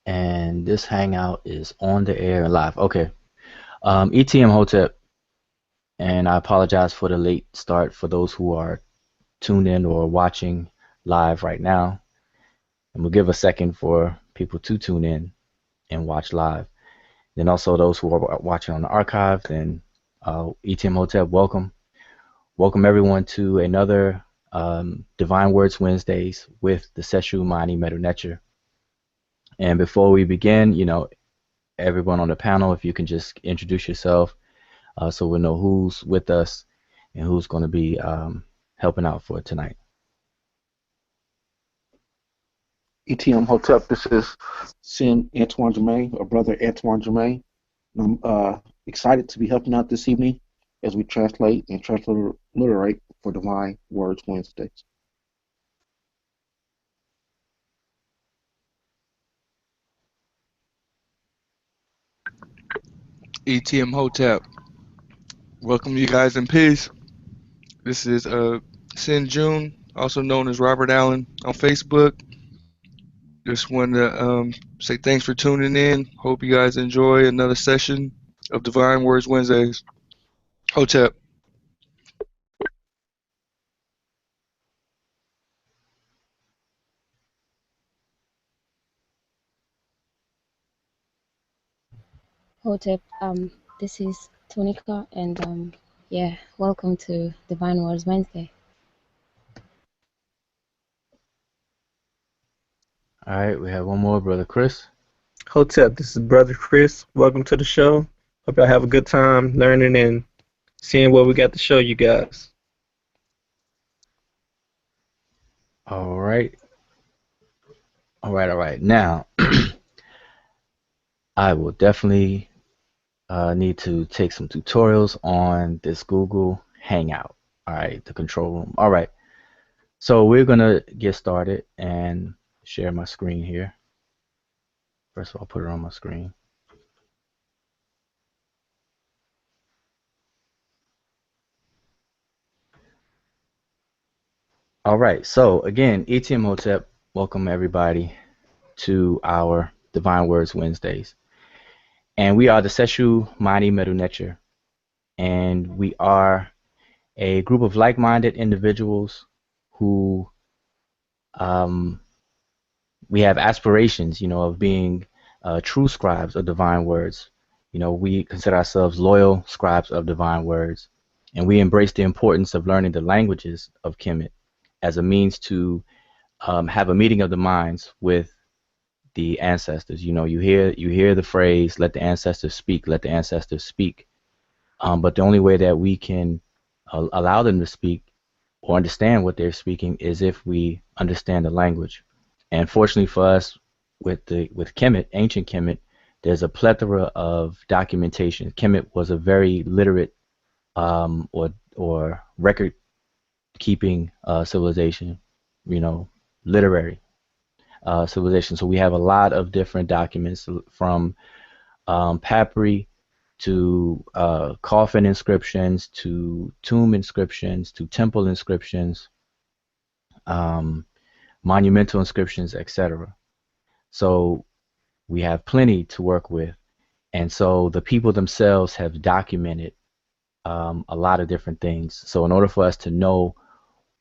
And this hangout is on the air and live. Okay. ETM Hotep, and I apologize for the late start for those who are tuned in or watching live right now. And we'll give a second for people to tune in and watch live. Then also those who are watching on the archive, then ETM Hotep, welcome. Welcome everyone to another Divine Words Wednesdays with the Seshew Medew Netcher. And before we begin, everyone on the panel, if you can just introduce yourself so we'll know who's with us and who's going to be helping out for tonight. ETM Hotep, this is Sin Antoine Germain, or Brother Antoine Germain. I'm excited to be helping out this evening as we translate and transliterate for Divine Words Wednesdays. ETM Hotep. Welcome you guys in peace. This is Sin June, also known as Robert Allen on Facebook. Just wanted to say thanks for tuning in. Hope you guys enjoy another session of Divine Words Wednesdays. Hotep. Hotep, this is Tonika, and yeah, welcome to Divine Words Wednesday. All right, we have one more, Brother Chris. Hotep, this is Brother Chris. Welcome to the show. Hope y'all have a good time learning and seeing what we got to show you guys. All right. Now, I will definitely need to take some tutorials on this Google Hangout. All right, the control room. All right. So we're going to get started and share my screen here. First of all, I'll put it on my screen. All right. So again, ETM Hotep, welcome everybody to our Divine Words Wednesdays. And we are the Seshew Medew Netcher. And we are a group of like-minded individuals who we have aspirations, of being true scribes of divine words. We consider ourselves loyal scribes of divine words, and we embrace the importance of learning the languages of Kemet as a means to have a meeting of the minds with the ancestors. You hear the phrase, "Let the ancestors speak. Let the ancestors speak." But the only way that we can allow them to speak or understand what they're speaking is if we understand the language. And fortunately for us, with Kemet, Ancient Kemet, there's a plethora of documentation. Kemet was a very literate or record-keeping civilization, literary civilization. So we have a lot of different documents from papyri to coffin inscriptions, to tomb inscriptions, to temple inscriptions, monumental inscriptions, etc. So we have plenty to work with. And so the people themselves have documented a lot of different things. So in order for us to know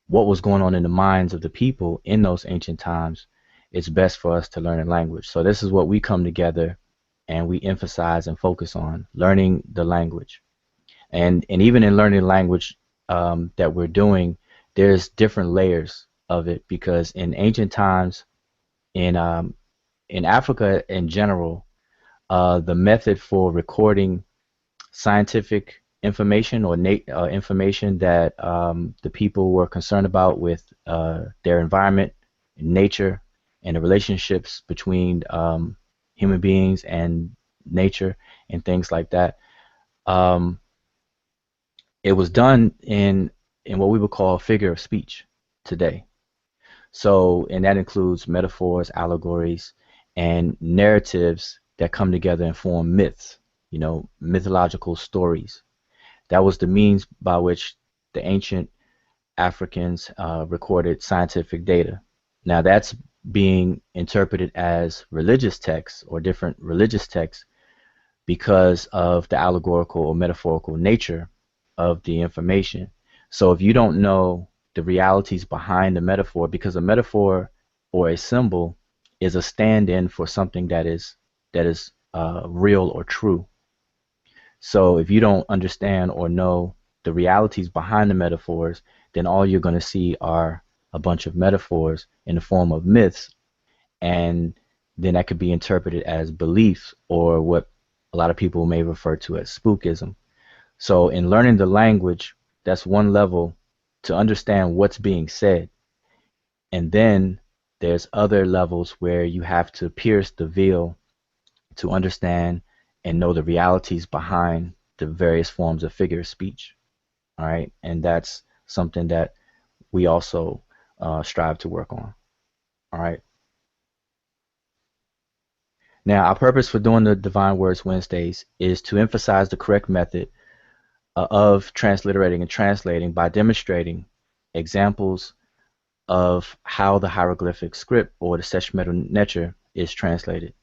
what was going on in the minds of the people in those ancient times, it's best for us to learn a language. So this is what we come together and we emphasize and focus on, learning the language. And even in learning the language that we're doing, there's different layers of it, because in ancient times, in Africa in general, the method for recording scientific information or information that the people were concerned about with their environment, nature, and the relationships between human beings and nature and things like that. It was done in what we would call figure of speech today. So, and that includes metaphors, allegories, and narratives that come together and form myths, mythological stories. That was the means by which the ancient Africans recorded scientific data. Now that's being interpreted as religious texts or different religious texts because of the allegorical or metaphorical nature of the information. So if you don't know the realities behind the metaphor, because a metaphor or a symbol is a stand-in for something that is real or true. So if you don't understand or know the realities behind the metaphors, then all you're going to see are a bunch of metaphors in the form of myths, and then that could be interpreted as beliefs or what a lot of people may refer to as spookism. So in learning the language, that's one level to understand what's being said. And then there's other levels where you have to pierce the veil to understand and know the realities behind the various forms of figure of speech. All right. And that's something that we also strive to work on. All right. Now, our purpose for doing the Divine Words Wednesdays is to emphasize the correct method of transliterating and translating by demonstrating examples of how the hieroglyphic script or the Sesh Medew Netcher is translated.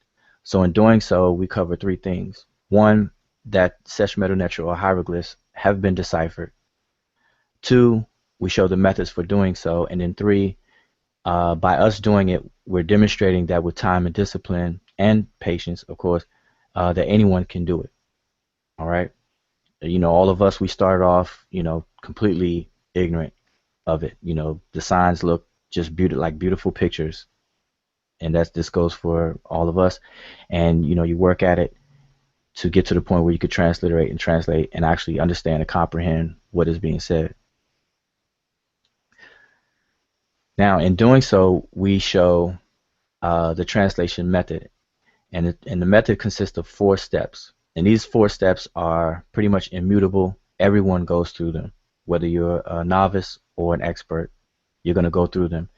So in doing so, we cover three things. One, that Sesh Medew Netcher or hieroglyphs have been deciphered. Two, we show the methods for doing so. And then three, by us doing it, we're demonstrating that with time and discipline and patience, of course, that anyone can do it. All right. You know, all of us, we started off, you know, completely ignorant of it. You know, the signs look just like beautiful pictures. And this goes for all of us. And, you know, you work at it to get to the point where you could transliterate and translate and actually understand and comprehend what is being said. Now, in doing so, we show the translation method. And the method consists of 4 steps. And these 4 steps are pretty much immutable. Everyone goes through them. Whether you're a novice or an expert, you're going to go through them.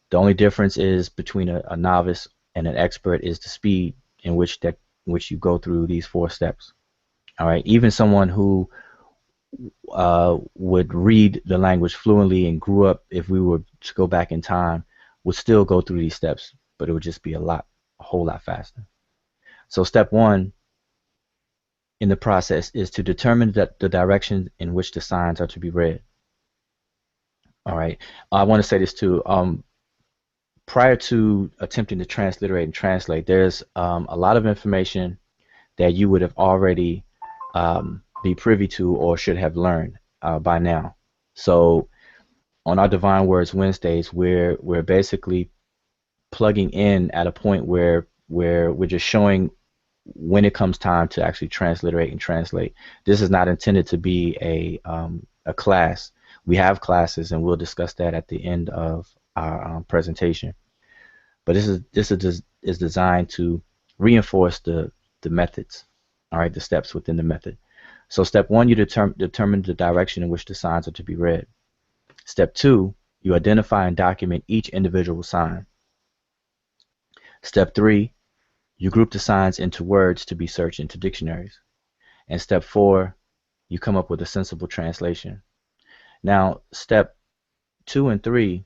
The only difference is between a novice and an expert is the speed in which you go through these 4 steps. All right. Even someone who would read the language fluently and grew up, if we were to go back in time, would still go through these steps, but it would just be a whole lot faster. So step 1 in the process is to determine the direction in which the signs are to be read. All right. I want to say this too. Prior to attempting to transliterate and translate, there's a lot of information that you would have already be privy to or should have learned by now. So on our Divine Words Wednesdays, we're basically plugging in at a point where we're just showing when it comes time to actually transliterate and translate. This is not intended to be a class. We have classes, and we'll discuss that at the end of our presentation. But this is designed to reinforce the methods, all right, the steps within the method. So step 1, you determine the direction in which the signs are to be read. Step 2, you identify and document each individual sign. Step 3, you group the signs into words to be searched into dictionaries. And step 4, you come up with a sensible translation. Now, step 2 and 3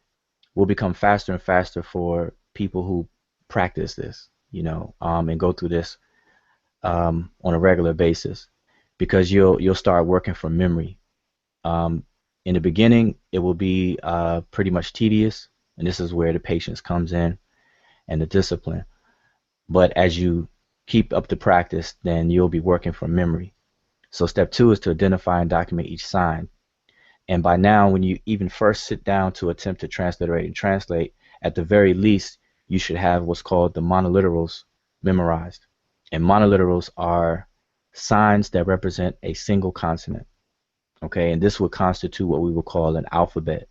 will become faster and faster for people who practice this, you know, and go through this on a regular basis, because you'll start working from memory. In the beginning, it will be pretty much tedious, and this is where the patience comes in and the discipline. But as you keep up the practice, then you'll be working from memory. So step 2 is to identify and document each sign. And by now, when you even first sit down to attempt to transliterate and translate, at the very least, you should have what's called the monoliterals memorized. And monoliterals are signs that represent a single consonant. Okay, and this would constitute what we would call an alphabet.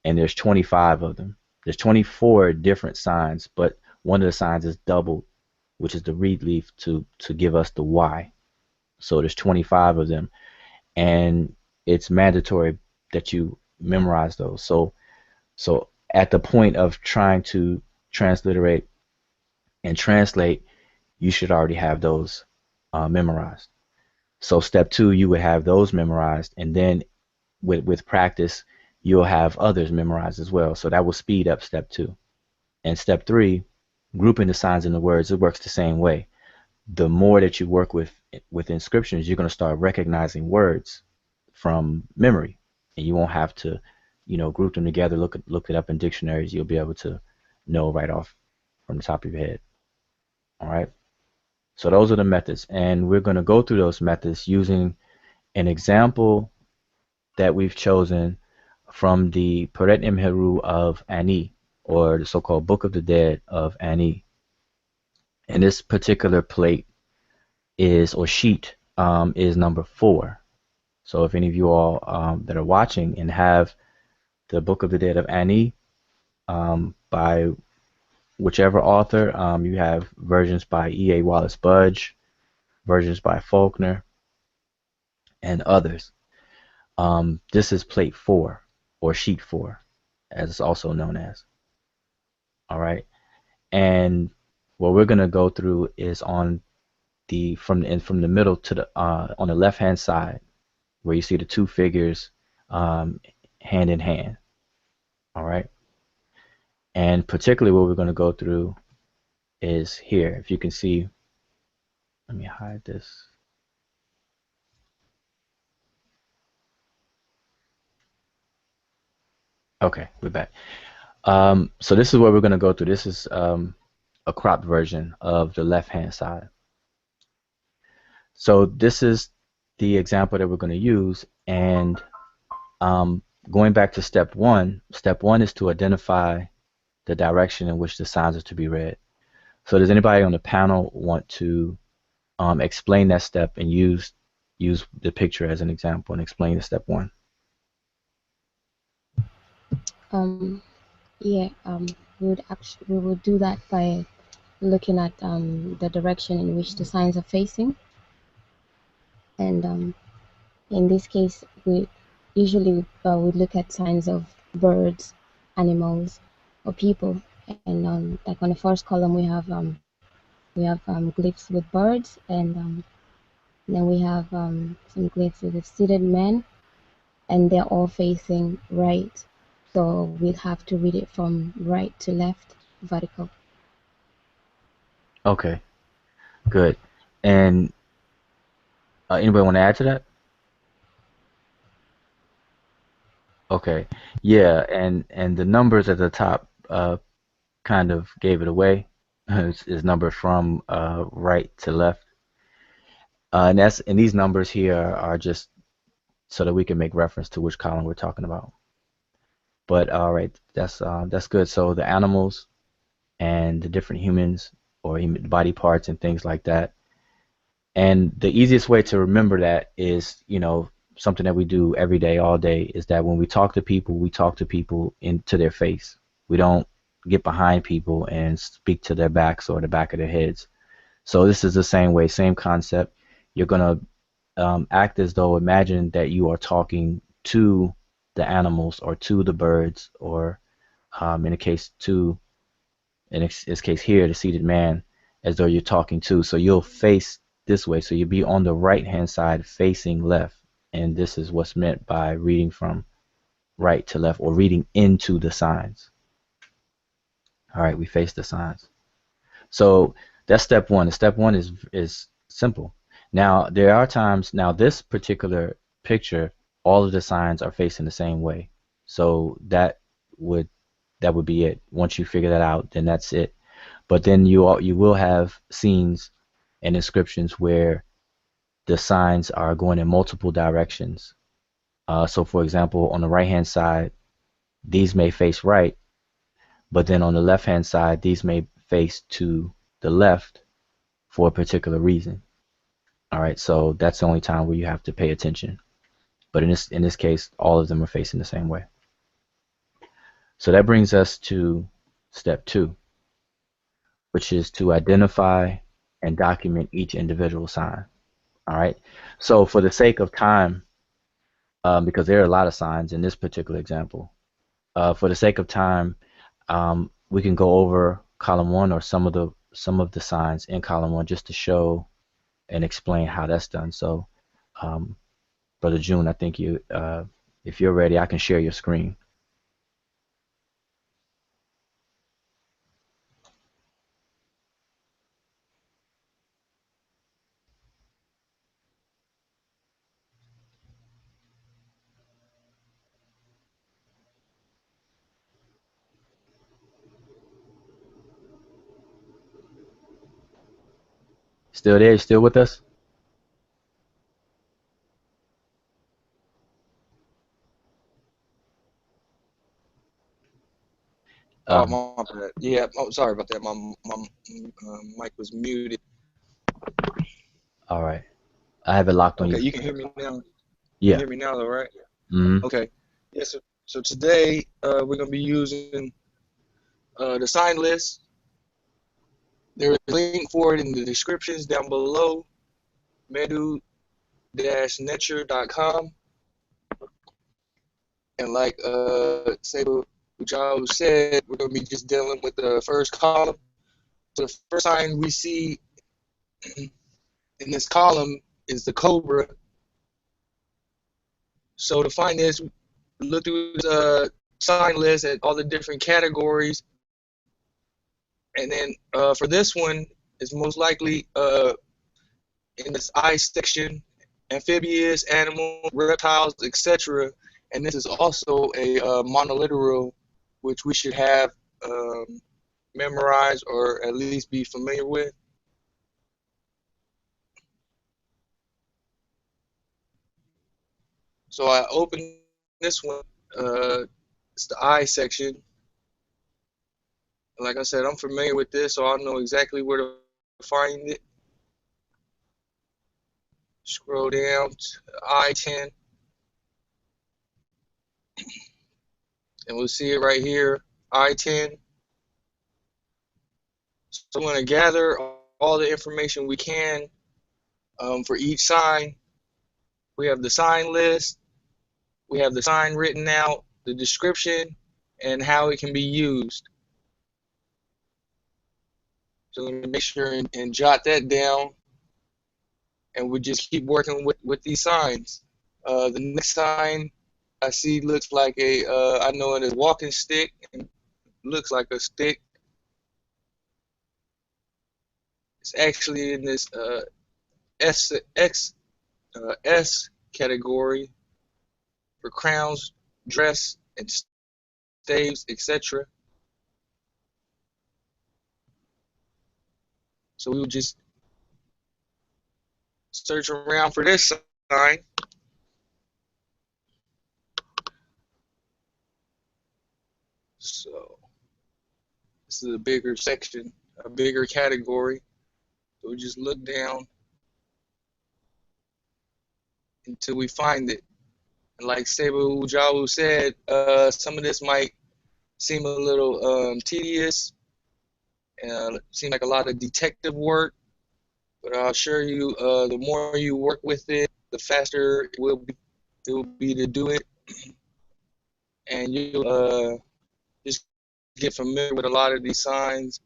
And there's 25 of them. There's 24 different signs, but one of the signs is doubled, which is the reed leaf to give us the Y. So there's 25 of them, and it's mandatory that you memorize those. So at the point of trying to transliterate and translate, you should already have those memorized. So step 2, you would have those memorized, and then with practice, you'll have others memorized as well. So that will speed up step 2. And step 3, grouping the signs in the words, it works the same way. The more that you work with inscriptions, you're going to start recognizing words from memory, and you won't have to, group them together, look it up in dictionaries. You'll be able to know right off from the top of your head. All right. So those are the methods, and we're going to go through those methods using an example that we've chosen from the Peret Imheru of Ani, or the so-called Book of the Dead of Ani. And this particular plate or sheet is number 4. So if any of you all that are watching and have the Book of the Dead of Ani by whichever author, you have versions by E.A. Wallace Budge, versions by Faulkner, and others. This is plate 4, or sheet 4, as it's also known as. All right, and what we're gonna go through is on from the middle to the on the left hand side, where you see the 2 figures hand in hand. All right, and particularly what we're going to go through is here. If you can see, let me hide this. Okay, we're back. So this is what we're going to go through. This is a cropped version of the left hand side. So this is the example that we're going to use, and going back to step 1. Step 1 is to identify the direction in which the signs are to be read. So does anybody on the panel want to explain that step and use the picture as an example and explain the step 1? Yeah, we would do that by looking at the direction in which the signs are facing, and in this case, we usually would look at signs of birds, animals, or people. And like on the first column, we have glyphs with birds, and then we have some glyphs with seated men, and they're all facing right. So we'd have to read it from right to left, vertical. Okay, good. And anybody want to add to that? Okay, yeah, and the numbers at the top kind of gave it away. Is numbered from right to left, and these numbers here are just so that we can make reference to which column we're talking about. But all right, that's good. So the animals and the different humans or body parts and things like that. And the easiest way to remember that is, something that we do every day, all day, is that when we talk to people into their face. We don't get behind people and speak to their backs or the back of their heads. So this is the same way, same concept. You're going to act as though, imagine that you are talking to the animals or to the birds, or in this case here, the seated man, as though you're talking to. So you'll face this way. So you'll be on the right hand side facing left. And this is what's meant by reading from right to left, or reading into the signs. All right, we face the signs. So that's step 1. Step 1 is simple. Now there are times, this particular picture, all of the signs are facing the same way. So that would be it. Once you figure that out, then that's it. But then you will have scenes and inscriptions where the signs are going in multiple directions. So for example, on the right hand side, these may face right, but then on the left hand side, these may face to the left for a particular reason. All right, so that's the only time where you have to pay attention. But in this case, all of them are facing the same way. So that brings us to step 2, which is to identify and document each individual sign. All right, so for the sake of time, because there are a lot of signs in this particular example, for the sake of time, we can go over column 1 or some of the signs in column 1 just to show and explain how that's done. So, Brother June, I think if you're ready, I can share your screen. Still there? You still with us? Oh, Um, my bad. Yeah, oh, sorry about that. My mic was muted. all right. I have it locked on Okay, you. you can hear me now. You can Yeah. hear me now, though, right? Mm-hmm. Okay. Yeah, so today we're going to be using the sign list. There's a link for it in the descriptions down below, mdw-nTr.com. And like Sable Ujao said, we're going to be just dealing with the first column. So the first sign we see in this column is the cobra. So to find this, look through the sign list at all the different categories. And then for this one, it's most likely in this I section, amphibious, animal, reptiles, etc. And this is also a monoliteral, which we should have memorized or at least be familiar with. So I open this one. It's the I section. Like I said, I'm familiar with this, so I know exactly where to find it. Scroll down to I-10, and we'll see it right here, I-10. So we're going to gather all the information we can for each sign. We have the sign list, we have the sign written out, the description, and how it can be used. So let me make sure and jot that down, and we just keep working with these signs. The next sign I see looks like I know it is walking stick, and looks like a stick. It's actually in this S category for crowns, dress, and staves, etc. So we would just search around for this sign. So this is a bigger section, a bigger category. So we just look down until we find it. And like Sebu Ujawu said, some of this might seem a little tedious and seem like a lot of detective work, but I'll assure you, the more you work with it, the faster it will be to do it, and you'll just get familiar with a lot of these signs.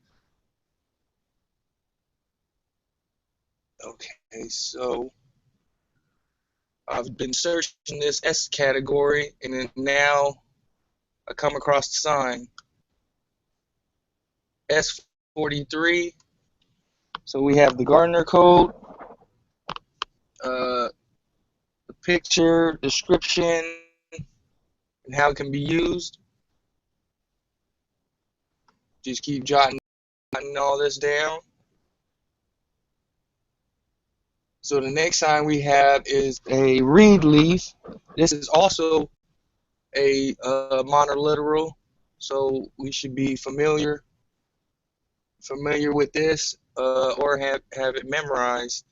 Okay, so I've been searching this S category, and then now I come across the sign S43. So we have the Gardner code, the picture, description, and how it can be used. Just keep jotting all this down. So the next sign we have is a reed leaf. This is also a monoliteral, so we should be familiar with this or have it memorized.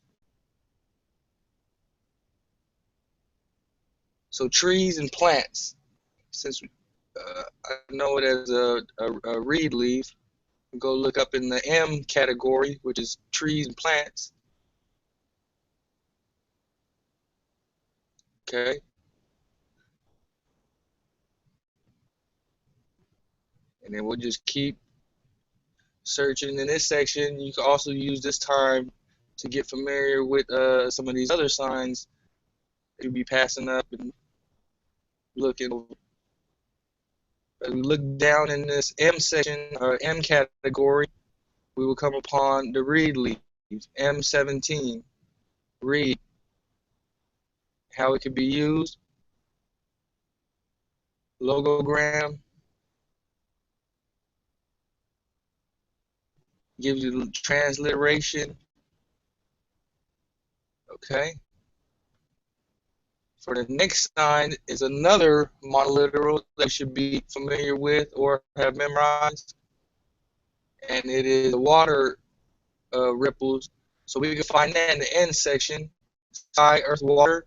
So trees and plants, since I know it as a reed leaf, go look up in the M category, which is trees and plants. Okay, and then we'll just keep searching in this section. You can also use this time to get familiar with some of these other signs you'll be passing up and looking. As we look down in this M section or M category, we will come upon the reed leaf, M17. Reed, how it can be used, logogram, gives you the transliteration, Okay. For the next sign is another monoliteral that you should be familiar with or have memorized, and it is the water ripples. So we can find that in the end section, sky, earth, water.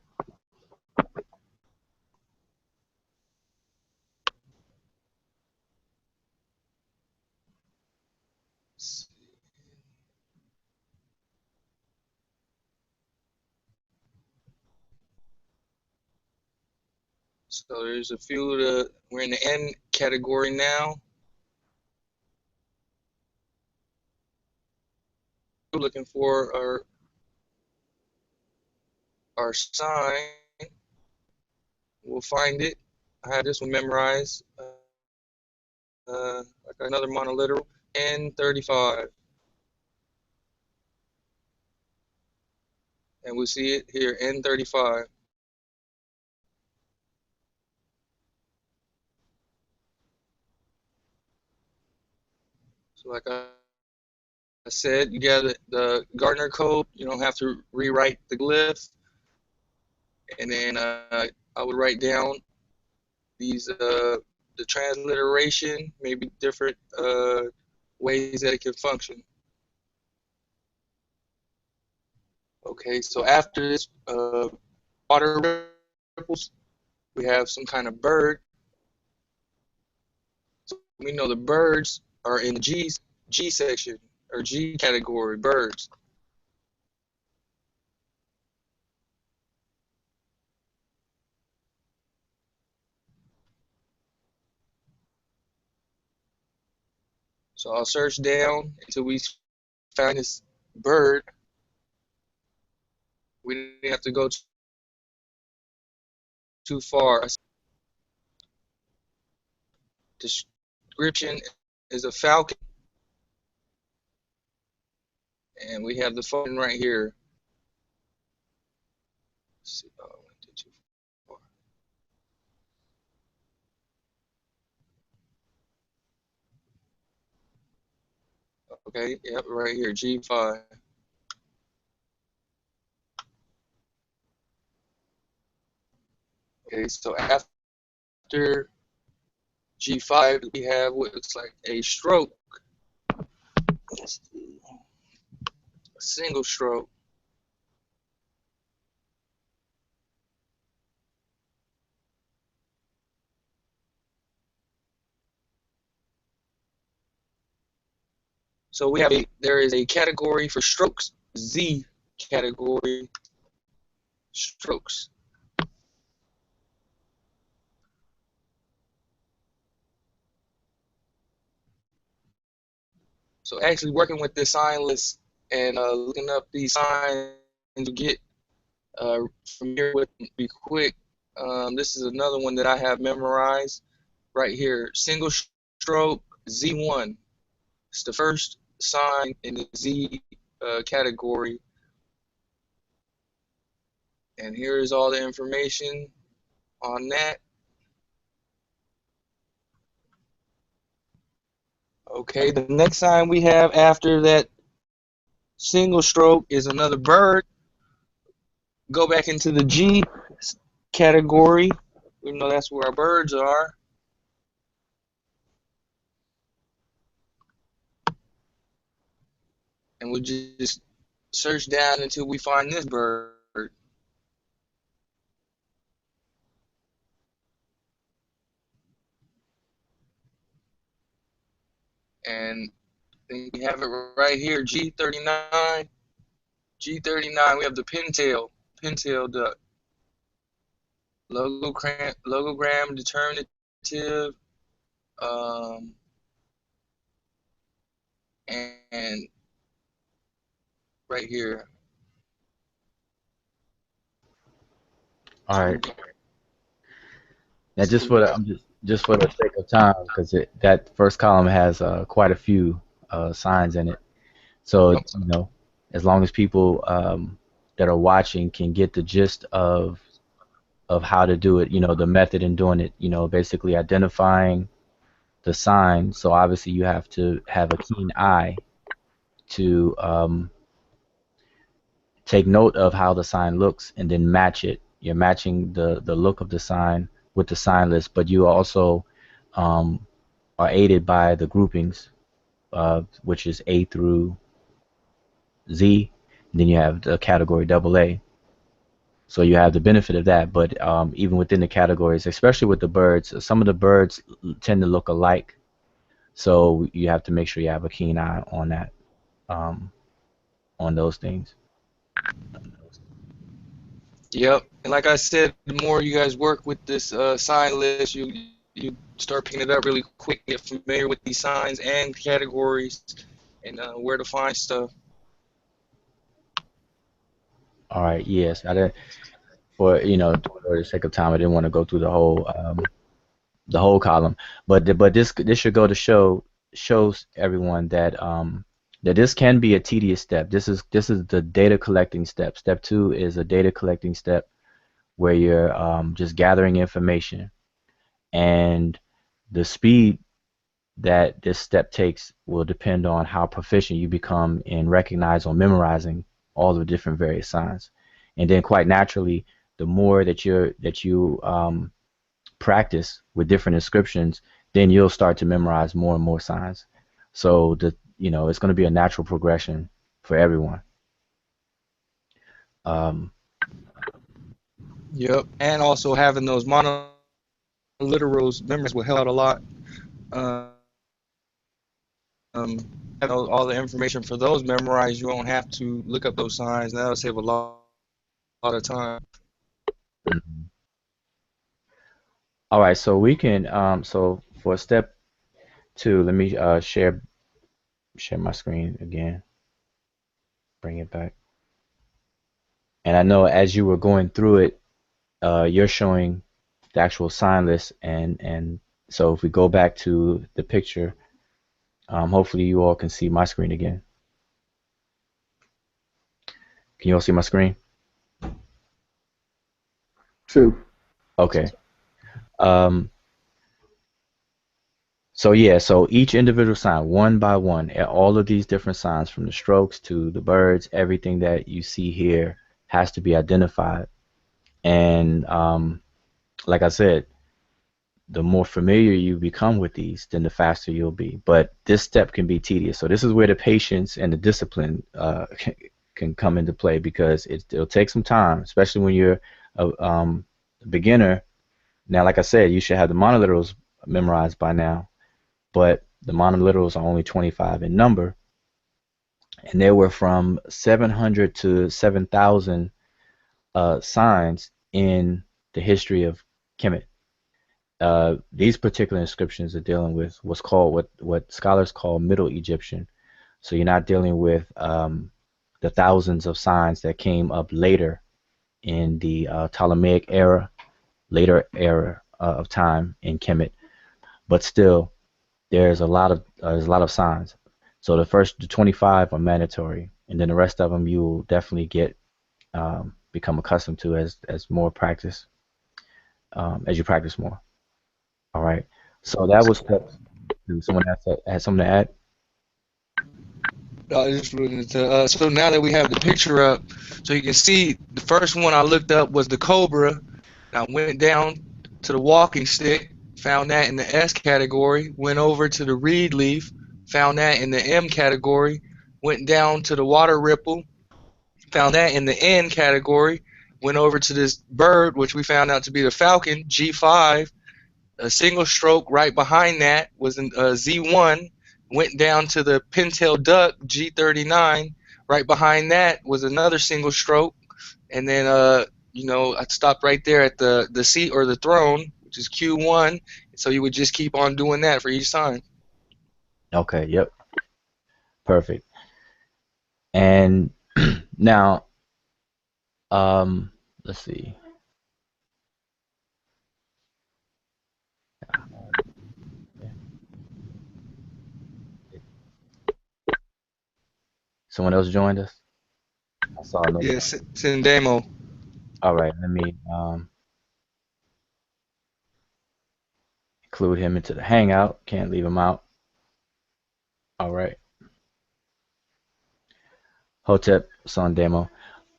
So there's a few. We're in the N category now. We're looking for our sign. We'll find it. I have this one memorized. Like another monoliteral, N35, and we see it here, N35. So like I said, you got the Gardner code. You don't have to rewrite the glyphs. And then I would write down these the transliteration, maybe different ways that it can function. Okay, so after this water ripples, we have some kind of bird. So we know the birds are in the G section or G category, birds. So I'll search down until we find this bird. We didn't have to go too far. Description is a falcon, and we have the phone right here. Let's see. Oh, I went too far. Okay, yep, right here, G5. Okay, so after G5, we have what looks like a stroke. A single stroke. So we have there is a category for strokes, Z category, strokes. So actually working with this sign list and looking up these signs to get familiar with them, be quick. This is another one that I have memorized right here. Single stroke Z1. It's the first sign in the Z category. And here is all the information on that. Okay, the next sign we have after that single stroke is another bird. Go back into the G category. We know that's where our birds are. And we just search down until we find this bird. And then we have it right here, G39. G39, we have the pintail duck. Logogram determinative, and right here. All right. Now, just for the sake of time, because that first column has quite a few signs in it. So as long as people that are watching can get the gist of how to do it, the method in doing it, basically identifying the sign. So obviously you have to have a keen eye to take note of how the sign looks and then match it. You're matching the look of the sign with the sign list, but you also are aided by the groupings, which is A through Z. And then you have the category AA. So you have the benefit of that, but even within the categories, especially with the birds, some of the birds tend to look alike. So you have to make sure you have a keen eye on that, on those things. Yep. And like I said, the more you guys work with this sign list, you start picking it up really quick, get familiar with these signs and categories and where to find stuff. All right. Yes. I didn't, for the sake of time, I didn't want to go through the whole column, but this should go to shows everyone that that this can be a tedious step. This is the data collecting step. Step 2 is a data collecting step where you're just gathering information, and the speed that this step takes will depend on how proficient you become in recognizing or memorizing all the different various signs. And then quite naturally, the more that you practice with different inscriptions, then you'll start to memorize more and more signs. So it's going to be a natural progression for everyone. Yep. And also having those monoliterals memories will help out a lot. Have all the information for those memorized, you won't have to look up those signs. That'll save a lot of time. Mhm. All right, so we can so for step 2, let me share my screen again, bring it back. And I know as you were going through it, you're showing the actual sign list, and so if we go back to the picture, hopefully you all can see my screen again. Can you all see my screen? 2. Okay. So yeah, so each individual sign, one by one, all of these different signs, from the strokes to the birds, everything that you see here has to be identified. And like I said, the more familiar you become with these, then the faster you'll be. But this step can be tedious. So this is where the patience and the discipline can come into play, because it'll take some time, especially when you're a beginner. Now, like I said, you should have the monoliterals memorized by now, but the monoliterals are only 25 in number, and there were from 700 to 7,000 signs in the history of Kemet. These particular inscriptions are dealing with what scholars call Middle Egyptian. So you're not dealing with the thousands of signs that came up later in the Ptolemaic era, later era of time in Kemet. But still, there's a lot of signs. So the 25 are mandatory, and then the rest of them you'll definitely become accustomed to as more practice, as you practice more. All right. So that was step 2. Someone has something to add? I just wanted to, so now that we have the picture up, so you can see the first one I looked up was the cobra. I went down to the walking stick, found that in the S category, went over to the reed leaf, found that in the M category, went down to the water ripple, found that in the N category, went over to this bird, which we found out to be the falcon, G5. A single stroke right behind that was in Z1, went down to the pintail duck, G39. Right behind that was another single stroke, and then I stopped right there at the seat or the throne, which is Q1. So you would just keep on doing that for each sign. Okay. Yep. Perfect. And now, let's see. Someone else joined us? I saw another. Yes, Sindemo. All right, let me include him into the hangout. Can't leave him out. All right. Hotep, son demo.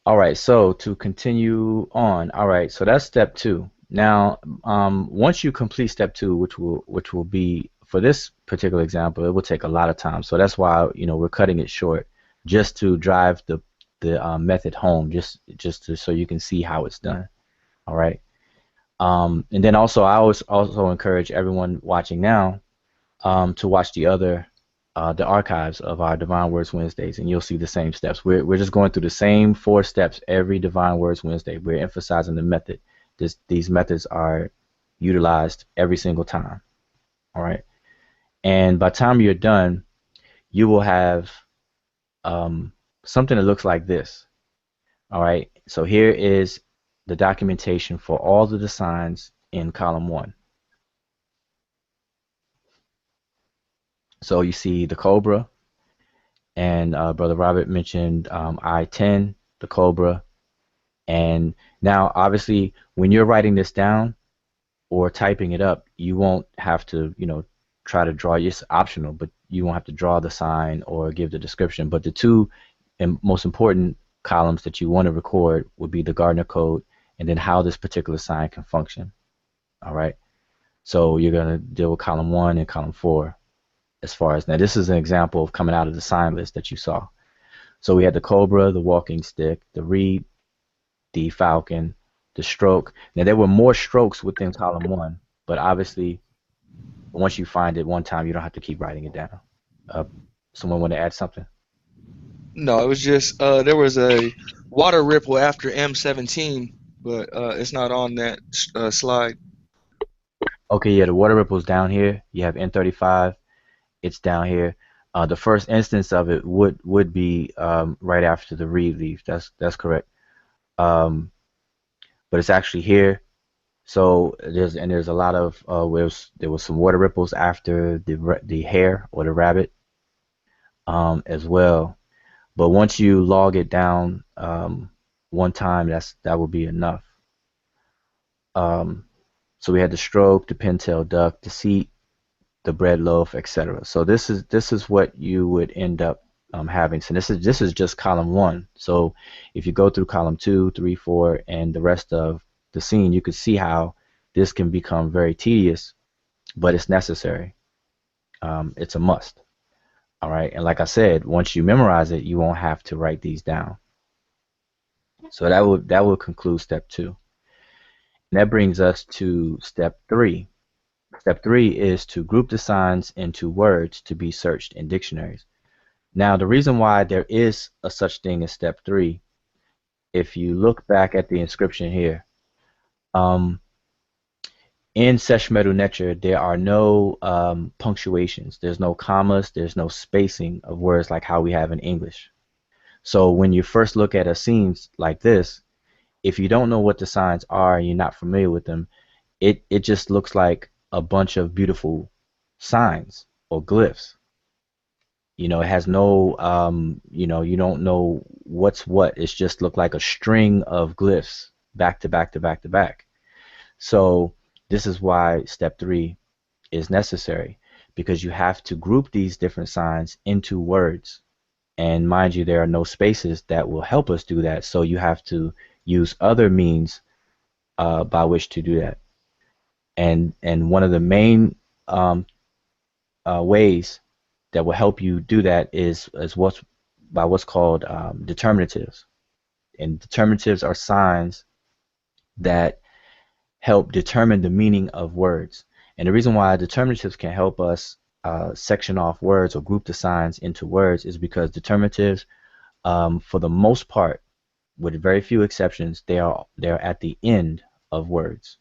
All right, so to continue on, all right, so that's step two. Now, once you complete step two, which will be for this particular example, it will take a lot of time. So that's why we're cutting it short, just to drive the method home, just so you can see how it's done. All right, and then also I always also encourage everyone watching now to watch the archives of our Divine Words Wednesdays, and you'll see the same steps. We're just going through the same 4 steps every Divine Words Wednesday. We're emphasizing the method. These methods are utilized every single time. All right, and by the time you're done, you will have something that looks like this. All right, so here is the documentation for all of the signs in column 1. So you see the cobra, and Brother Robert mentioned I-10, the cobra. And now, obviously, when you're writing this down or typing it up, you won't have to, try to draw. It's optional, but you won't have to draw the sign or give the description. But the two most important columns that you want to record would be the Gardner code and then how this particular sign can function. All right. So you're going to deal with column 1 and column 4. As far as now, this is an example of coming out of the sign list that you saw. So we had the cobra, the walking stick, the reed, the falcon, the stroke. Now there were more strokes within column 1, but obviously once you find it one time, you don't have to keep writing it down. Someone want to add something? No, it was just there was a water ripple after M17, but it's not on that slide. Okay, yeah, the water ripple's down here. You have N35. It's down here. The first instance of it would be right after the reed leaf. That's correct. But it's actually here. So there's a lot of there was some water ripples after the hare or the rabbit as well. But once you log it down one time, that will be enough. So we had the stroke, the pintail duck, the seat, the bread loaf, etc. So this is what you would end up having. So this is just column 1. So if you go through column 2, 3, 4, and the rest of the scene, you could see how this can become very tedious, but it's necessary. It's a must. All right, and like I said, once you memorize it, you won't have to write these down. So that will conclude step 2. And that brings us to step 3. Step 3 is to group the signs into words to be searched in dictionaries. Now, the reason why there is a such thing as step 3, if you look back at the inscription here, in Sesh Medew Netcher, there are no punctuations. There's no commas. There's no spacing of words like how we have in English. So when you first look at a scene like this, if you don't know what the signs are and you're not familiar with them, it just looks like a bunch of beautiful signs or glyphs. It has no, you don't know what's what. It's just look like a string of glyphs back to back to back to back. So this is why step 3 is necessary, because you have to group these different signs into words. And mind you, there are no spaces that will help us do that. So you have to use other means by which to do that. And one of the main ways that will help you do that is what's called determinatives. And determinatives are signs that help determine the meaning of words. And the reason why determinatives can help us section off words or group the signs into words is because determinatives, for the most part, with very few exceptions, they're at the end of words.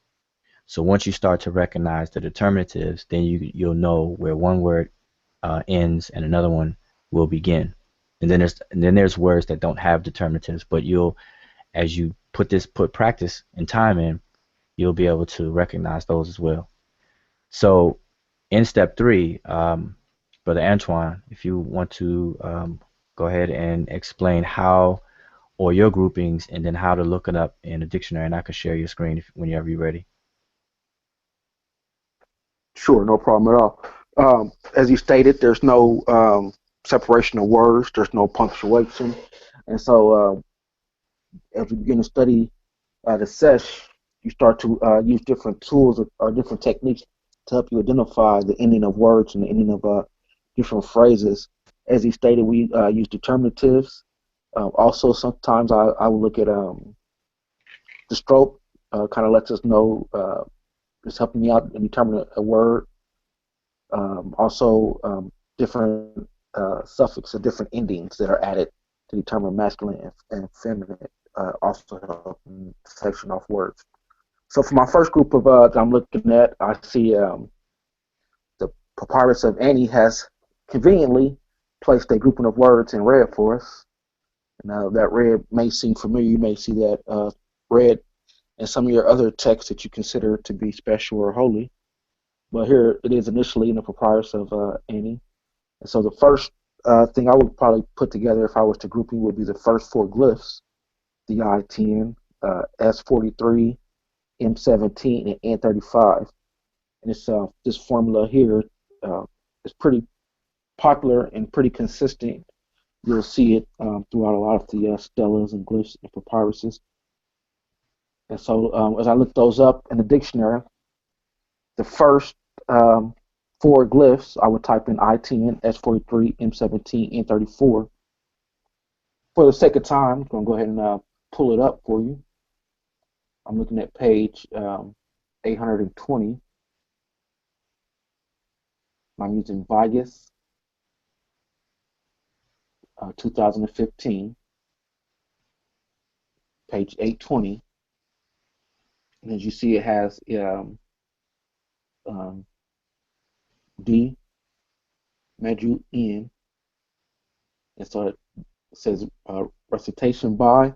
So once you start to recognize the determinatives, then you'll know where one word ends and another one will begin. And then there's words that don't have determinatives, but as you put practice and time in, you'll be able to recognize those as well. So in step 3, Brother Antoine, if you want to go ahead and explain how, or your groupings, and then how to look it up in a dictionary, and I can share your screen whenever you're ready. Sure, no problem at all. As you stated, there's no separation of words. There's no punctuation, and so as we begin to study the Sesh, you start to use different tools or different techniques to help you identify the ending of words and the ending of different phrases. As he stated, we use determinatives. Also, sometimes I will look at the stroke, kind of lets us know it's helping me out and determine a word. Different suffixes or different endings that are added to determine masculine and feminine also help in section off words. So for my first group of that I'm looking at, I see the Papyrus of Ani has conveniently placed a grouping of words in red for us. Now that red may seem familiar. You may see that red in some of your other texts that you consider to be special or holy. But here it is initially in the Papyrus of Ani. And so the first thing I would probably put together if I was to grouping would be the first four glyphs, the I-10, S43, M17, and N35. And it's this formula here is pretty popular and pretty consistent. You'll see it throughout a lot of the stelas and glyphs and papyruses. And so as I look those up in the dictionary, the first four glyphs, I would type in I-10, S43, M17, N34. For the sake of time, I'm going to go ahead and pull it up for you. I'm looking at page 820. I'm using Vigus 2015, page 820. And as you see, it has D, Medew N. And so it says recitation by,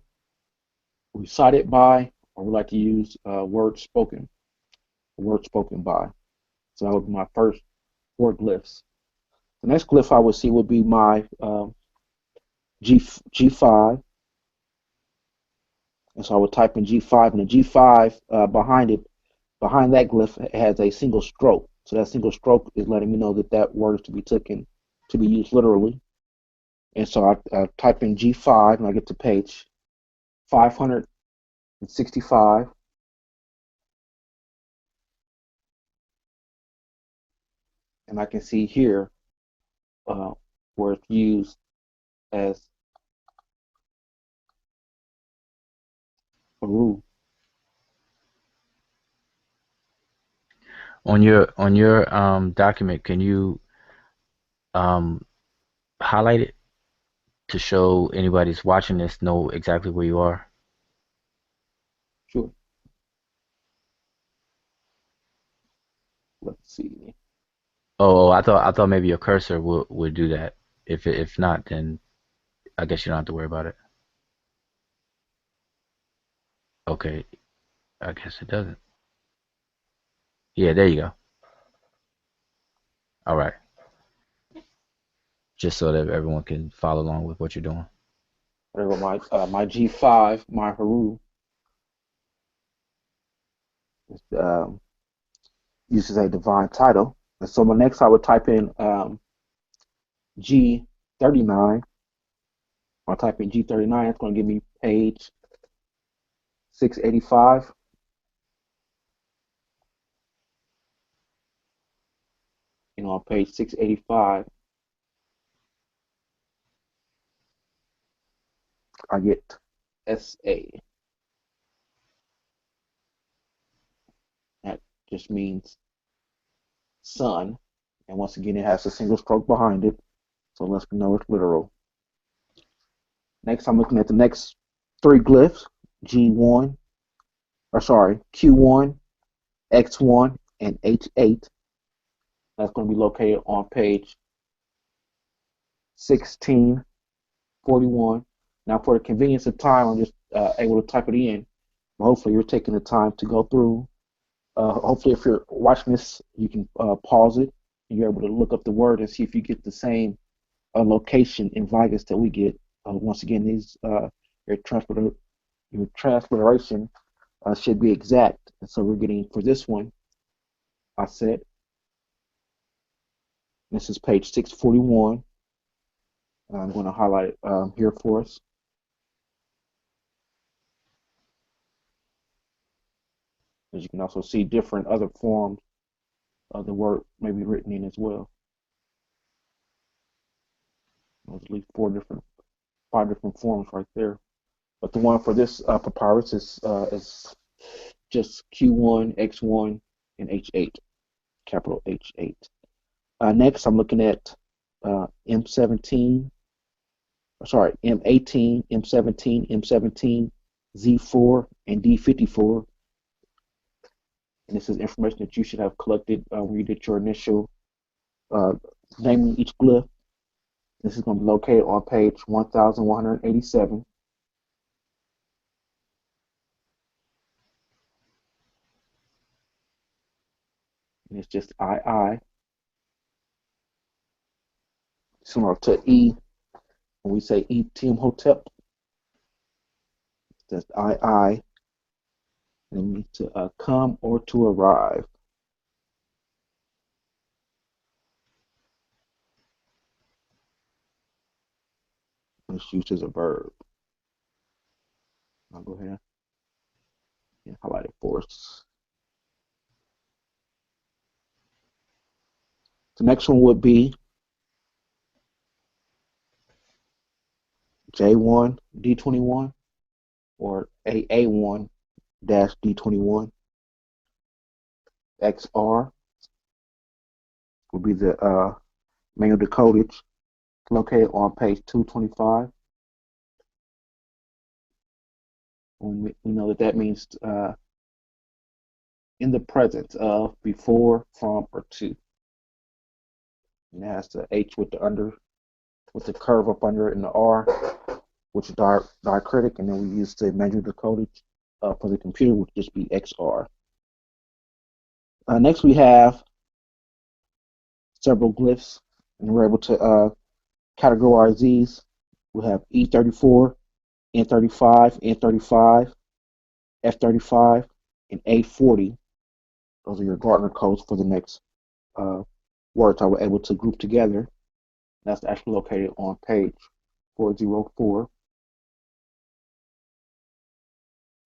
recited by, or we like to use word spoken by. So that would be my first four glyphs. The next glyph I would see would be my G5. And so I would type in G5, and the G5 behind that glyph, it has a single stroke. So that single stroke is letting me know that that word is to be taken, to be used literally. And so I type in G5, and I get to page 565. And I can see here where it's used as a rule. On your document, can you highlight it to show anybody that's watching this know exactly where you are? Sure. Let's see. Oh, I thought maybe your cursor would do that. If not, then I guess you don't have to worry about it. Okay, I guess it doesn't. Yeah, there you go. All right. Just so that everyone can follow along with what you're doing. Whatever my G5, my Haru, uses a divine title. And so next I would type in G39. I'll type in G39. It's going to give me page 685. And on page 685, I get SA. That just means sun. And once again, it has a single stroke behind it. So let's know it's literal. Next, I'm looking at the next three glyphs, Q1, X1, and H8. That's going to be located on page 1641. Now, for the convenience of time, I'm just able to type it in. But hopefully, you're taking the time to go through. Hopefully, if you're watching this, you can pause it and you're able to look up the word and see if you get the same location in Vigus that we get. Once again, these your transliteration should be exact. And so we're getting, for this one, I said, this is page 641. I'm going to highlight it here for us. As you can also see different other forms of the word may be written in as well. There's at least 5 different forms right there. But the one for this papyrus is just Q1, X1, and H8, capital H8. Next, I'm looking at M17, sorry, M18, M17, M17, Z4, and D54. And this is information that you should have collected when you did your initial naming each glyph. This is going to be located on page 1187. And it's just II, similar to E. When we say Imhotep, that's II, and it means to come or to arrive. And it's used as a verb. I'll go ahead and highlight it for us. The next one would be J1 D21 or AA1-D21. XR will be the manual decodage located on page 225. We know that means in the presence of, before, from, or to. And it has the H with the curve up under it, and the R, which is diacritic, and then we use the manual decodage for the computer, which would just be XR. Next, we have several glyphs, and we're able to categorize these. We have E34, N35, N35, F35, and A40. Those are your Gartner codes for the next words I were able to group together. That's actually located on page 404.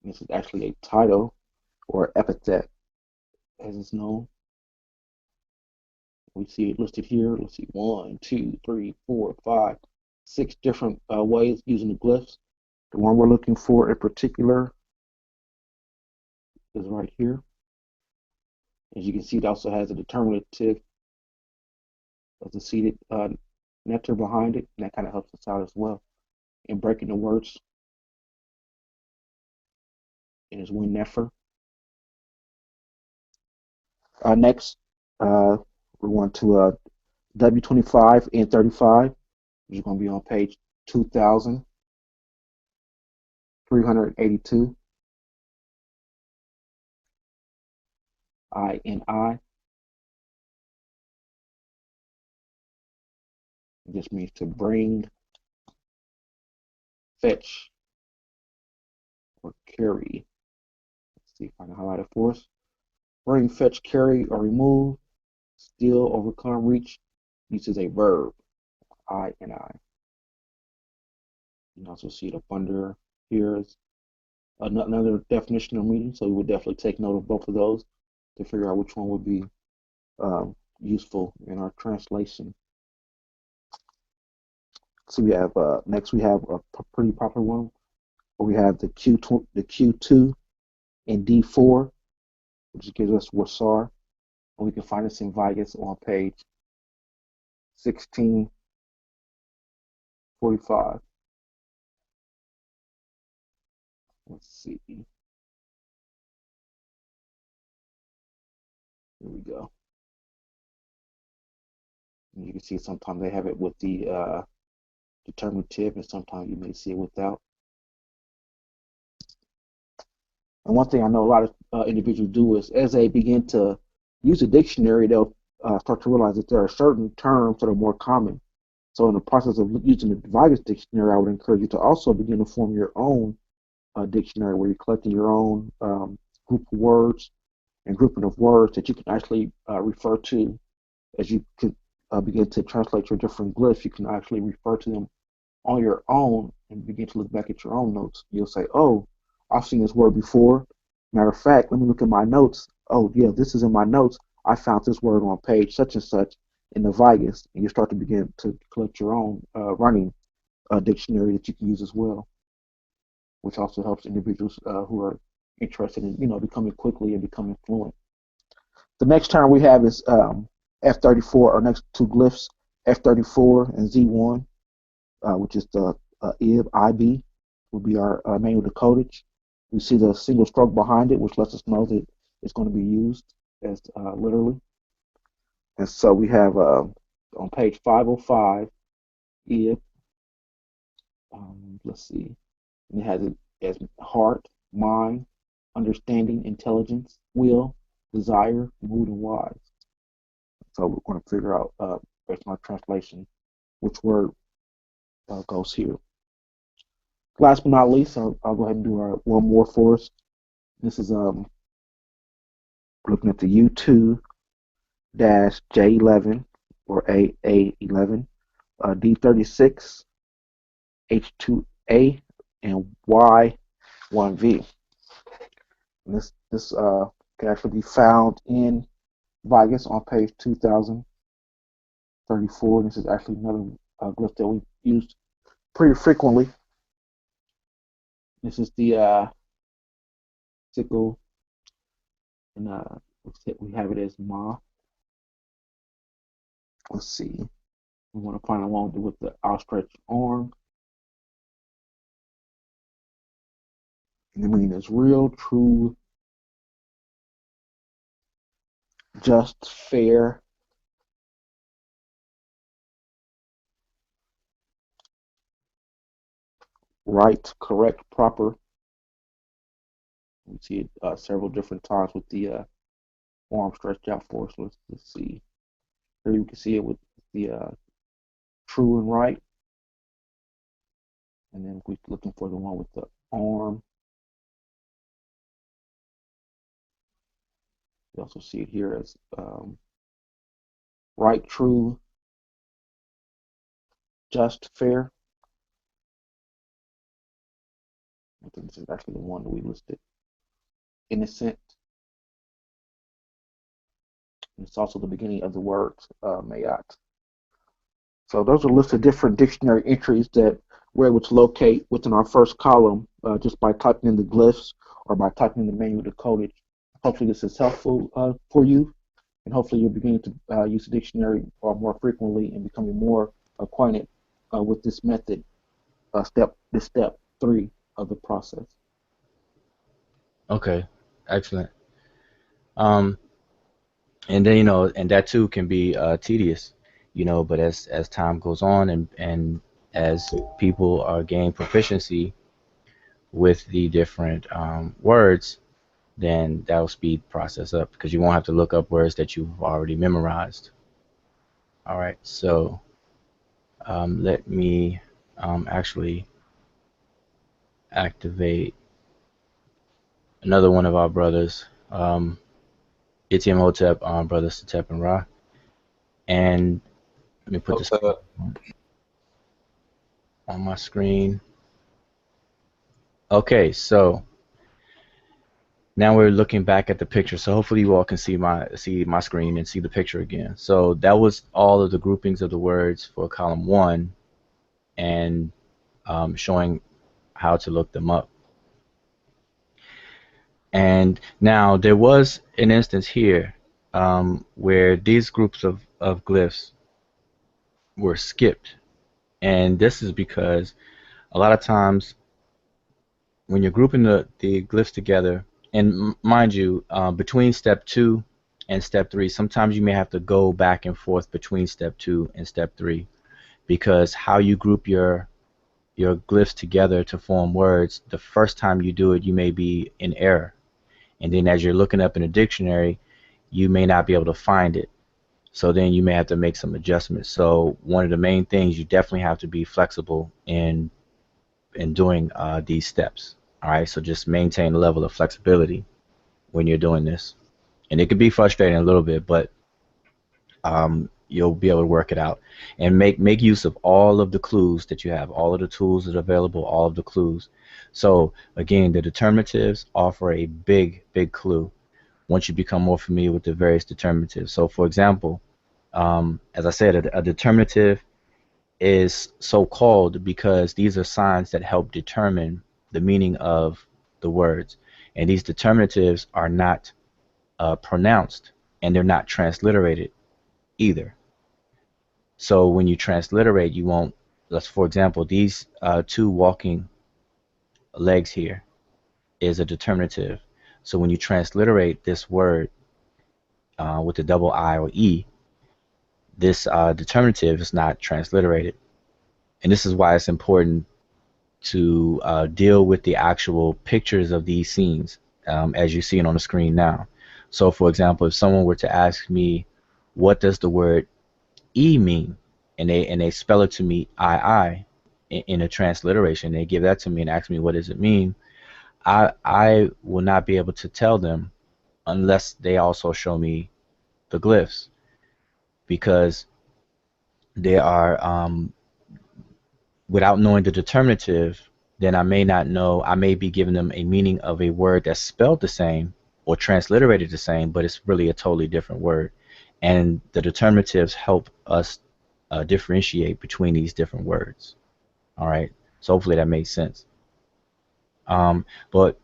This is actually a title or epithet, as it's known. We see it listed here. Let's see, 1, 2, 3, 4, 5, 6 different ways using the glyphs. The one we're looking for in particular is right here. As you can see, it also has a determinative of the seated netcher behind it, and that kind of helps us out as well in breaking the words. It is one Nefer. Next, we want to W25 and 35, which is going to be on page 2382. INI. It just means to bring, fetch, or carry. Let's see if I can highlight it for us. Bring, fetch, carry, or remove, steal, overcome, reach, uses a verb, INI. You can also see it up under here is another definition of meaning, so we would definitely take note of both of those to figure out which one would be useful in our translation. So we have next we have a pretty popular one where we have the Q2 and D4, which gives us Wasar, and we can find this in Vigus on page 1645. Let's see. Here we go. And you can see sometimes they have it with the determinative, and sometimes you may see it without. And one thing I know a lot of individuals do is as they begin to use a dictionary, they'll start to realize that there are certain terms that are more common. So in the process of using the Vigus dictionary, I would encourage you to also begin to form your own dictionary where you're collecting your own group of words and grouping of words that you can actually refer to as you could begin to translate your different glyphs. You can actually refer to them on your own and begin to look back at your own notes. You'll say, oh, I've seen this word before. Matter of fact, let me look at my notes. Oh, yeah, this is in my notes. I found this word on page such and such in the Vigus, and you start to begin to collect your own running dictionary that you can use as well, which also helps individuals who are interested in, becoming quickly and becoming fluent. The next term we have is F34, our next two glyphs, F34 and Z1, which is the IB, will be our manual decodage. We see the single stroke behind it, which lets us know that it's going to be used as literally. And so we have on page 505, IB, let's see, and it has it as heart, mind, understanding, intelligence, will, desire, mood, and wise. So we're going to figure out, based on our translation, which word goes here. Last but not least, I'll go ahead and do one more for us. This is looking at the U2-J11 or AA11, D36, H2A, and Y1V. And this can actually be found in Vigus on page 2034. This is actually another glyph that we used pretty frequently. This is the sickle, and we have it as Ma. Let's see. We want to find along with the outstretched arm. And the meaning is real, true, just, fair. Right, correct, proper. We see it several different times with the arm stretched out for us. Let's see. Here you can see it with the true and right. And then we're looking for the one with the arm. You also see it here as right, true, just, fair. I think this is actually the one that we listed. Innocent. And it's also the beginning of the word mayat. So those are a list of different dictionary entries that we're able to locate within our first column just by typing in the glyphs or by typing in the manual decodage. Hopefully this is helpful for you, and hopefully you're beginning to use the dictionary more frequently and becoming more acquainted with this method, step 3 of the process. Okay, excellent. And then and that too can be tedious, but as time goes on and as people gain proficiency with the different words, then that will speed the process up because you won't have to look up words that you've already memorized. All right, so let me actually activate another one of our brothers, Itiam Hotep, brother Satep and Ra, and let me put this on my screen. Okay, so now we're looking back at the picture, so hopefully you all can see my screen and see the picture again. So that was all of the groupings of the words for column 1 and showing how to look them up. And now there was an instance here where these groups of glyphs were skipped, and this is because a lot of times when you're grouping the glyphs together, and mind you, between step 2 and step 3, sometimes you may have to go back and forth between step 2 and step 3 because how you group your glyphs together to form words, the first time you do it, you may be in error. And then as you're looking up in a dictionary, you may not be able to find it. So then you may have to make some adjustments. So one of the main things, you definitely have to be flexible in doing these steps. All right, so just maintain a level of flexibility when you're doing this. And it can be frustrating a little bit, but you'll be able to work it out, and make use of all of the clues that you have, all of the tools that are available, all of the clues. So again, the determinatives offer a big clue once you become more familiar with the various determinatives. So for example, as I said, a determinative is so called because these are signs that help determine the meaning of the words, and these determinatives are not pronounced, and they're not transliterated either. So when you transliterate, you won't, let's, for example, these two walking legs here is a determinative. So when you transliterate this word with the double I or E, this determinative is not transliterated. And this is why it's important to deal with the actual pictures of these scenes as you see it on the screen now. So for example, if someone were to ask me, what does the word E mean? And they spell it to me I in a transliteration. They give that to me and ask me, what does it mean? I will not be able to tell them unless they also show me the glyphs, because they are without knowing the determinative, then I may not know, I may be giving them a meaning of a word that's spelled the same or transliterated the same, but it's really a totally different word. And the determinatives help us differentiate between these different words. All right, so hopefully that makes sense. But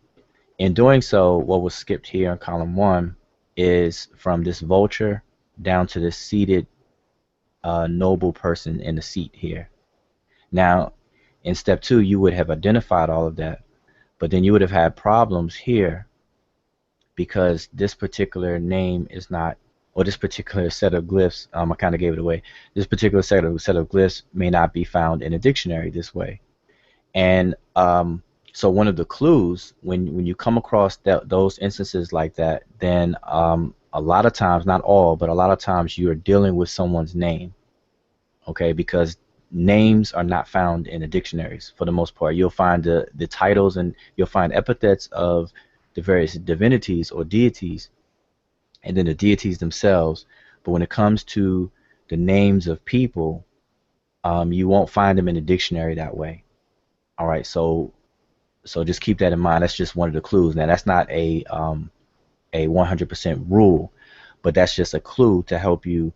in doing so, what was skipped here in column 1 is from this vulture down to this seated noble person in the seat here. Now, in step 2, you would have identified all of that, but then you would have had problems here because this particular name is not, or this particular set of glyphs, I kind of gave it away. This particular set of glyphs may not be found in a dictionary this way. And so one of the clues, when you come across those instances like that, then a lot of times, not all, but a lot of times you are dealing with someone's name, okay? Because names are not found in the dictionaries for the most part. You'll find the titles, and you'll find epithets of the various divinities or deities, and then the deities themselves. But when it comes to the names of people, you won't find them in the dictionary that way. All right, so just keep that in mind. That's just one of the clues. Now, that's not a 100% rule, but that's just a clue to help you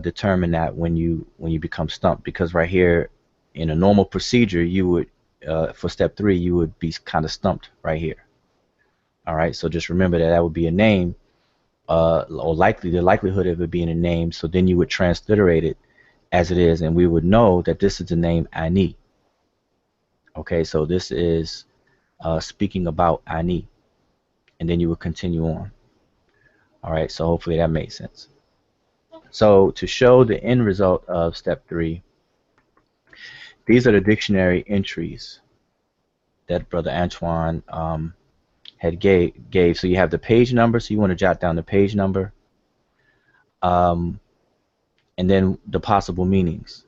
determine that when you become stumped. Because right here, in a normal procedure, you would for step 3, you would be kind of stumped right here. All right, so just remember that would be a name, or the likelihood of it being a name. So then you would transliterate it as it is, and we would know that this is the name Ani. Okay, so this is speaking about Ani, and then you would continue on. All right, so hopefully that makes sense. So to show the end result of step 3, these are the dictionary entries that Brother Antoine had gave. So you have the page number, so you want to jot down the page number, and then the possible meanings.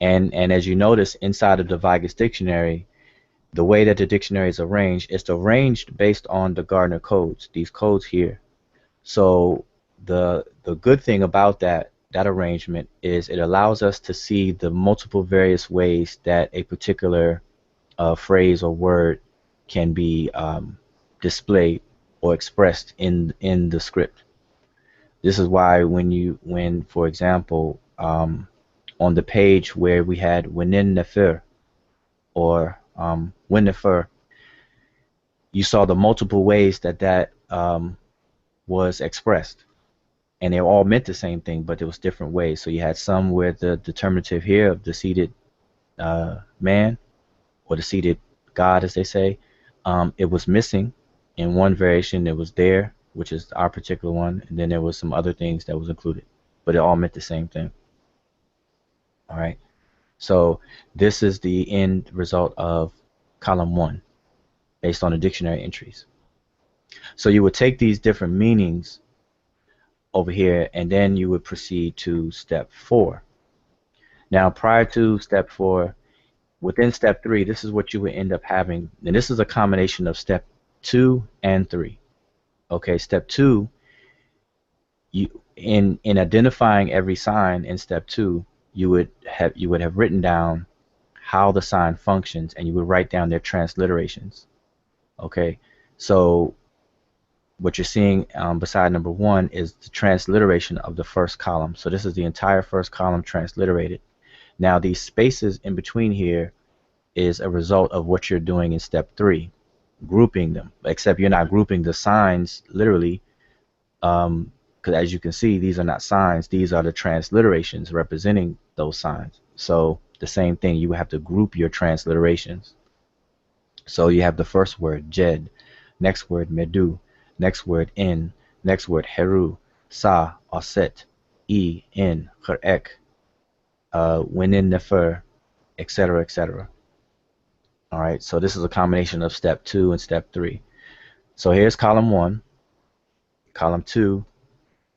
And as you notice inside of the Vigus dictionary, the way that the dictionary is arranged, it's arranged based on the Gardner codes, these codes here. So the good thing about that arrangement is it allows us to see the multiple various ways that a particular phrase or word can be displayed or expressed in the script. This is why when for example, on the page where we had mdw-nTr or mdw-nTr, you saw the multiple ways that was expressed, and they all meant the same thing, but there was different ways. So you had some where the determinative here of the seated man, or the seated God, as they say, it was missing. In one variation it was there, which is our particular one, and then there was some other things that was included, but it all meant the same thing. All right, so this is the end result of column 1 based on the dictionary entries. So you would take these different meanings over here, and then you would proceed to step 4. Now, prior to step 4, within step 3, this is what you would end up having, and this is a combination of step 2 and 3. Okay, step 2, in identifying every sign in step 2, you would have written down how the sign functions, and you would write down their transliterations. Okay, so what you're seeing beside number 1 is the transliteration of the first column. So this is the entire first column transliterated. Now these spaces in between here is a result of what you're doing in step 3, grouping them, except you're not grouping the signs literally, because as you can see, these are not signs, these are the transliterations representing those signs. So the same thing, you have to group your transliterations. So you have the first word, Jed, next word, Medu, next word, In, next word, Heru, Sa, Oset, E, In, Kerek, Winin, Nefer, etc., etc. All right, so this is a combination of step 2 and step 3. So here's column 1, column 2,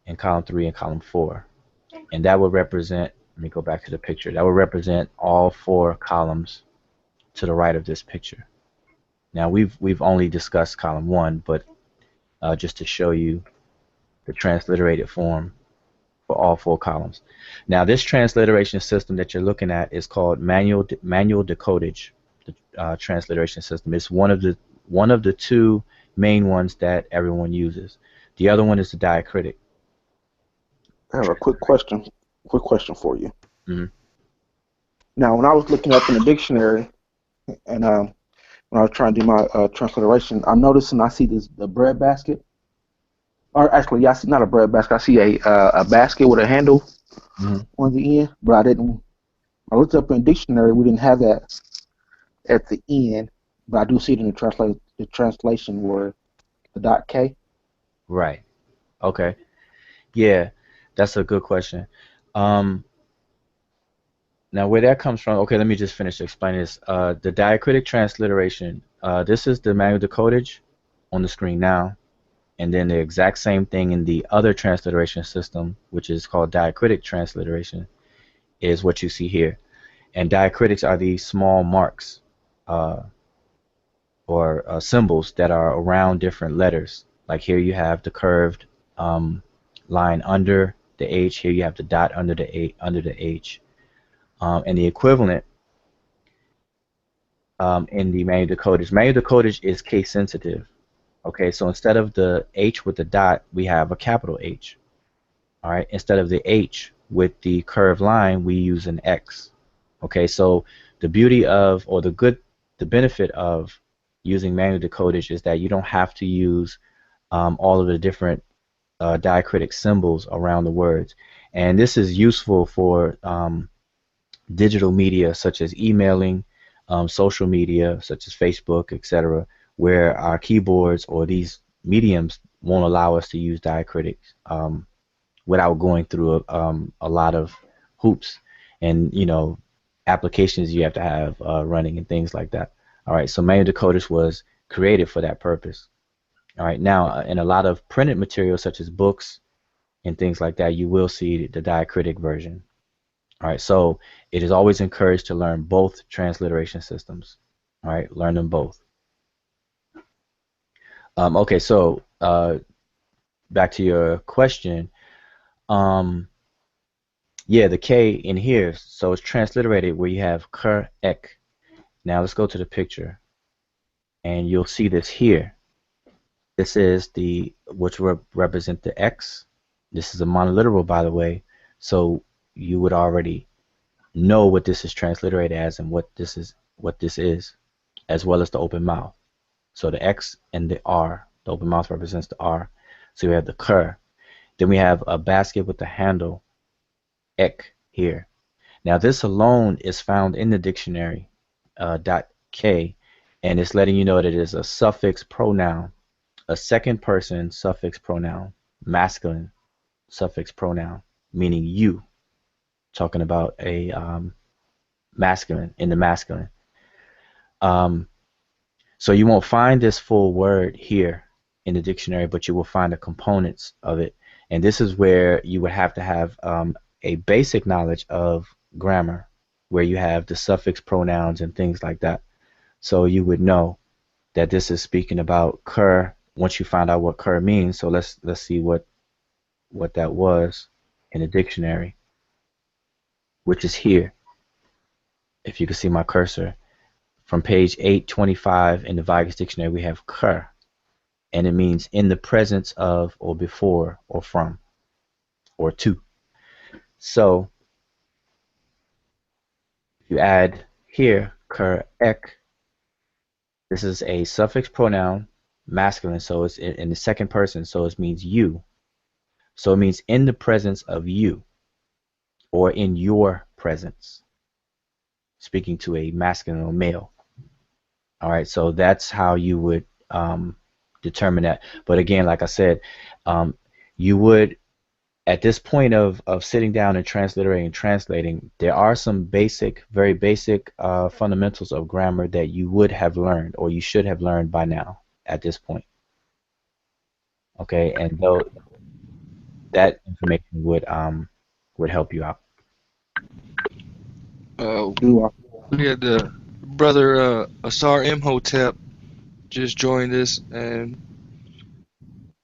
and column 3 and column 4. And that would represent, let me go back to the picture, that would represent all 4 columns to the right of this picture. Now we've only discussed column 1, but just to show you the transliterated form for all 4 columns. Now this transliteration system that you're looking at is called Manuel Codage, the transliteration system. It's one of the 2 main ones that everyone uses. The other one is the Diacritic. I have a quick question for you. Mm-hmm. Now, when I was looking up in the dictionary, and when I was trying to do my transliteration, I'm noticing I see the bread basket, or actually, yeah, I see not a bread basket. I see a basket with a handle on the end, but I didn't. I looked up in the dictionary, we didn't have that at the end, but I do see it in the translation where the .k. Right. Okay. Yeah, that's a good question. Now where that comes from, okay, let me just finish explaining this. The diacritic transliteration, this is the Manuel Codage on the screen now, and then the exact same thing in the other transliteration system, which is called diacritic transliteration, is what you see here. And diacritics are these small marks or symbols that are around different letters. Like here you have the curved line under the H. Here you have the dot under the H. And the equivalent in the Manuel Codage. Manuel Codage is case sensitive. Okay, so instead of the H with the dot, we have a capital H. All right, instead of the H with the curved line, we use an X. Okay, so the beauty of, or the benefit of using Manuel Codage is that you don't have to use all of the different diacritic symbols around the words. And this is useful for digital media such as emailing, social media such as Facebook, etc., where our keyboards or these mediums won't allow us to use diacritics without going through a lot of hoops and applications you have to have running and things like that. All right, so Manuel Codage was created for that purpose. All right, now in a lot of printed materials such as books and things like that, you will see the diacritic version. All right, so it is always encouraged to learn both transliteration systems. All right, learn them both. Okay, so back to your question. Yeah, the K in here, so it's transliterated where you have ker, ek. Now let's go to the picture, and you'll see this here. This is which represent the X. This is a monoliteral, by the way, so you would already know what this is transliterated as and what this is, as well as the open mouth. So the X and the R, the open mouth represents the R. So we have the ker. Then we have a basket with the handle, ek, here. Now this alone is found in the dictionary, .k, and it's letting you know that it is a suffix pronoun, a second person suffix pronoun, masculine suffix pronoun, meaning you, talking about a masculine, in the masculine. So you won't find this full word here in the dictionary, but you will find the components of it. And this is where you would have to have a basic knowledge of grammar, where you have the suffix pronouns and things like that. So you would know that this is speaking about ker once you find out what ker means. So let's see what what that was in the dictionary, which is here. If you can see my cursor, from page 825 in the Vigus Dictionary, we have "ker," and it means in the presence of, or before, or from, or to. So if you add here "ker ek," this is a suffix pronoun, masculine, so it's in the second person, so it means you. So it means in the presence of you, or in your presence, speaking to a masculine or male. All right, so that's how you would determine that. But again, like I said, you would, at this point of sitting down and transliterating and translating, there are some basic, very basic fundamentals of grammar that you would have learned, or you should have learned by now at this point. Okay, and though that information would help you out. We had the brother Asar Imhotep just joined us, and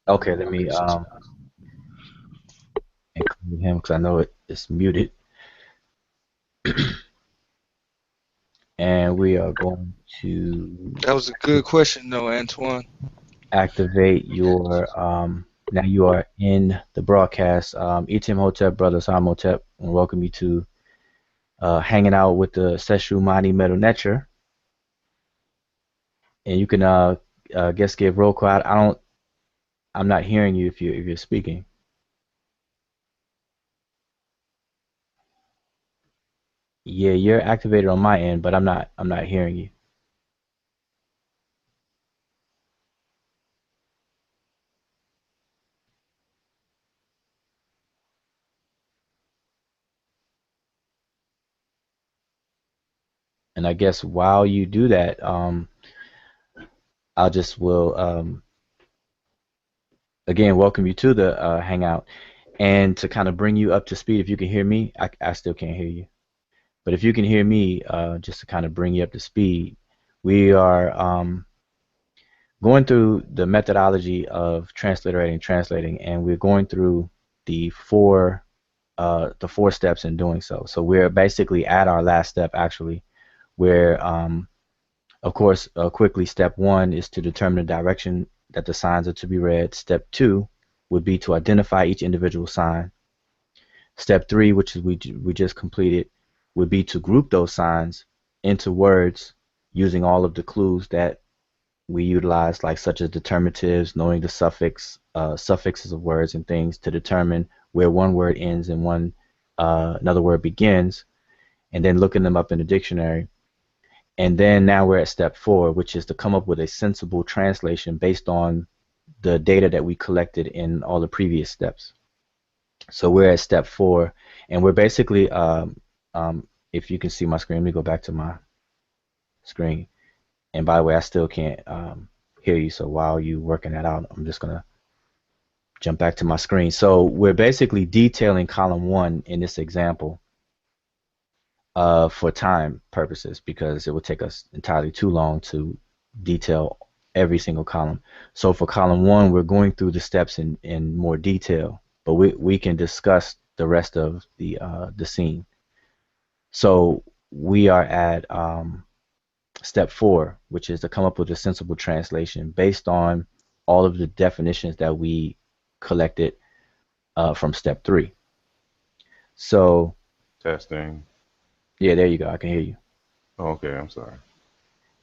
Okay, let me include him because I know it's muted. And we are going to that was a good question, though, Antoine. activate your now you are in the broadcast. Etim Hotep, brother Samhotep, and welcome you to hanging out with the Seshew mdw Netcher. And you can guess give roll call. I'm not hearing you if you're speaking. Yeah, you're activated on my end, but I'm not hearing you. And I guess while you do that, I just will again welcome you to the hangout, and to kind of bring you up to speed. If you can hear me, I still can't hear you, but if you can hear me, just to kind of bring you up to speed, we are going through the methodology of translating, and we're going through the four steps in doing so. So we're basically at our last step, actually, where of course, quickly, step 1 is to determine the direction that the signs are to be read. Step 2 would be to identify each individual sign. Step 3, which is we just completed, would be to group those signs into words using all of the clues that we utilize, like such as determinatives, knowing the suffixes of words and things to determine where one word ends and another word begins, and then looking them up in the dictionary. And then now we're at step 4, which is to come up with a sensible translation based on the data that we collected in all the previous steps. So we're at step 4, and we're basically, if you can see my screen, let me go back to my screen. And by the way, I still can't hear you, so while you're working that out, I'm just going to jump back to my screen. So we're basically detailing column 1 in this example for time purposes, because it would take us entirely too long to detail every single column. So for column 1, we're going through the steps in more detail, but we can discuss the rest of the scene. So we are at step 4, which is to come up with a sensible translation based on all of the definitions that we collected from step 3. So Testing. Yeah, there you go. I can hear you. Oh, okay, I'm sorry.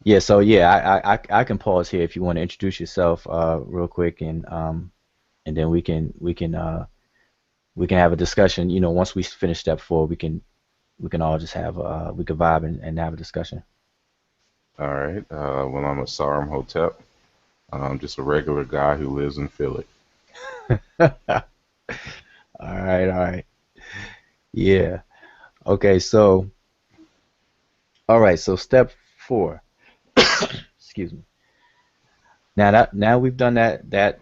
Yeah, so yeah, I can pause here if you want to introduce yourself real quick, and then we can have a discussion. You know, once we finish step 4, we can all just have we could vibe and have a discussion. All right. Well, I'm a Sarum Hotep. I'm just a regular guy who lives in Philly. All right. Yeah. Okay, so all right, so step 4. Excuse me. Now we've done that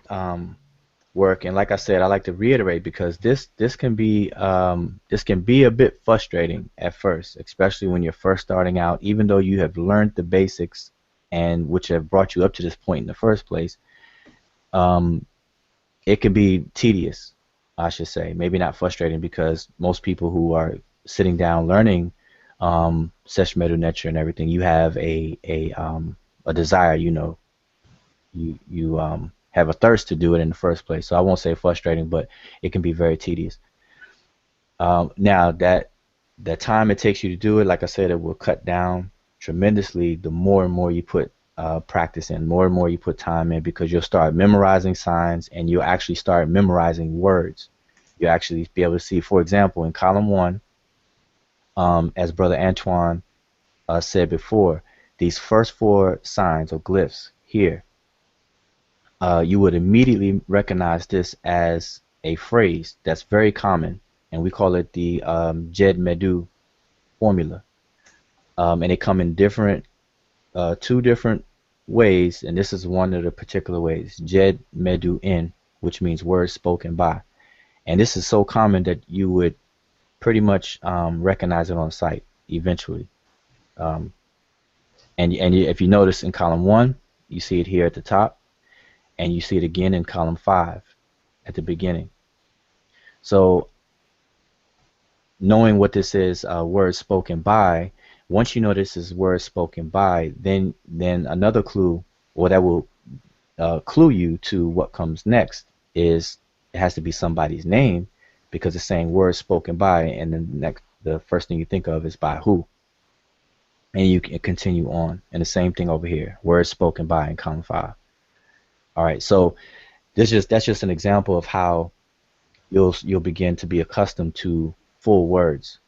work, and like I said, I like to reiterate, because this can be a bit frustrating at first, especially when you're first starting out. Even though you have learned the basics, and which have brought you up to this point in the first place, it can be tedious I should say. Maybe not frustrating, because most people who are sitting down learning Sesh Medew Netcher and everything, you have a desire, you have a thirst to do it in the first place. So I won't say frustrating, but it can be very tedious. Now that the time it takes you to do it, like I said, it will cut down tremendously the more and more you put practice in, more and more you put time in, because you'll start memorizing signs and you'll actually start memorizing words. You'll actually be able to see, for example, in column 1, as Brother Antoine said before, these first 4 signs or glyphs here, you would immediately recognize this as a phrase that's very common, and we call it the Sesh Medew formula. And they come in different, 2 different ways, and this is one of the particular ways, Sesh Medew N, which means words spoken by. And this is so common that you would pretty much recognize it on sight eventually. If you notice in column 1, you see it here at the top, and you see it again in column 5 at the beginning. So knowing what this is, words spoken by, once you know this is words spoken by, then another clue, or that will clue you to what comes next, is it has to be somebody's name, because it's saying words spoken by, and then the first thing you think of is by who. And you can continue on. And the same thing over here, words spoken by in column 5. All right, so that's just an example of how you'll begin to be accustomed to full words.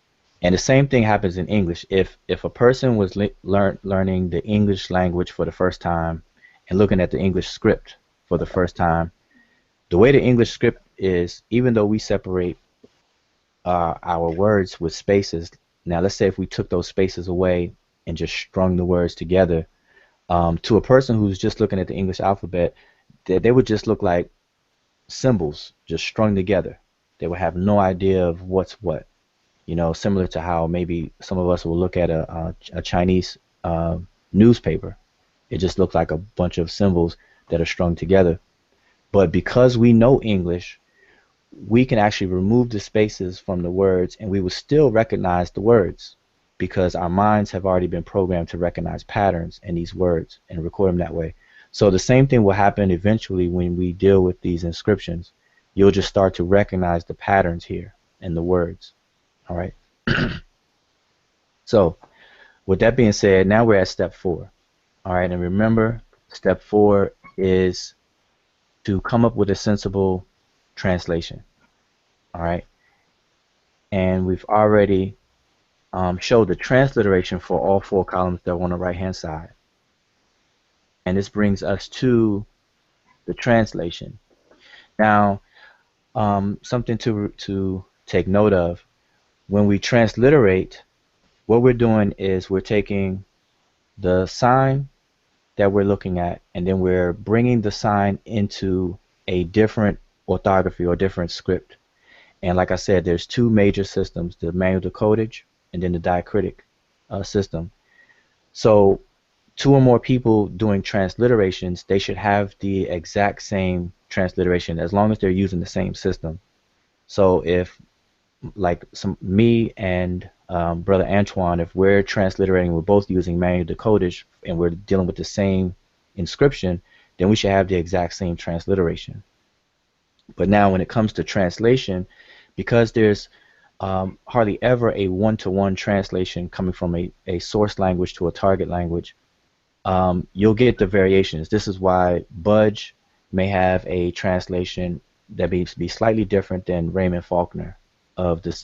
And the same thing happens in English. If a person was learning the English language for the first time and looking at the English script for the first time, the way the English script is, even though we separate our words with spaces, now let's say if we took those spaces away and just strung the words together, to a person who's just looking at the English alphabet, they would just look like symbols just strung together. They would have no idea of what's what. Similar to how maybe some of us will look at a Chinese newspaper. It just looks like a bunch of symbols that are strung together. But because we know English, we can actually remove the spaces from the words, and we will still recognize the words, because our minds have already been programmed to recognize patterns in these words and record them that way. So the same thing will happen eventually when we deal with these inscriptions. You'll just start to recognize the patterns here in the words. All right. So with that being said, now we're at step 4. All right, and remember, step 4 is to come up with a sensible translation. All right, and we've already showed the transliteration for all 4 columns that are on the right hand side, and this brings us to the translation. Now, something to take note of: when we transliterate, what we're doing is we're taking the sign that we're looking at, and then we're bringing the sign into a different orthography or different script. And like I said, there's 2 major systems, the Manuel to Codage and then the Diacritic system. So 2 or more people doing transliterations, they should have the exact same transliteration as long as they're using the same system. So if like me and Brother Antoine, if we're transliterating, we're both using Manuel to Codage and we're dealing with the same inscription, then we should have the exact same transliteration. But now when it comes to translation, because there's hardly ever a one-to-one translation coming from a source language to a target language, you'll get the variations. This is why Budge may have a translation that may be slightly different than Raymond Faulkner of the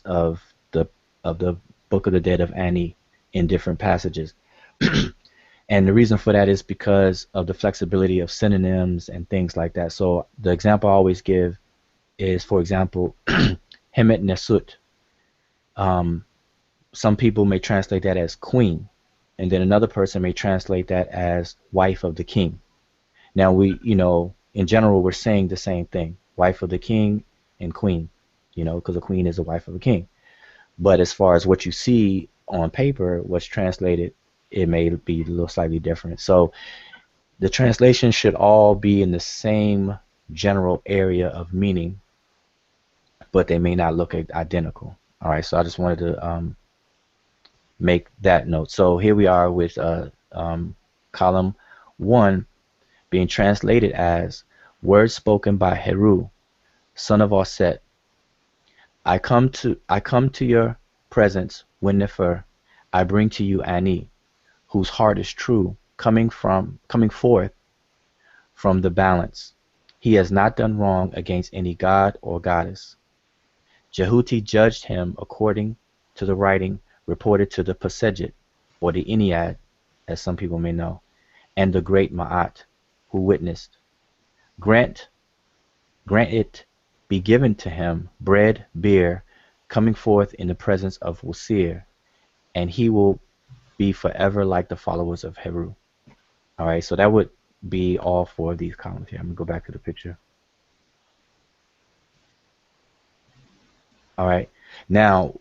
Book of the Dead of Ani in different passages. And the reason for that is because of the flexibility of synonyms and things like that. So the example I always give is, for example, Hemet Nesut. Some people may translate that as queen, and then another person may translate that as wife of the king. Now we, in general, we're saying the same thing, wife of the king and queen, because a queen is a wife of a king. But as far as what you see on paper, what's translated, it may be a little slightly different. So the translation should all be in the same general area of meaning. but they may not look identical. All right, so I just wanted to make that note. So here we are with column 1 being translated as words spoken by Heru, son of Auset. I come to your presence, Winnefer. I bring to you Ani, whose heart is true, coming forth from the balance. He has not done wrong against any god or goddess. Jehuti judged him according to the writing reported to the Pasejet, or the Ennead, as some people may know, and the great Ma'at, who witnessed. Grant it be given to him bread, beer, coming forth in the presence of Wasir, and he will be forever like the followers of Heru. All right, so that would be all 4 of these columns here. I'm going to go back to the picture. All right, now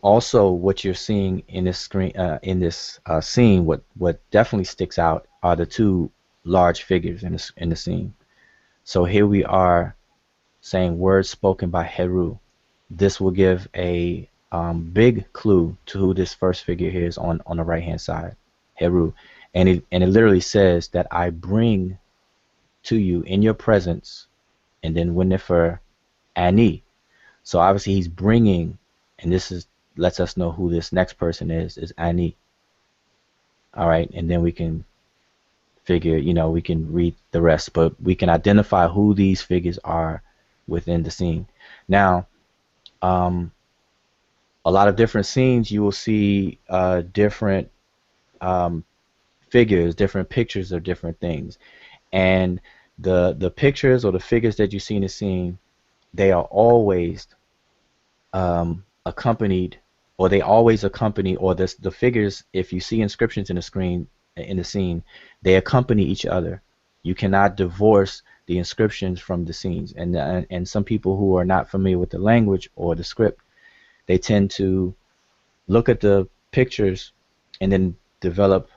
also what you're seeing in this screen, scene, what definitely sticks out are the 2 large figures in the scene. So here we are saying words spoken by Heru. This will give a big clue to who this first figure here is on the right hand side, Heru, and it literally says that I bring to you in your presence, and then Winnefer Ani. So obviously he's bringing, and this lets us know who this next person is Ani. All right, and then we can figure, we can read the rest, but we can identify who these figures are within the scene. Now, a lot of different scenes, you will see different figures, different pictures of different things, and the pictures or the figures that you see in the scene, they are always accompanied, or they always accompany, or the figures, if you see inscriptions in the scene, they accompany each other. You cannot divorce the inscriptions from the scenes, and some people who are not familiar with the language or the script, they tend to look at the pictures and then develop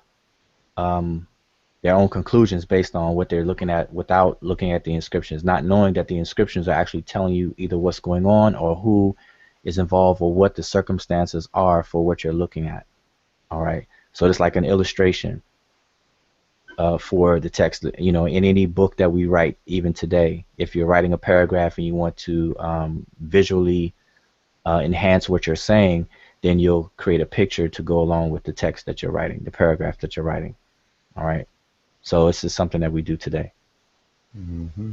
their own conclusions based on what they're looking at without looking at the inscriptions, not knowing that the inscriptions are actually telling you either what's going on or who is involved or what the circumstances are for what you're looking at. All right, so it's like an illustration for the text. In any book that we write, even today, if you're writing a paragraph and you want to visually enhance what you're saying, then you'll create a picture to go along with the text that you're writing, the paragraph that you're writing. All right, so this is something that we do today. Mm-hmm.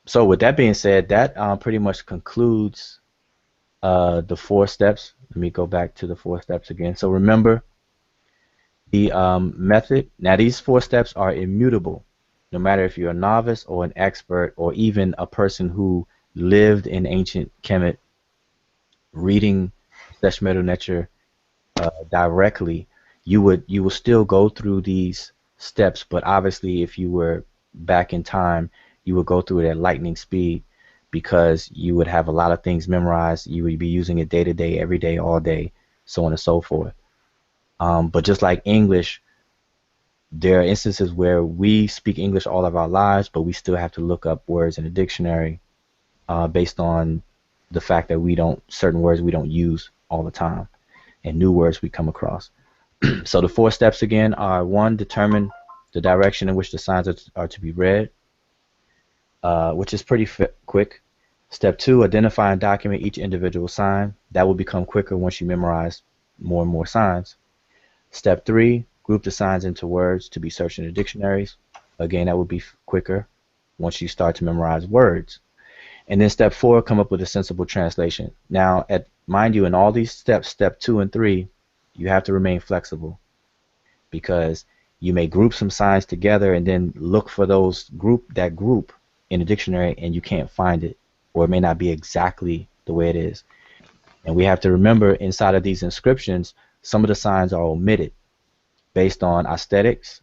So with that being said, that pretty much concludes the 4 steps. Let me go back to the 4 steps again. So remember the method. Now these 4 steps are immutable, no matter if you're a novice or an expert or even a person who lived in ancient Kemet reading Sesh Medew Netcher directly. You will still go through these steps, but obviously if you were back in time, you would go through it at lightning speed because you would have a lot of things memorized. You would be using it day to day, every day, all day, so on and so forth. But just like English, there are instances where we speak English all of our lives, but we still have to look up words in a dictionary based on the fact that certain words we don't use all the time, and new words we come across. So the 4 steps again are: 1, determine the direction in which the signs are to be read, which is pretty quick. Step 2, identify and document each individual sign. That will become quicker once you memorize more and more signs. Step 3, group the signs into words to be searched in the dictionaries. Again, that will be quicker once you start to memorize words. And then step 4, come up with a sensible translation. Now, mind you, in all these steps, step 2 and 3, you have to remain flexible, because you may group some signs together and then look for that group in the dictionary and you can't find it, or it may not be exactly the way it is. And we have to remember, inside of these inscriptions, some of the signs are omitted based on aesthetics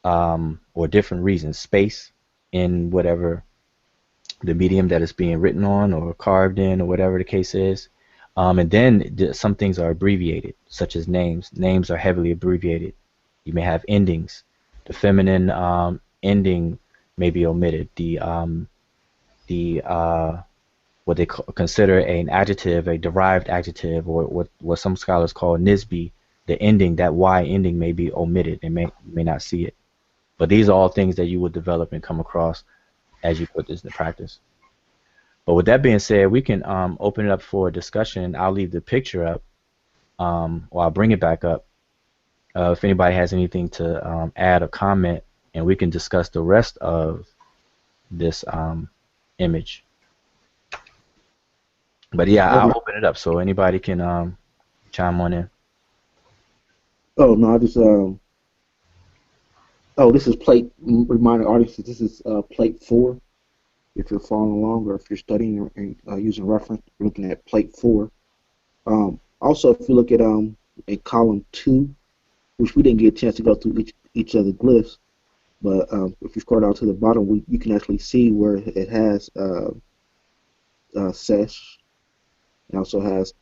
or different reasons, space in whatever the medium that it's being written on or carved in, or whatever the case is. And then some things are abbreviated, such as names. Names are heavily abbreviated. You may have endings. The feminine ending may be omitted. The the what they consider an adjective, a derived adjective, or what some scholars call nisbi, the ending, that Y ending may be omitted and may not see it. But these are all things that you would develop and come across as you put this into practice. But with that being said, we can open it up for a discussion. I'll leave the picture up, or I'll bring it back up. If anybody has anything to add or comment, and we can discuss the rest of this image. But yeah, I'll open it up so anybody can chime on in. Oh no, I just oh, this is plate. Reminder audiences, this is plate 4. If you're following along or if you're studying and using reference, you're looking at plate 4. Also, if you look at in column 2, which we didn't get a chance to go through each of the glyphs, but if you scroll down to the bottom, you can actually see where it has Sesh. It also has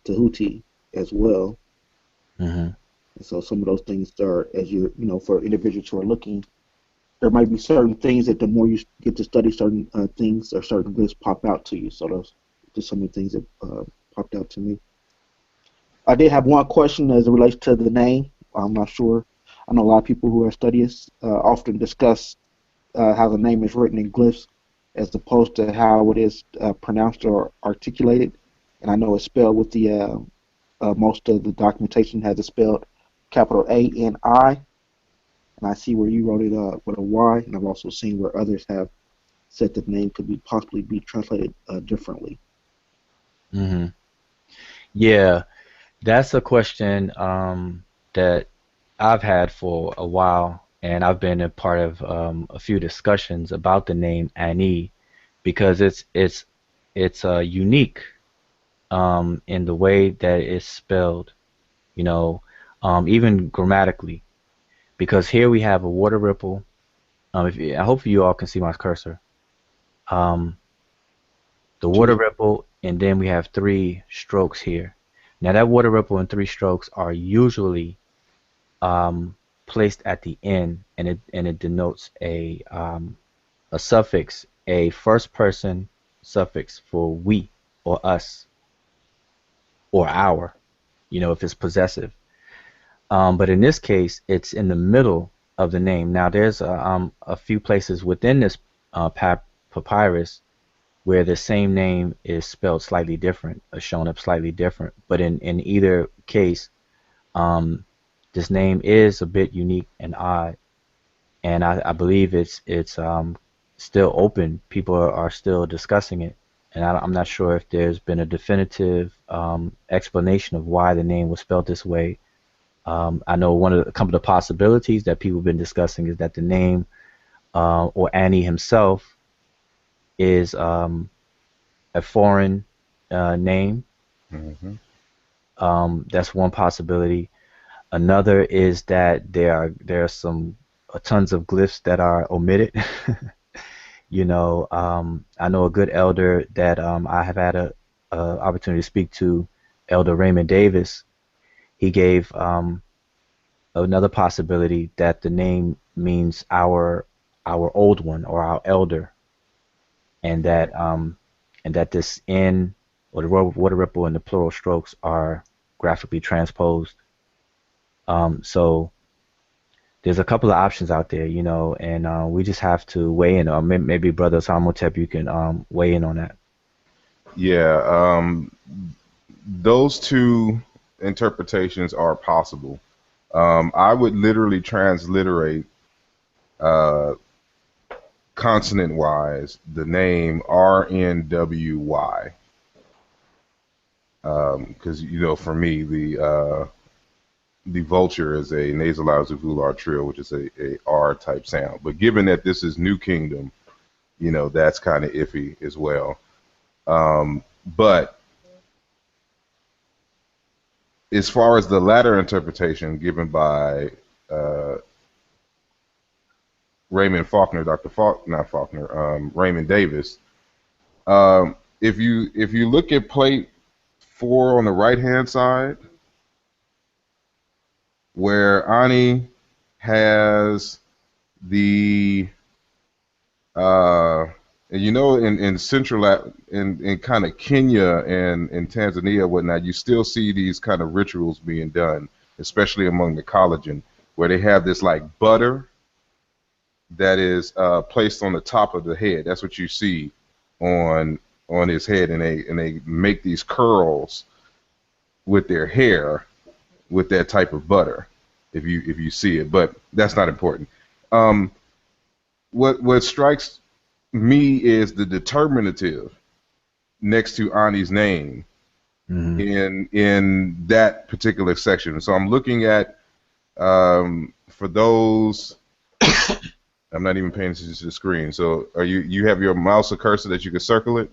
Tahuti as well. Mm-hmm. And so some of those things are, as for individuals who are looking, there might be certain things that the more you get to study certain things or certain glyphs pop out to you. So those just some of the things that popped out to me. I did have one question as it relates to the name. I'm not sure. I know a lot of people who are studious often discuss how the name is written in glyphs as opposed to how it is pronounced or articulated. And I know it's spelled with the most of the documentation has it spelled capital A-N-I. And I see where you wrote it with a Y, and I've also seen where others have said that the name could possibly be translated differently. Mm-hmm. Yeah, that's a question that I've had for a while, and I've been a part of a few discussions about the name Ani, because it's unique in the way that it's spelled, even grammatically. Because here we have a water ripple. Hopefully you all can see my cursor. The water ripple, and then we have 3 strokes here. Now that water ripple and 3 strokes are usually placed at the end, and it denotes a suffix, a first person suffix for we or us or our, if it's possessive. But in this case, it's in the middle of the name. Now there's a few places within this papyrus where the same name is spelled slightly different, or shown up slightly different. But in either case, this name is a bit unique and odd, and I believe it's still open. People are still discussing it, and I'm not sure if there's been a definitive explanation of why the name was spelled this way. I know a couple of the possibilities that people have been discussing is that the name or Ani himself is a foreign name. Mm-hmm. That's one possibility. Another is that there are some tons of glyphs that are omitted. I know a good elder that I have had a opportunity to speak to, Elder Raymond Davis. He gave another possibility that the name means our old one or our elder, and that this N or the water ripple and the plural strokes are graphically transposed. So there's a couple of options out there, and we just have to weigh in. Or maybe Brother Samotep, you can weigh in on that. Yeah, those 2 interpretations are possible. I would literally transliterate consonant-wise the name RNWY, because for me the vulture is a nasalized uvular trill, which is a R type sound. But given that this is New Kingdom, that's kind of iffy as well. But as far as the latter interpretation given by Raymond Faulkner, Raymond Davis, if you look at plate 4 on the right hand side, where Ani has the And you know, in in kind of Kenya and Tanzania and whatnot, you still see these kind of rituals being done, especially among the collagen, where they have this like butter that is placed on the top of the head. That's what you see on his head, and they make these curls with their hair with that type of butter. If you see it, but that's not important. Um, what strikes me is the determinative next to Ani's name Hmm. in that particular section. So I'm looking at for those. I'm not even paying attention to the screen. So are you have your mouse or cursor that you can circle it?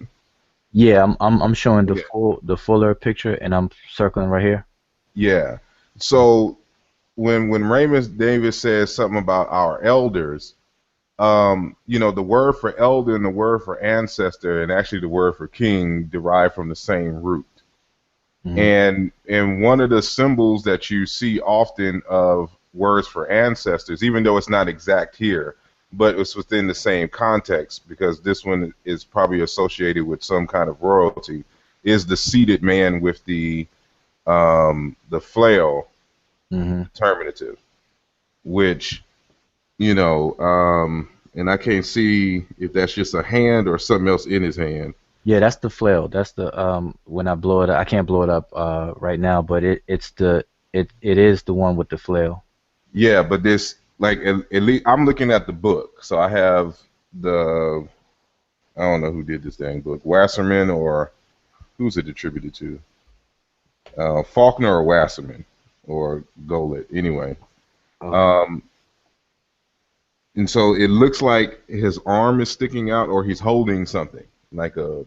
Yeah, I'm showing Yeah. the fuller picture, and I'm circling right here. Yeah. So when Raymond Davis says something about our elders, you know, the word for elder and the word for ancestor and actually the word for king derive from the same root. Hmm. And one of the symbols that you see often of words for ancestors, even though it's not exact here, but it's within the same context, because this one is probably associated with some kind of royalty, is the seated man with the flail Hmm. determinative, which, you know, and I can't see if that's just a hand or something else in his hand. Yeah, that's the flail. That's the when I blow it up, I can't blow it up right now, but it is the one with the flail. Yeah, but this, like, at least I'm looking at the book. So I have the, I don't know who did this dang book, Wasserman, or who's it attributed to? Faulkner or Wasserman or Golet. Anyway. Okay. Um, and so it looks like his arm is sticking out or he's holding something like a.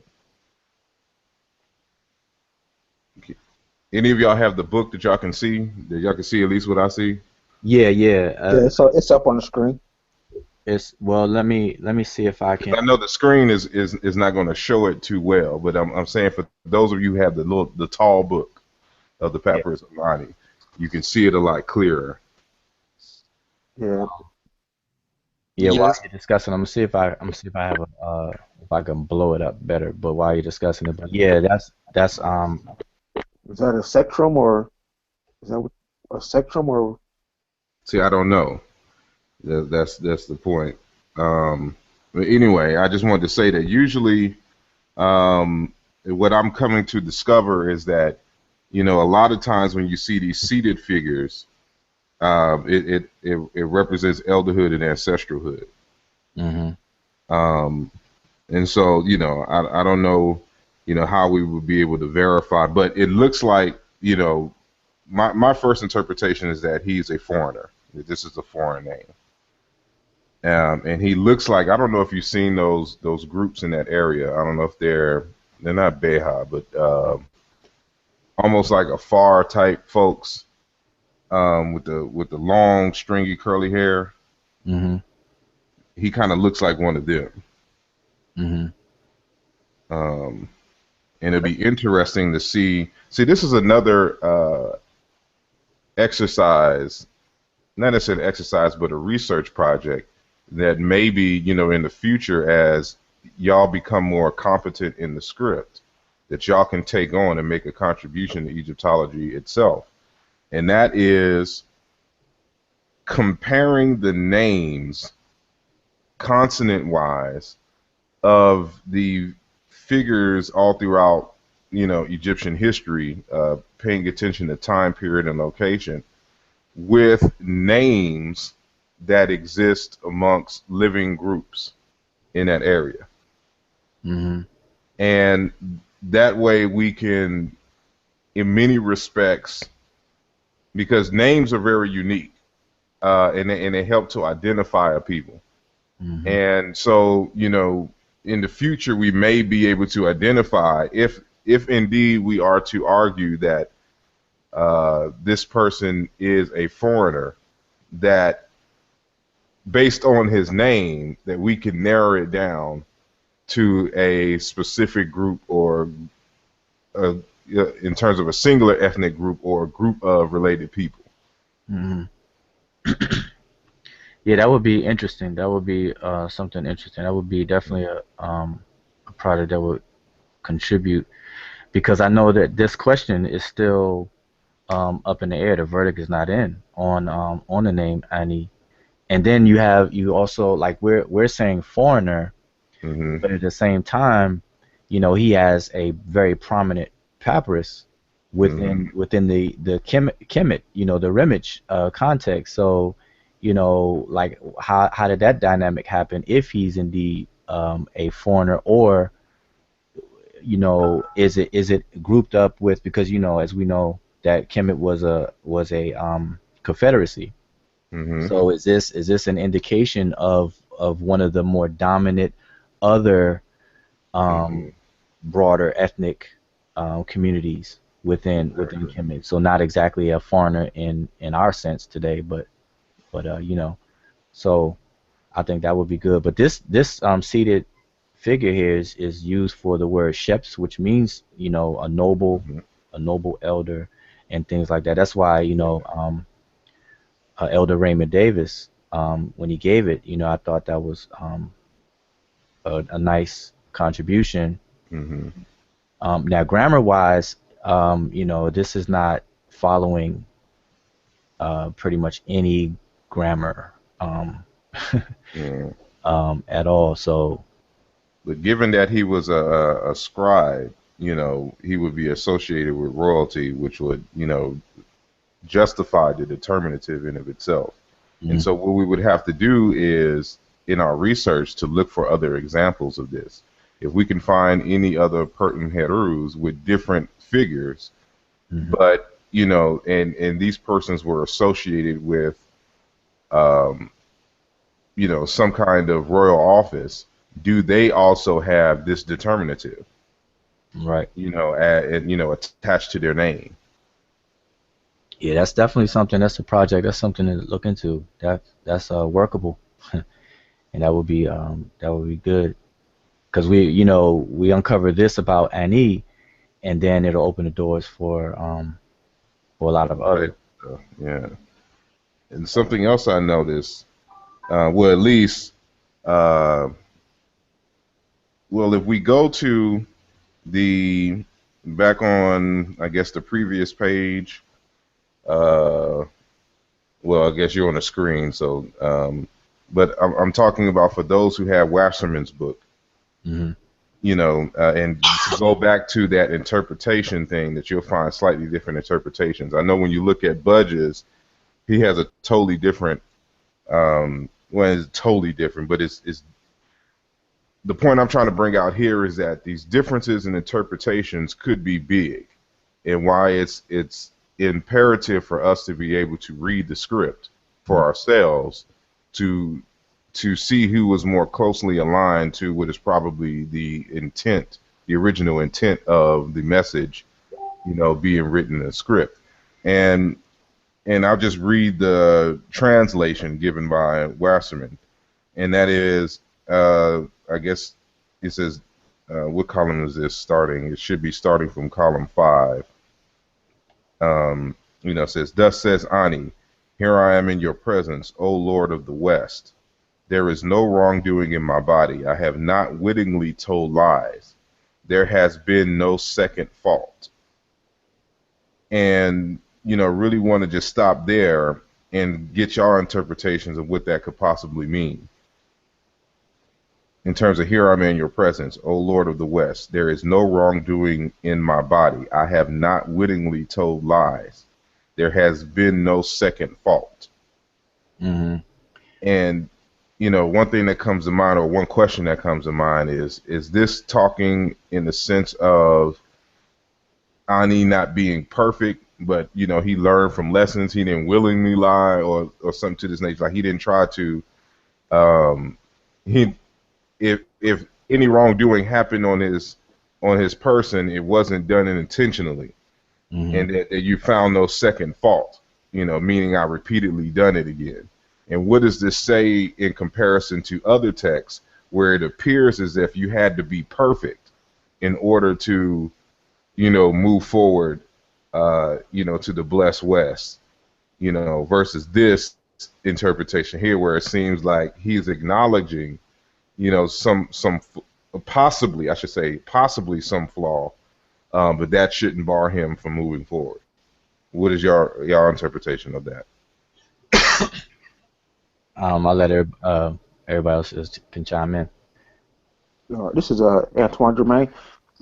Any of y'all have the book that y'all can see? That y'all can see at least what I see? Yeah, yeah. Yeah, so it's up on the screen. It's well. Let me see if I Because can. I know the screen is not going to show it too well, but I'm saying for those of you who have the tall book of the Yeah. Papyrus of Ani, you can see it a lot clearer. Yeah. Yeah. While Yes. you're discussing, I'm gonna see if I have a if I can blow it up better. But while you're discussing it, but yeah, that's Is that a sectrum or is that a sectrum or See, I don't know. That's the point. But anyway, I just wanted to say that usually, what I'm coming to discover is that, you know, a lot of times when you see these seated figures, it represents elderhood and ancestralhood. hmm Um, and so, you know, I don't know, you know, how we would be able to verify, but it looks like, you know, my first interpretation is that he's a foreigner. That this is a foreign name. And he looks like, I don't know if you've seen those groups in that area. I don't know if they're not Beja, but almost like a far type folks, with the long stringy curly hair. hmm He kind of looks like one of them. hmm Um, and it'd be interesting to see. See, this is another exercise, not necessarily exercise, but a research project that maybe, you know, in the future, as y'all become more competent in the script, that y'all can take on and make a contribution to Egyptology itself. And that is comparing the names consonant wise of the figures all throughout, you know, Egyptian history, paying attention to time period and location, with names that exist amongst living groups in that area. hmm And that way we can, in many respects, because names are very unique, and they help to identify a people. hmm And so, you know, in the future, we may be able to identify, if indeed we are to argue that this person is a foreigner, that based on his name, that we can narrow it down to a specific group, or uh, in terms of a singular ethnic group or a group of related people. hmm Yeah, that would be interesting. That would be something interesting. That would be definitely a product that would contribute, because I know that this question is still up in the air. The verdict is not in on the name Ani. And then you also, like, we're saying foreigner, Hmm. but at the same time, he has a very prominent papyrus Hmm. within the Kemet, the Remich context. So, like, how did that dynamic happen if he's indeed a foreigner, or is it grouped up with, because as we know that Kemet was a confederacy. Hmm. So is this an indication of one of the more dominant other Hmm. um, broader ethnic communities within Kemet? So not exactly a foreigner in our sense today, but. So I think that would be good. But this seated figure here is used for the word sheps, which means Hmm. a noble elder, and things like that. That's why Elder Raymond Davis, when he gave it, I thought that was a nice contribution. Hmm. Now, grammar wise, this is not following pretty much any grammar Yeah. at all. So, But given that he was a scribe, he would be associated with royalty, which would, justify the determinative in of itself. And mm, so what we would have to do is, in our research, to look for other examples of this. If we can find any other pertinent herus with different figures, mhm. but and these persons were associated with um, some kind of royal office, do they also have this determinative, Right. attached to their name? Yeah, that's definitely something. That's a project. That's something to look into. That's workable, and that would be good, because we uncover this about Annie, and then it'll open the doors for a lot of Right. other. Yeah. And something else I noticed, well, at least, uh, well, if we go to the back on, I guess, the previous page, uh, well, I guess you're on the screen, so, but I'm talking about for those who have Wasserman's book, Hmm. and to go back to that interpretation thing, that you'll find slightly different interpretations. I know when you look at Budge's, he has a totally different, well, it's totally different, but it's the point I'm trying to bring out here is that these differences in interpretations could be big, and why it's imperative for us to be able to read the script for ourselves, to see who was more closely aligned to what is probably the intent, the original intent of the message, being written in a script. And I'll just read the translation given by Wasserman, and that is, I guess it says, what column is this starting? It should be starting from column 5. It says, "Thus says Ani, here I am in your presence, O Lord of the West. There is no wrongdoing in my body. I have not wittingly told lies. There has been no second fault." And, really want to just stop there and get your interpretations of what that could possibly mean. In terms of here I'm in your presence, O Lord of the West, there is no wrongdoing in my body. I have not wittingly told lies. There has been no second fault. Hmm. And, one thing that comes to mind, or one question that comes to mind is this talking in the sense of Ani not being perfect, but, he learned from lessons. He didn't willingly lie, or something to this nature. Like, he didn't try to, um, he, if any wrongdoing happened on his person, it wasn't done intentionally, Hmm. and that you found no second fault. Meaning I repeatedly done it again. And what does this say in comparison to other texts where it appears as if you had to be perfect in order to, move forward, to the blessed West, versus this? interpretation here, where it seems like he's acknowledging, you know, possibly, I should say, possibly some flaw, but that shouldn't bar him from moving forward. What is your interpretation of that? I'll let everybody else can chime in. This is Antoine Germain.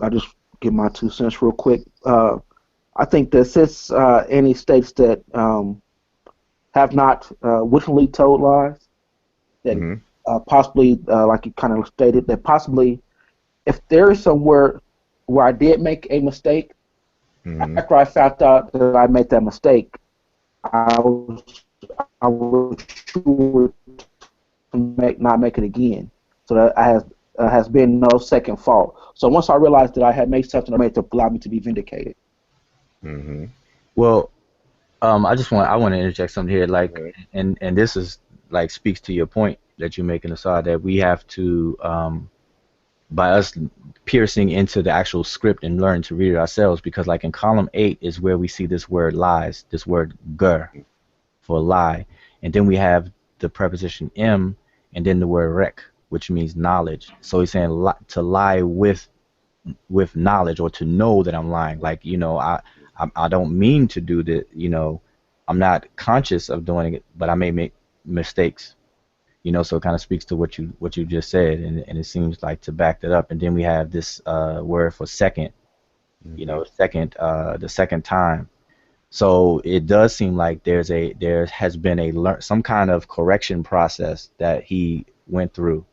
I just give my 2 cents real quick. I think that since any states that have not wittingly told lies, that possibly, like you kind of stated, that possibly if there is somewhere where I did make a mistake, after I found out that I made that mistake, I was sure to not make it again. So that has been no second fault. So once I realized that I had made something I made to allow me to be vindicated. Well, I want to interject something here, like, and this is like speaks to your point that you're making, Asad, that we have to, by us piercing into the actual script and learn to read it ourselves, because like in column 8 is where we see this word lies, this word ger for lie, and then we have the preposition m, and then the word rek, which means knowledge. So he's saying to lie with knowledge, or to know that I'm lying. Like, you know, I don't mean to do that, you know, I'm not conscious of doing it, but I may make mistakes, you know. So it kind of speaks to what you just said, and it seems like to back that up. And then we have this word for second, you know, the second time. So it does seem like there has been some kind of correction process that he went through,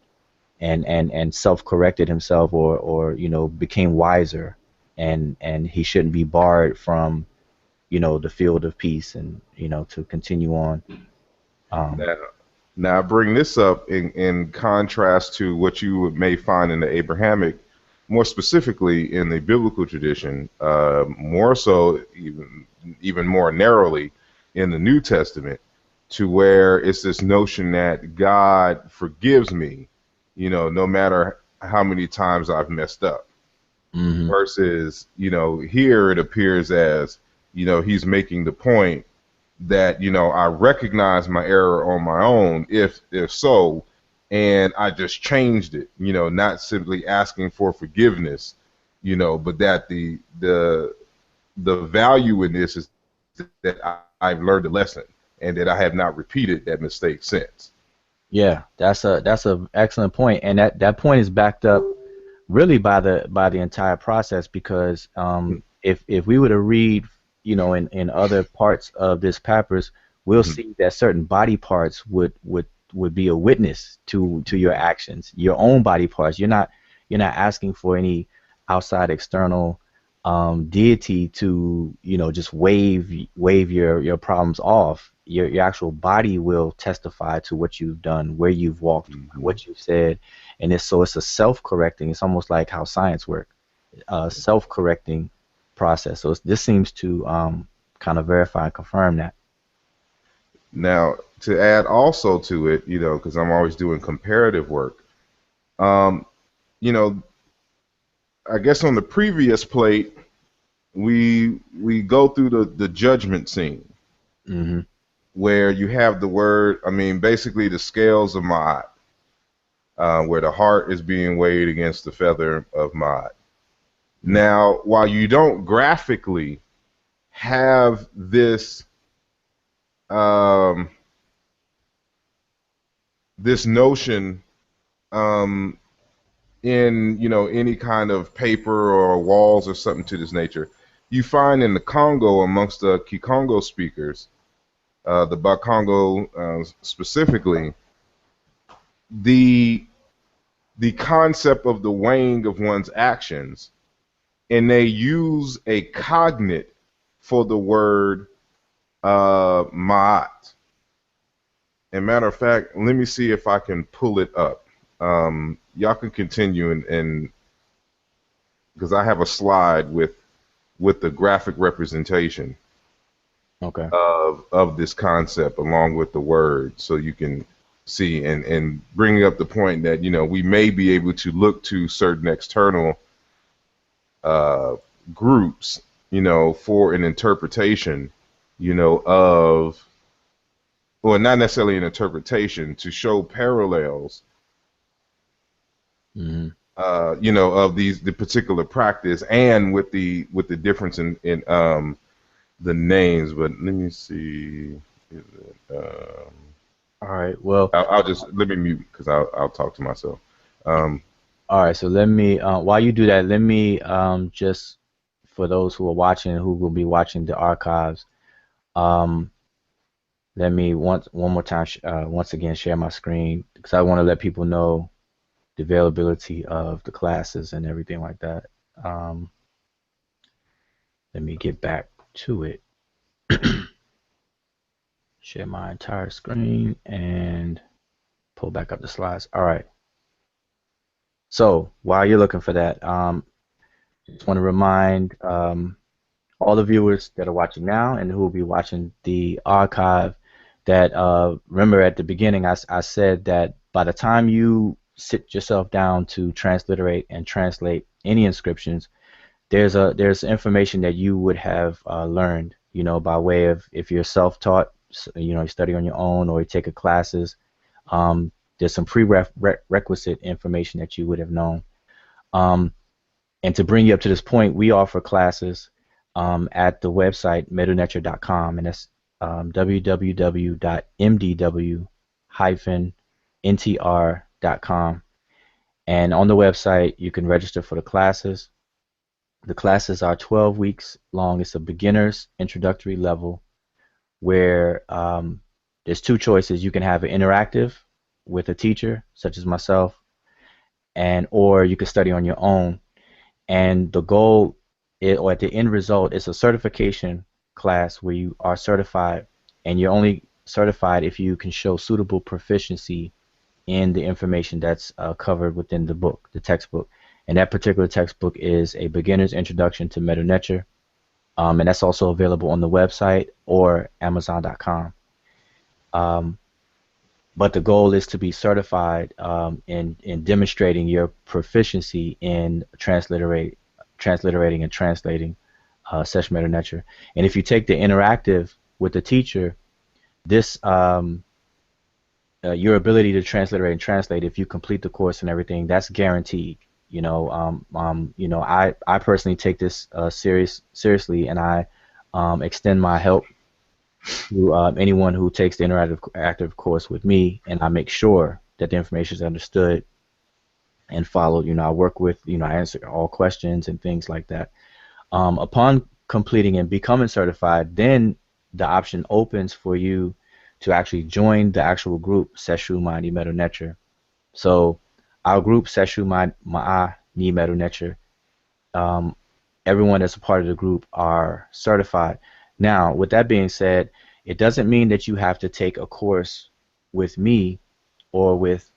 and self-corrected himself, or you know, became wiser, and he shouldn't be barred from, you know, the field of peace, and, you know, to continue on. Now I bring this up in contrast to what you may find in the Abrahamic, more specifically in the biblical tradition, more so even more narrowly in the New Testament, to where it's this notion that God forgives me, you know, no matter how many times I've messed up. Versus, you know, here it appears as, you know, he's making the point that, you know, I recognize my error on my own, if so, and I just changed it, you know, not simply asking for forgiveness, you know, but that the value in this is that I've learned a lesson, and that I have not repeated that mistake since. Yeah, that's a excellent point, and that point is backed up really by the entire process, because if we were to read, you know, in other parts of this papyrus, we'll see that certain body parts would be a witness to your actions, your own body parts. You're not asking for any outside external deity to, you know, just wave your problems off. Your actual body will testify to what you've done, where you've walked, what you've said, and it's a self-correcting. It's almost like how science works, self-correcting process. So this seems to kind of verify and confirm that. Now, to add also to it, you know, because I'm always doing comparative work, you know, I guess on the previous plate, we go through the judgment scene, where you have the word, I mean, basically the scales of Ma'at, where the heart is being weighed against the feather of Ma'at. Now, while you don't graphically have this this notion in, you know, any kind of paper or walls or something to this nature, you find in the Congo, amongst the Kikongo speakers, the Bakongo specifically, the concept of the weighing of one's actions, and they use a cognate for the word ma'at. And matter of fact, let me see if I can pull it up. Y'all can continue, and because I have a slide with the graphic representation of this concept along with the word, so you can see, and bringing up the point that, you know, we may be able to look to certain external groups, you know, for an interpretation, you know, of or not necessarily an interpretation, to show parallels, Mm-hmm. Of the particular practice, and with the difference in the names. But let me see. Is it, All right. Well, I'll just let me mute because I'll talk to myself. all right. So let me, while you do that, let me just, for those who are watching, who will be watching the archives, let me one more time, once again, share my screen, because I want to let people know the availability of the classes and everything like that. Let me get back to it. Share my entire screen and pull back up the slides. All right. So while you're looking for that, just want to remind all the viewers that are watching now and who will be watching the archive that remember at the beginning I said that by the time you sit yourself down to transliterate and translate any inscriptions, there's information that you would have learned, by way of, if you're self-taught, you study on your own or you take a classes. There's some prerequisite information that you would have known. And to bring you up to this point, we offer classes at the website mdw-nTr.com, and that's www.mdw-nTr.com. And on the website, you can register for the classes. The classes are 12 weeks long. It's a beginner's introductory level where there's two choices. You can have an interactive with a teacher, such as myself, or you can study on your own. And the goal, or at the end result, is a certification class where you are certified, and you're only certified if you can show suitable proficiency in the information that's covered within the book, the textbook. And that particular textbook is A Beginner's Introduction to Medew Netcher, and that's also available on the website or Amazon.com. But the goal is to be certified in demonstrating your proficiency in transliterating and translating Sesh Medew Netcher. And if you take the interactive with the teacher, this your ability to transliterate and translate, if you complete the course and everything, that's guaranteed. I personally take this seriously, and I extend my help to anyone who takes the interactive course with me, and I make sure that the information is understood and followed. I work with, I answer all questions and things like that. Upon completing and becoming certified, then the option opens for you to actually join the actual group, Seshew Medew Netcher. So our group, Seshew Medew Netcher, everyone that's a part of the group are certified. Now, with that being said, it doesn't mean that you have to take a course with me or with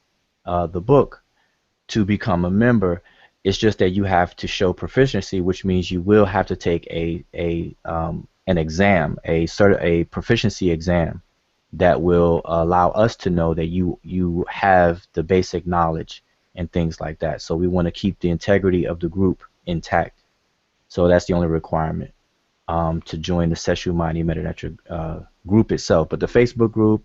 the book to become a member. It's just that you have to show proficiency, which means you will have to take an exam, a proficiency exam that will allow us to know that you have the basic knowledge and things like that. So we want to keep the integrity of the group intact. So that's the only requirement to join the Seshew Medew Netcher group itself. But the Facebook group,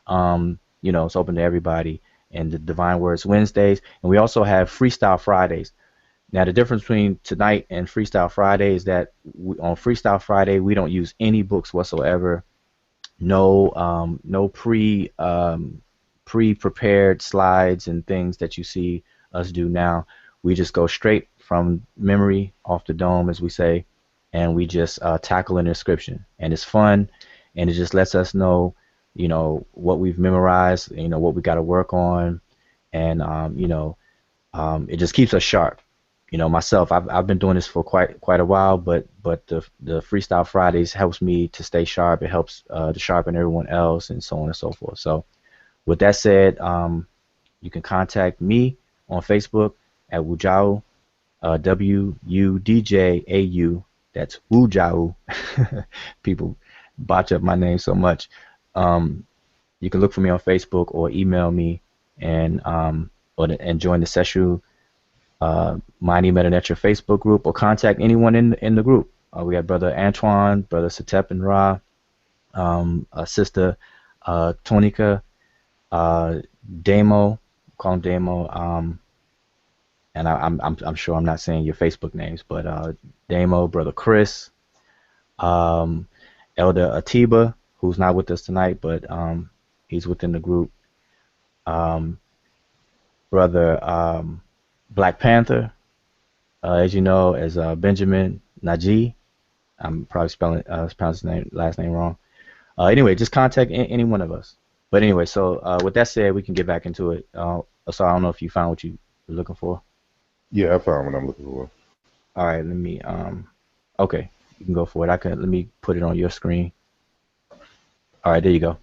it's open to everybody. And the Divine Words Wednesdays, and we also have Freestyle Fridays. Now, the difference between tonight and Freestyle Friday is that on Freestyle Friday we don't use any books whatsoever. No pre-prepared slides and things that you see us do now. We just go straight from memory, off the dome, as we say, and we just tackle an inscription, and it's fun, and it just lets us know, what we've memorized, what we got to work on, and it just keeps us sharp. Myself, I've been doing this for quite a while, but the Freestyle Fridays helps me to stay sharp. It helps to sharpen everyone else, and so on and so forth. So, with that said, you can contact me on Facebook at Wujau, WUDJAU. That's Wujau. People botch up my name so much. You can look for me on Facebook or email me and join the Seshew Medew Netcher Facebook group, or contact anyone in the group. We have Brother Antoine, Brother Satep and Ra, Sister Tonica, Damo, call him Damo, and I'm sure I'm not saying your Facebook names, but Damo, brother Chris, um, Elder Atiba, who's not with us tonight, but he's within the group. Um, brother Black Panther, as you know, as Benjamin Najee. I'm probably pronouncing his last name wrong. Anyway, just contact any one of us. But anyway, so with that said, we can get back into it. So I don't know if you found what you were looking for. Yeah, I found what I'm looking for. All right, let me. Okay, you can go for it. Let me put it on your screen. All right, there you go.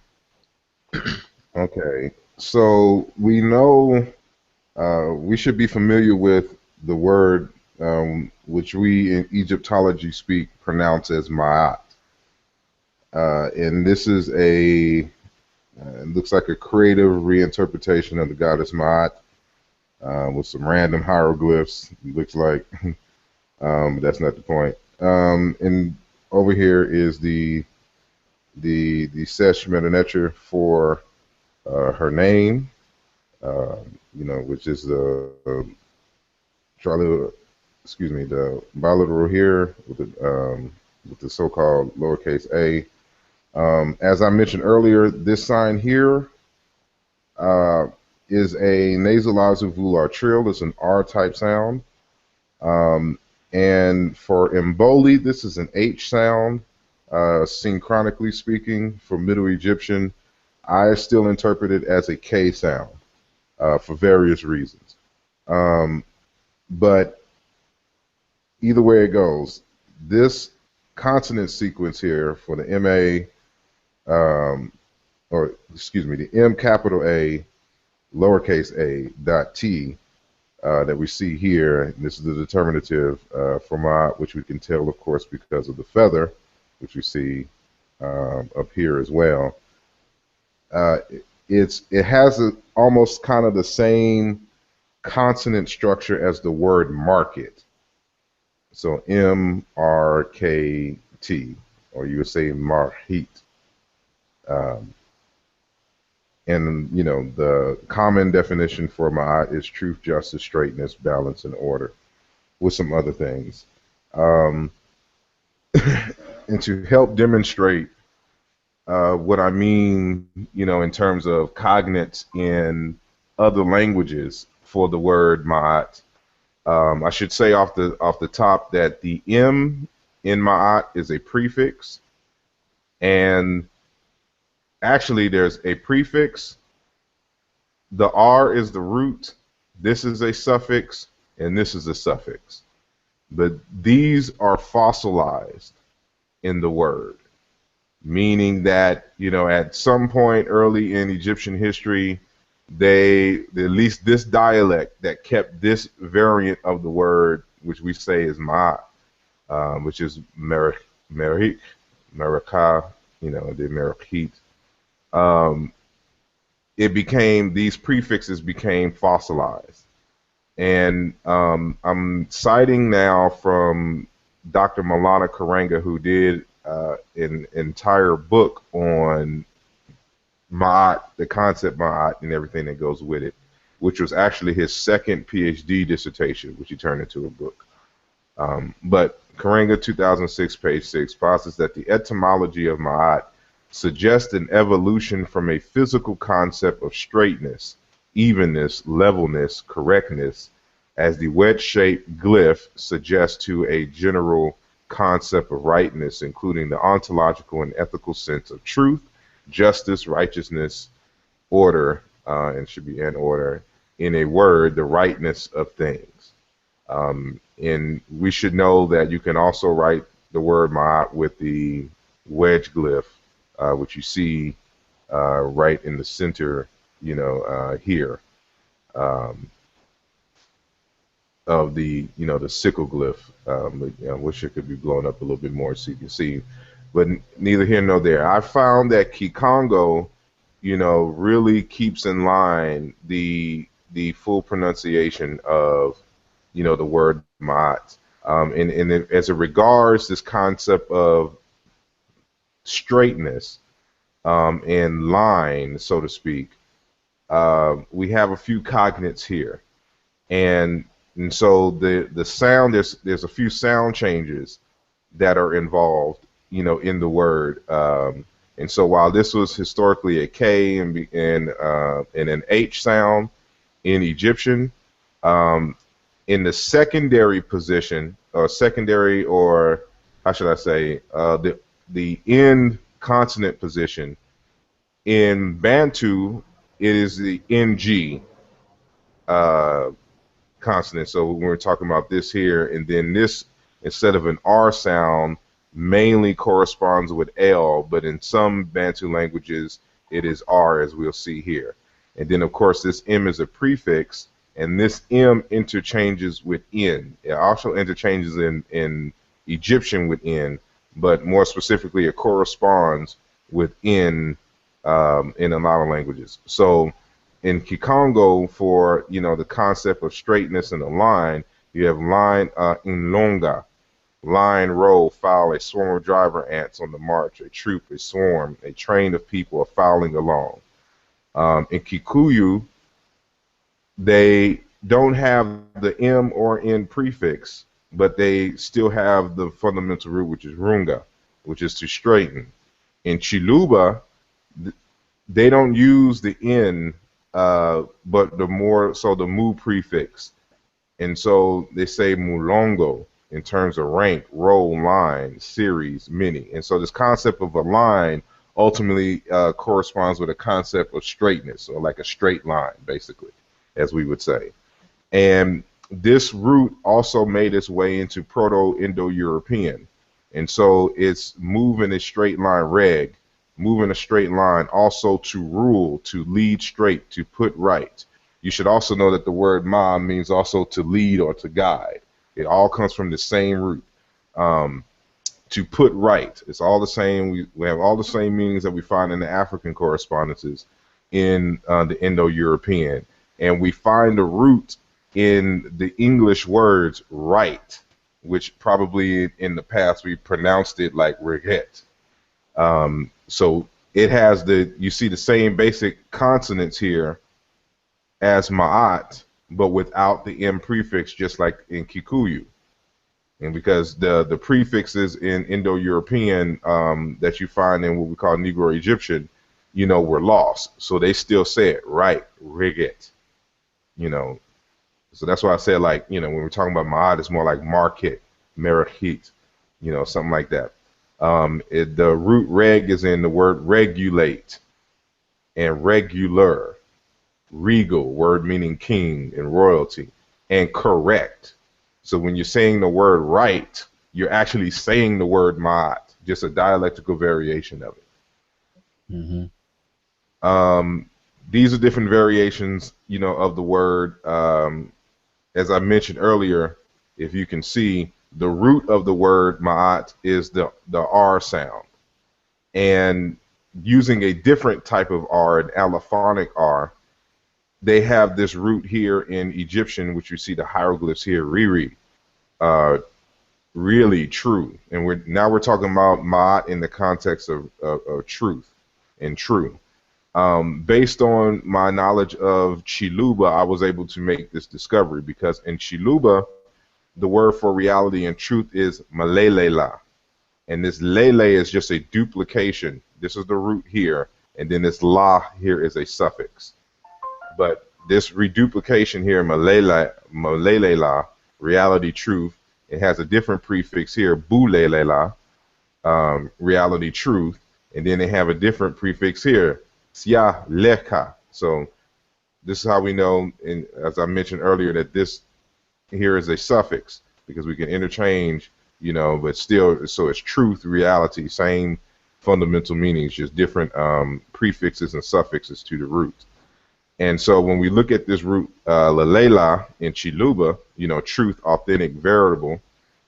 Okay, so we know we should be familiar with the word which we in Egyptology speak pronounce as Ma'at. And this is it looks like a creative reinterpretation of the goddess Ma'at with some random hieroglyphs. It looks like, that's not the point. And over here is the Sesh Medew Netcher for her name, which is the the biliteral here with the so-called lowercase a. As I mentioned earlier, this sign here is a nasalized volar trill. It's an R-type sound. And for Mboli, this is an H sound. Synchronically speaking, for Middle Egyptian, I still interpret it as a K sound for various reasons. But either way it goes, this consonant sequence here for the the M capital A, lowercase a, dot T, that we see here, and this is the determinative for Ma, which we can tell, of course, because of the feather, which we see up here as well. It has almost kind of the same consonant structure as the word market. So M-R-K-T, or you would say marhit. And, the common definition for Ma'at is truth, justice, straightness, balance, and order, with some other things. And to help demonstrate what I mean, in terms of cognates in other languages for the word Ma'at, I should say off the top that the M in Ma'at is a prefix, and actually there's a prefix. The R is the root. This is a suffix, and this is a suffix. But these are fossilized in the word, meaning that, at some point early in Egyptian history, at least this dialect that kept this variant of the word, which we say is Ma, which is Merich, Merika, the Merikit. These prefixes became fossilized. And I'm citing now from Dr. Malana Karenga, who did an entire book on Ma'at, the concept Ma'at, and everything that goes with it, which was actually his second PhD dissertation, which he turned into a book. But Karenga, 2006, page 6, posits that the etymology of Ma'at suggests an evolution from a physical concept of straightness, evenness, levelness, correctness, as the wedge-shaped glyph suggests to a general concept of rightness, including the ontological and ethical sense of truth, justice, righteousness, order, and should be in order, in a word, the rightness of things. And we should know that you can also write the word Ma'at with the wedge glyph, which you see right in the center, here, of the, the sickle glyph. I wish it could be blown up a little bit more so you can see, but neither here nor there. I found that Kikongo, really keeps in line the full pronunciation of, the word Ma'at. And as it regards this concept of straightness, in line, so to speak, we have a few cognates here, and so the sound, there's a few sound changes that are involved, in the word. And so while this was historically a K and an H sound in Egyptian, um, in the secondary position, or secondary, or how should I say, the end consonant position in Bantu, it is the NG uh, consonant. So when we're talking about this here, and then this, instead of an R sound, mainly corresponds with L, but in some Bantu languages, it is R, as we'll see here. And then, of course, this M is a prefix, and this M interchanges with N. It also interchanges in Egyptian with N, but more specifically, it corresponds with N in a lot of languages. So in Kikongo, for the concept of straightness in a line, you have line in longa, line, row, foul, a swarm of driver ants on the march, a troop, a swarm, a train of people are fouling along. In Kikuyu, they don't have the M or N prefix, but they still have the fundamental root, which is runga, which is to straighten. In Chiluba, they don't use the N, but the mu prefix. And so they say mulongo in terms of rank, role, line, series, many. And so this concept of a line ultimately corresponds with a concept of straightness, or like a straight line, basically, as we would say. And this root also made its way into Proto-Indo-European. And so it's moving a straight line, reg, moving a straight line, also to rule, to lead straight, to put right. You should also know that the word ma means also to lead or to guide. It all comes from the same root. To put right, it's all the same. We have all the same meanings that we find in the African correspondences in the Indo-European. And we find the root in the English words right, which probably in the past we pronounced it like riget. So it has you see the same basic consonants here as Ma'at, but without the M prefix, just like in Kikuyu. And because the prefixes in Indo-European that you find in what we call Negro Egyptian, were lost. So they still say it right, riget. So that's why I said, like, when we're talking about Ma'at, it's more like market, merachit, something like that. The root reg is in the word regulate and regular, regal, word meaning king and royalty, and correct. So when you're saying the word right, you're actually saying the word ma'at, just a dialectical variation of it. Mm-hmm. These are different variations, of the word. As I mentioned earlier, if you can see, the root of the word ma'at is the R sound. And using a different type of R, an allophonic R, they have this root here in Egyptian, which you see the hieroglyphs here, riri, really true. And we're talking about ma'at in the context of truth and true. Based on my knowledge of Chiluba, I was able to make this discovery, because in Chiluba, the word for reality and truth is malelela. And this lele is just a duplication. This is the root here, and then this la here is a suffix. But this reduplication here, malelela, reality, truth, it has a different prefix here, bulelela, reality, truth, and then they have a different prefix here, sia leka. So this is how we know, as I mentioned earlier, that this here is a suffix, because we can interchange, but still, so it's truth, reality, same fundamental meanings, just different prefixes and suffixes to the root. And so when we look at this root, lalela in Chiluba, truth, authentic, veritable,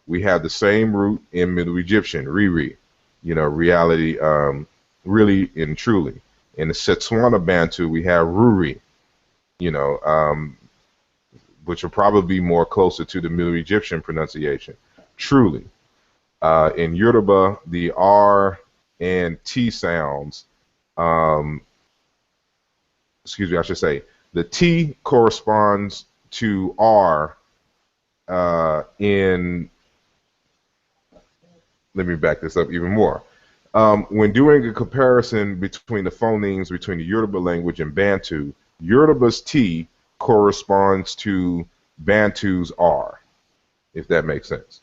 we have the same root in Middle Egyptian, riri, reality, really and truly. In the Setswana Bantu, we have ruri, which will probably be more closer to the Middle Egyptian pronunciation, truly. In Yoruba, the R and T sounds Um, excuse me, I should say the T corresponds to R in. Let me back this up even more. When doing a comparison between the phonemes between the Yoruba language and Bantu, Yoruba's T corresponds to Bantu's R, if that makes sense.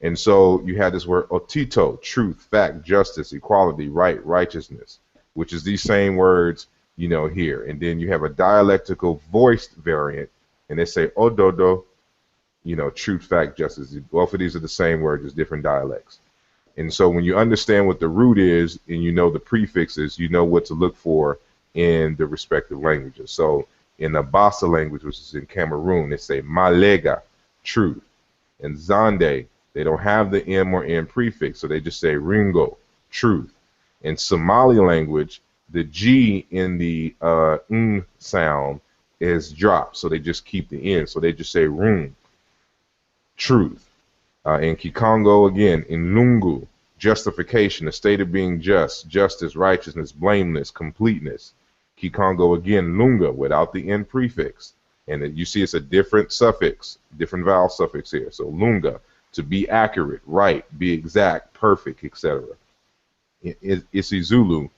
And so you have this word otito, truth, fact, justice, equality, right, righteousness, which is these same words, you know, here. And then you have a dialectical voiced variant, and they say ododo, you know, truth, fact, justice. Both of these are the same word, just different dialects. And so when you understand what the root is and you know the prefixes, you know what to look for in the respective languages. So in the Bassa language, which is in Cameroon, they say malega, truth. In Zande, they don't have the M or N prefix, so they just say ringo, truth. In Somali language, the G in the N sound is dropped, so they just keep the N, so they just say rum, truth. In Kikongo, again, in Lungu, justification, the state of being just, justice, righteousness, blameless, completeness. Kikongo, again, lunga, without the N prefix. And you see it's a different suffix, different vowel suffix here. So lunga, to be accurate, right, be exact, perfect, etc. Isizulu,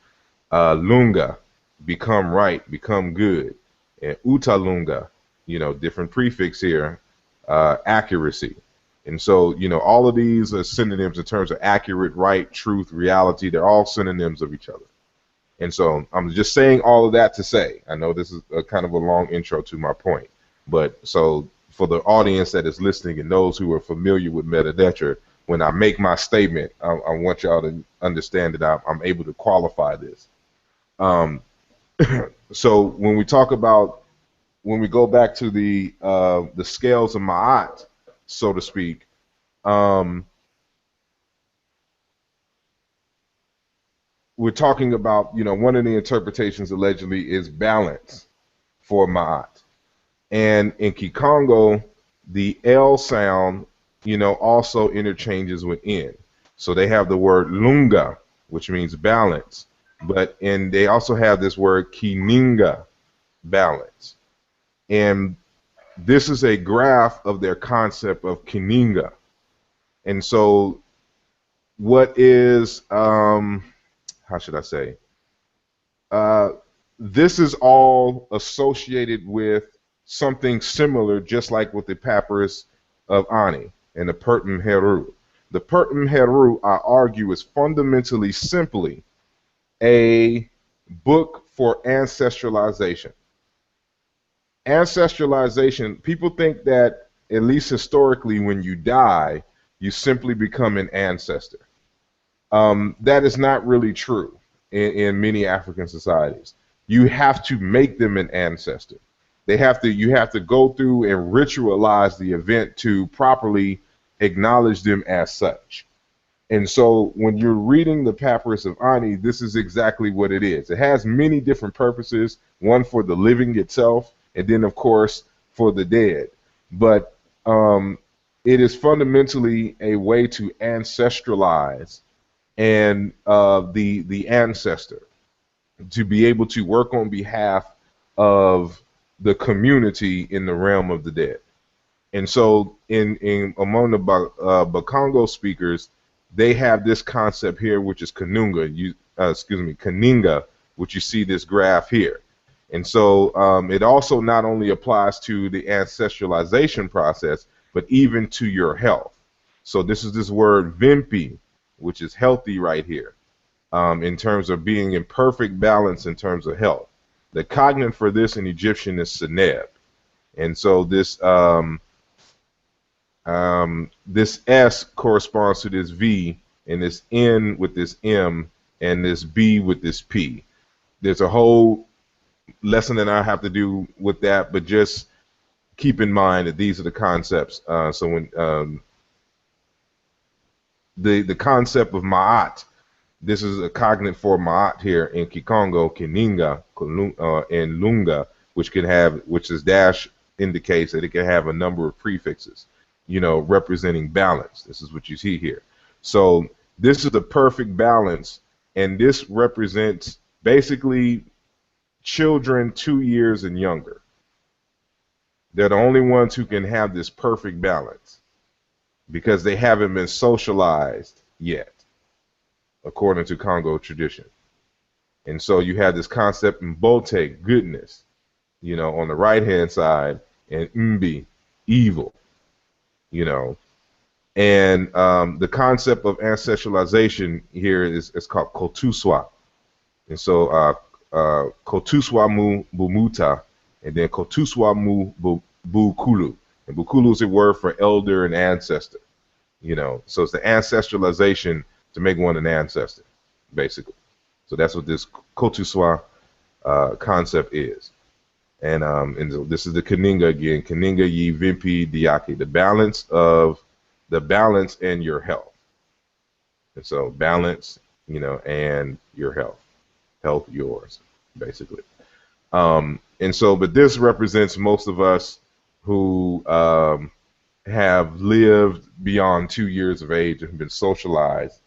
lunga, become right, become good. And utalunga, you know, different prefix here, accuracy. And so, you know, all of these are synonyms in terms of accurate, right, truth, reality. They're all synonyms of each other. And so I'm just saying all of that to say, I know this is a kind of a long intro to my point, but so for the audience that is listening and those who are familiar with Medew Netcher, when I make my statement, I want y'all to understand that I'm able to qualify this. So when we talk about, when we go back to the scales of Ma'at, so to speak, we're talking about, you know, one of the interpretations allegedly is balance for Ma'at. And in Kikongo, the L sound, you know, also interchanges with N. So they have the word lunga, which means balance, and they also have this word kininga, balance. And this is a graph of their concept of kininga. And so what is, how should I say? This is all associated with something similar, just like with the Papyrus of Ani and the Pertem Heru. The Pertem Heru, I argue, is fundamentally simply a book for ancestralization. Ancestralization, people think that, at least historically, when you die, you simply become an ancestor. That is not really true in many African societies. You have to make them an ancestor. You have to go through and ritualize the event to properly acknowledge them as such. And so when you're reading the Papyrus of Ani, this is exactly what it is. It has many different purposes, one for the living itself, and then, of course, for the dead. But it is fundamentally a way to ancestralize and the ancestor, to be able to work on behalf of the community in the realm of the dead. And so among the Bakongo speakers, they have this concept here, which is Kaninga, which you see this graph here. And so it also not only applies to the ancestralization process, but even to your health. So this is this word vimpi, which is healthy right here, in terms of being in perfect balance in terms of health. The cognate for this in Egyptian is Seneb. And so this this S corresponds to this V, and this N with this M, and this B with this P. There's a whole lesson that I have to do with that, but just keep in mind that these are the concepts. So when the concept of Ma'at, this is a cognate for Ma'at here in Kikongo, Kininga, and Lunga, which is dash indicates that it can have a number of prefixes, you know, representing balance. This is what you see here. So this is the perfect balance, and this represents basically children 2 years and younger. They're the only ones who can have this perfect balance because they haven't been socialized yet, according to Congo tradition. And so you have this concept in Bote, goodness, you know, on the right-hand side, and Mbi, evil, you know. And the concept of ancestralization here is called Kotuswa. And so Kotuswa mu Bumuta, and then Kotuswa mu Bukulu. And Bukulu is a word for elder and ancestor, you know. So it's the ancestralization to make one an ancestor, basically. So that's what this Kotuswa concept is. And so this is the Kaninga again. Kaninga yi vimpi diaki, the balance and your health. And so balance, you know, and your health. Health yours, basically. And so, but this represents most of us who have lived beyond 2 years of age and have been socialized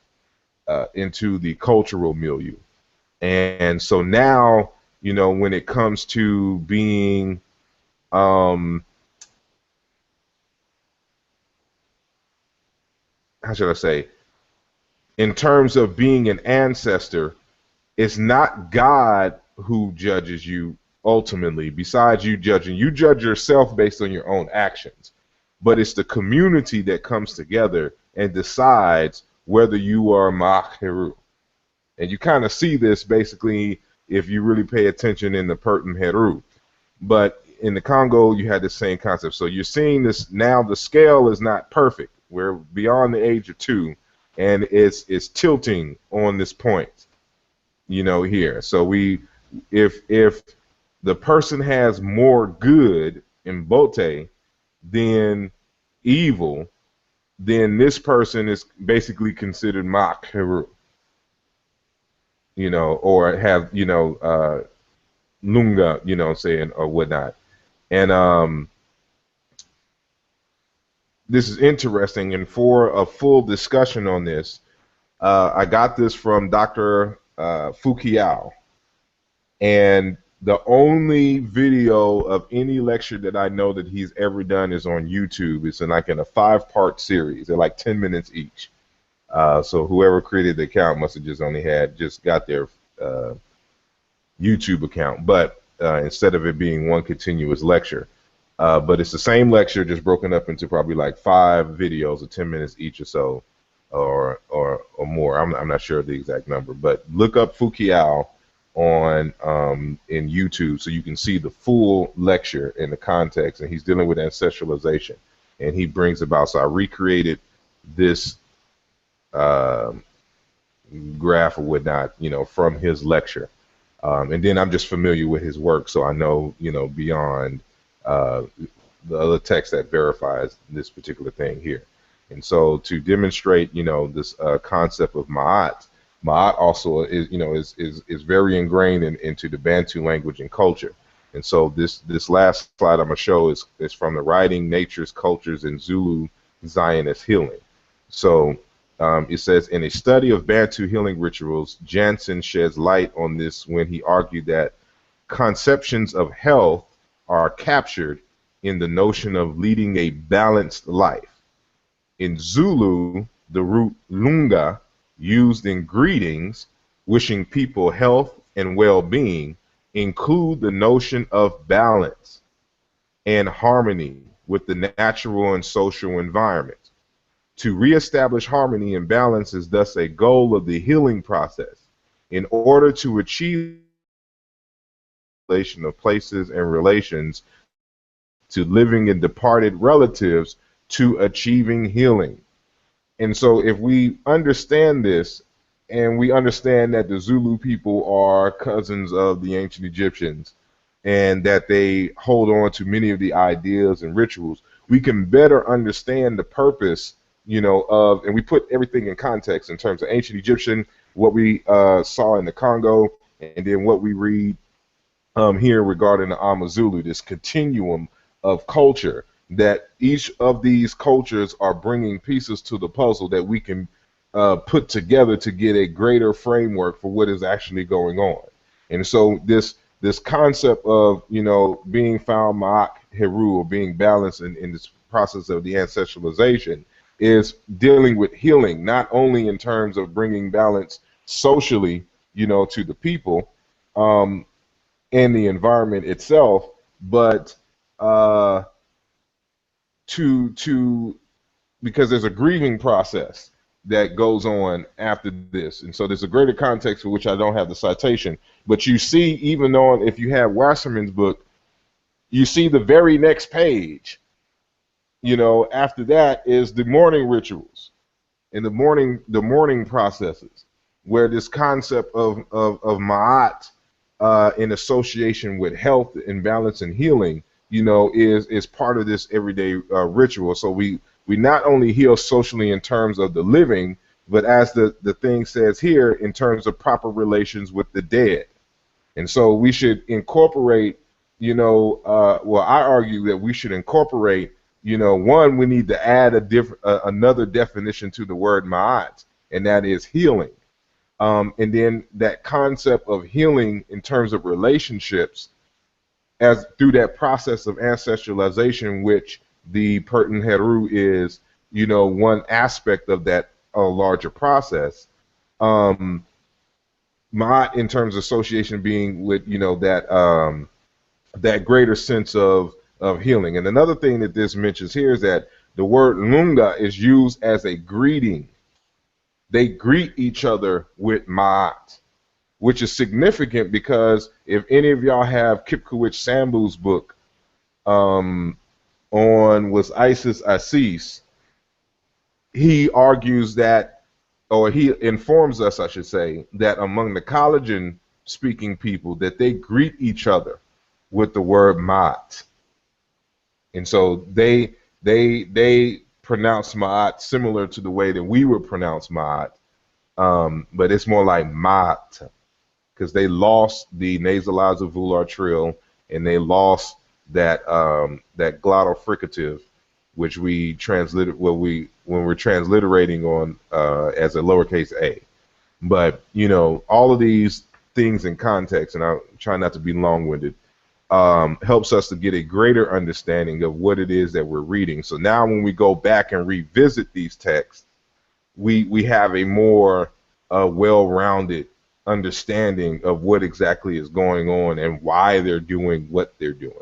into the cultural milieu. And so now, you know, when it comes to being how should I say, in terms of being an ancestor, it's not God who judges you ultimately. Besides you judging, you judge yourself based on your own actions, but it's the community that comes together and decides whether you are Maheru. And you kind of see this basically if you really pay attention in the Pertin Heru. But in the Congo, you had the same concept. So you're seeing this now. The scale is not perfect. We're beyond the age of 2, and it's tilting on this point, you know, here. So if the person has more good in Bote than evil, then this person is basically considered Maheru. You know, or have, you know, Lunga, you know, saying, or whatnot. And this is interesting. And for a full discussion on this, I got this from Dr. Fukiao. And the only video of any lecture that I know that he's ever done is on YouTube. It's in a 5-part series. They're like 10 minutes each. So whoever created the account must have just got their YouTube account, but instead of it being one continuous lecture, but it's the same lecture just broken up into probably like 5 videos of 10 minutes each or so, or more. I'm not sure of the exact number, but look up Fukiao on in YouTube so you can see the full lecture in the context, and he's dealing with ancestralization, and he brings about. So I recreated this graph or whatnot, you know, from his lecture, and then I'm just familiar with his work, so I know, you know, beyond the other text that verifies this particular thing here. And so to demonstrate, you know, this concept of Ma'at also is, you know, is very ingrained into the Bantu language and culture. And so this last slide I'm gonna show is from the writing Nature's Cultures in Zulu Zionist Healing. So it says, in a study of Bantu healing rituals, Jansen sheds light on this when he argued that conceptions of health are captured in the notion of leading a balanced life. In Zulu, the root lunga, used in greetings, wishing people health and well-being, include the notion of balance and harmony with the natural and social environment. To reestablish harmony and balance is thus a goal of the healing process. In order to achieve of places and relations to living and departed relatives to achieving healing. And so if we understand this, and we understand that the Zulu people are cousins of the ancient Egyptians, and that they hold on to many of the ideas and rituals, we can better understand the purpose, you know, of, and we put everything in context in terms of ancient Egyptian, what we saw in the Congo, and then what we read here regarding the Amazulu, this continuum of culture, that each of these cultures are bringing pieces to the puzzle that we can put together to get a greater framework for what is actually going on. And so this concept of, you know, being found ma'at heru, or being balanced in this process of the ancestralization, is dealing with healing, not only in terms of bringing balance socially, you know, to the people, and the environment itself, but uh, to because there's a grieving process that goes on after this. And so there's a greater context for which I don't have the citation, but you see, even on, if you have Wasserman's book, you see the very next page, you know, after that is the mourning rituals and the mourning processes, where this concept of ma'at, in association with health and balance and healing, you know, is part of this everyday ritual. So we not only heal socially in terms of the living, but as the thing says here, in terms of proper relations with the dead. And so we should incorporate, you know, well, I argue that we should incorporate, you know, one, we need to add another definition to the word ma'at, and that is healing. And then that concept of healing in terms of relationships, as through that process of ancestralization, which the Pertin Heru is, you know, one aspect of that larger process. Ma'at in terms of association being with, you know, that greater sense of healing. And another thing that this mentions here is that the word lunga is used as a greeting. They greet each other with ma'at, which is significant because if any of y'all have Kipkowicz Sambu's book on was Isis Isis, he argues that, or he informs us, I should say, that among the collagen speaking people, that they greet each other with the word ma'at. And so they pronounce ma'at similar to the way that we would pronounce ma'at, but it's more like ma'at, because they lost the nasalized volar trill, and they lost that that glottal fricative, which we transliterate when we're transliterating on as a lowercase a. But you know, all of these things in context, and I'm trying not to be long-winded, helps us to get a greater understanding of what it is that we're reading. So now when we go back and revisit these texts, we have a more well-rounded understanding of what exactly is going on and why they're doing what they're doing.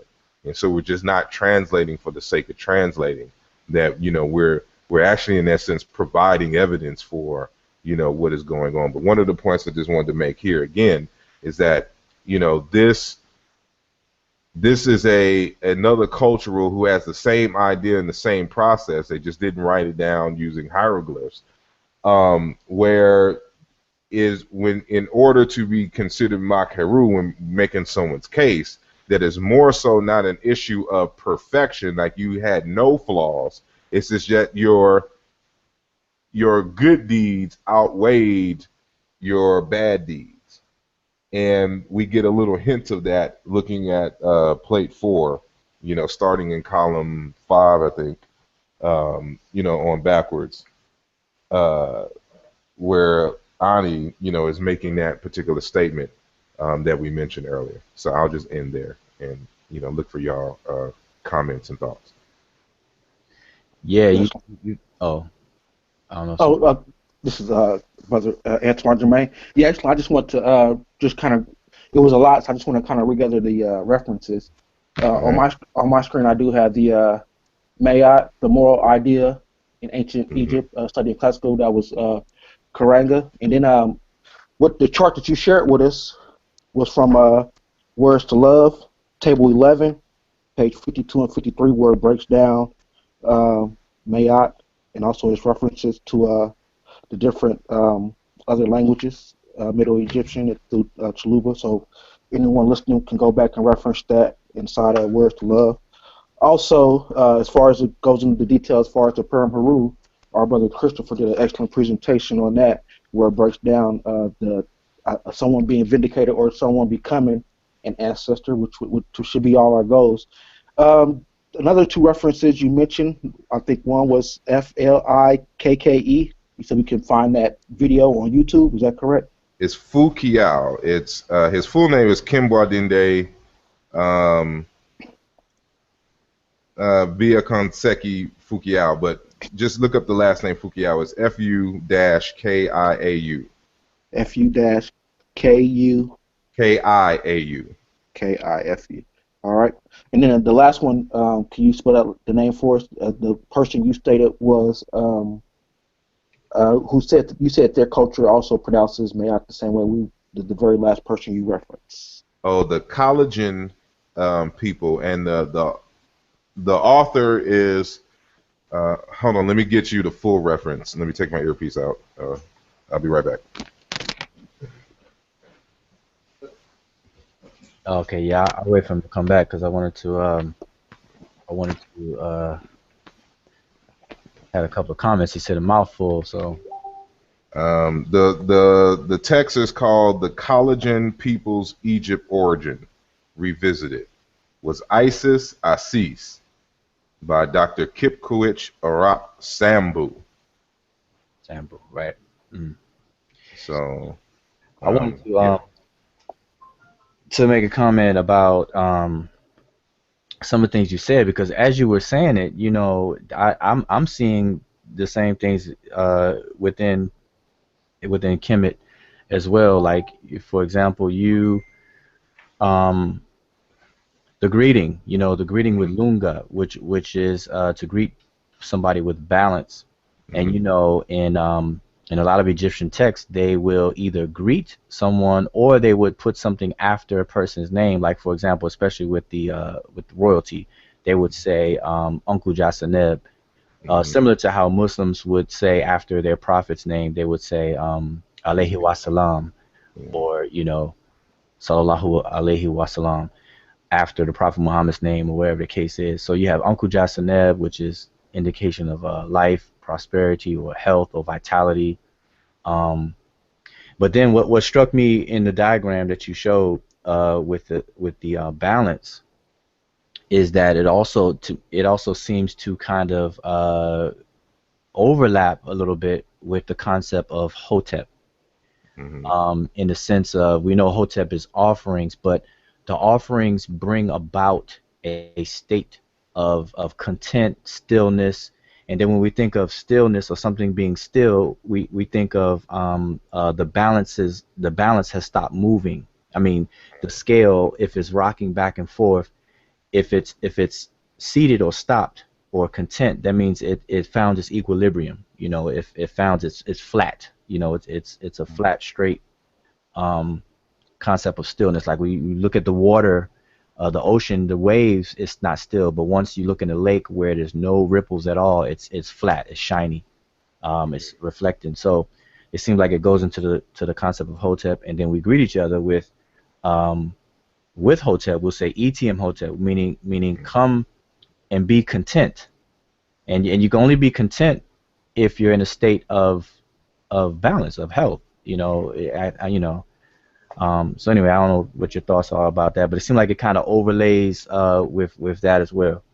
And so we're just not translating for the sake of translating, that, you know, we're actually in essence providing evidence for, you know, what is going on. But one of the points I just wanted to make here again is that, you know, this is another cultural who has the same idea and the same process. They just didn't write it down using hieroglyphs, where is when, in order to be considered makheru when making someone's case, that is more so not an issue of perfection, like you had no flaws. It's just that your good deeds outweighed your bad deeds. And we get a little hint of that looking at plate 4, you know, starting in column 5, I think, you know, on backwards, where Ani, you know, is making that particular statement that we mentioned earlier. So I'll just end there and, you know, look for y'all comments and thoughts. Yeah, Yes. oh, I don't know. Oh, this is Brother Antoine Germain. Yeah, actually, I just want to just kind of, it was a lot, so I just want to kind of regather the references. On my screen, I do have the Mayat, the moral idea in ancient Egypt, studying classical. That was Karanga, and then what the chart that you shared with us was from Words to Love, Table 11, page 52 and 53, where it breaks down Mayat and also its references to the different other languages, Middle Egyptian through Chaluba. So anyone listening can go back and reference that inside of Words to Love. Also, as far as it goes into the details, as far as the Purim Haru, our brother Christopher did an excellent presentation on that, where it breaks down the someone being vindicated or someone becoming an ancestor, which should be all our goals. Another 2 references you mentioned, I think one was FLIKKE. You said we can find that video on YouTube. Is that correct? It's Fu Kiao. It's his full name is Kimbwadinde Biakonseki Fukiao, but just look up the last name Fukiao. It's Fu-Kiau. Fu-Ku Kiau. Kifu. All right. And then the last one, can you spell out the name for us? The person you stated was who said you said their culture also pronounces Mayat the same way the very last person you referenced. Oh, the collagen people, and the author is. Hold on, let me get you the full reference. Let me take my earpiece out. I'll be right back. Okay, yeah, I'll wait for him to come back because I wanted to had a couple of comments. He said a mouthful, so The text is called "The Collagen People's Egypt Origin Revisited." Was Isis Asis by Dr. Kipkoech Arap Sambu. sample, right? Mm. So I wanted yeah. to make a comment about some of the things you said because as you were saying it, you know, I'm seeing the same things within Kemet as well. Like for example, um the greeting, you know, the greeting with lunga, which is to greet somebody with balance. And you know, in a lot of Egyptian texts, they will either greet someone or they would put something after a person's name. Like for example, especially with the royalty, they would say Uncle Jasaneb, similar to how Muslims would say after their prophet's name, they would say Alayhi Wasalam, or you know, Sallallahu Alaihi Wasalam after the Prophet Muhammad's name or wherever the case is. So you have Uncle Jasaneb, which is indication of life, prosperity, or health, or vitality. But then what struck me in the diagram that you showed with the balance is that it also seems to kind of overlap a little bit with the concept of Hotep. In the sense of we know Hotep is offerings, but the offerings bring about a state of content, stillness, and then when we think of stillness or something being still, we think of the balance has stopped moving. I mean, the scale, if it's rocking back and forth, if it's seated or stopped or content, that means it found its equilibrium. You know, if it found it's flat. You know, it's a flat, straight concept of stillness. Like we look at the water, the ocean, the waves, it's not still. But once you look in a lake where there's no ripples at all, it's flat, it's shiny, it's reflecting. So it seems like it goes into the concept of Hotep, and then we greet each other with Hotep. We'll say ETM Hotep, meaning come and be content, and you can only be content if you're in a state of balance, of health. You know, you know. So anyway, I don't know what your thoughts are about that, but it seems like it kind of overlays with that as well.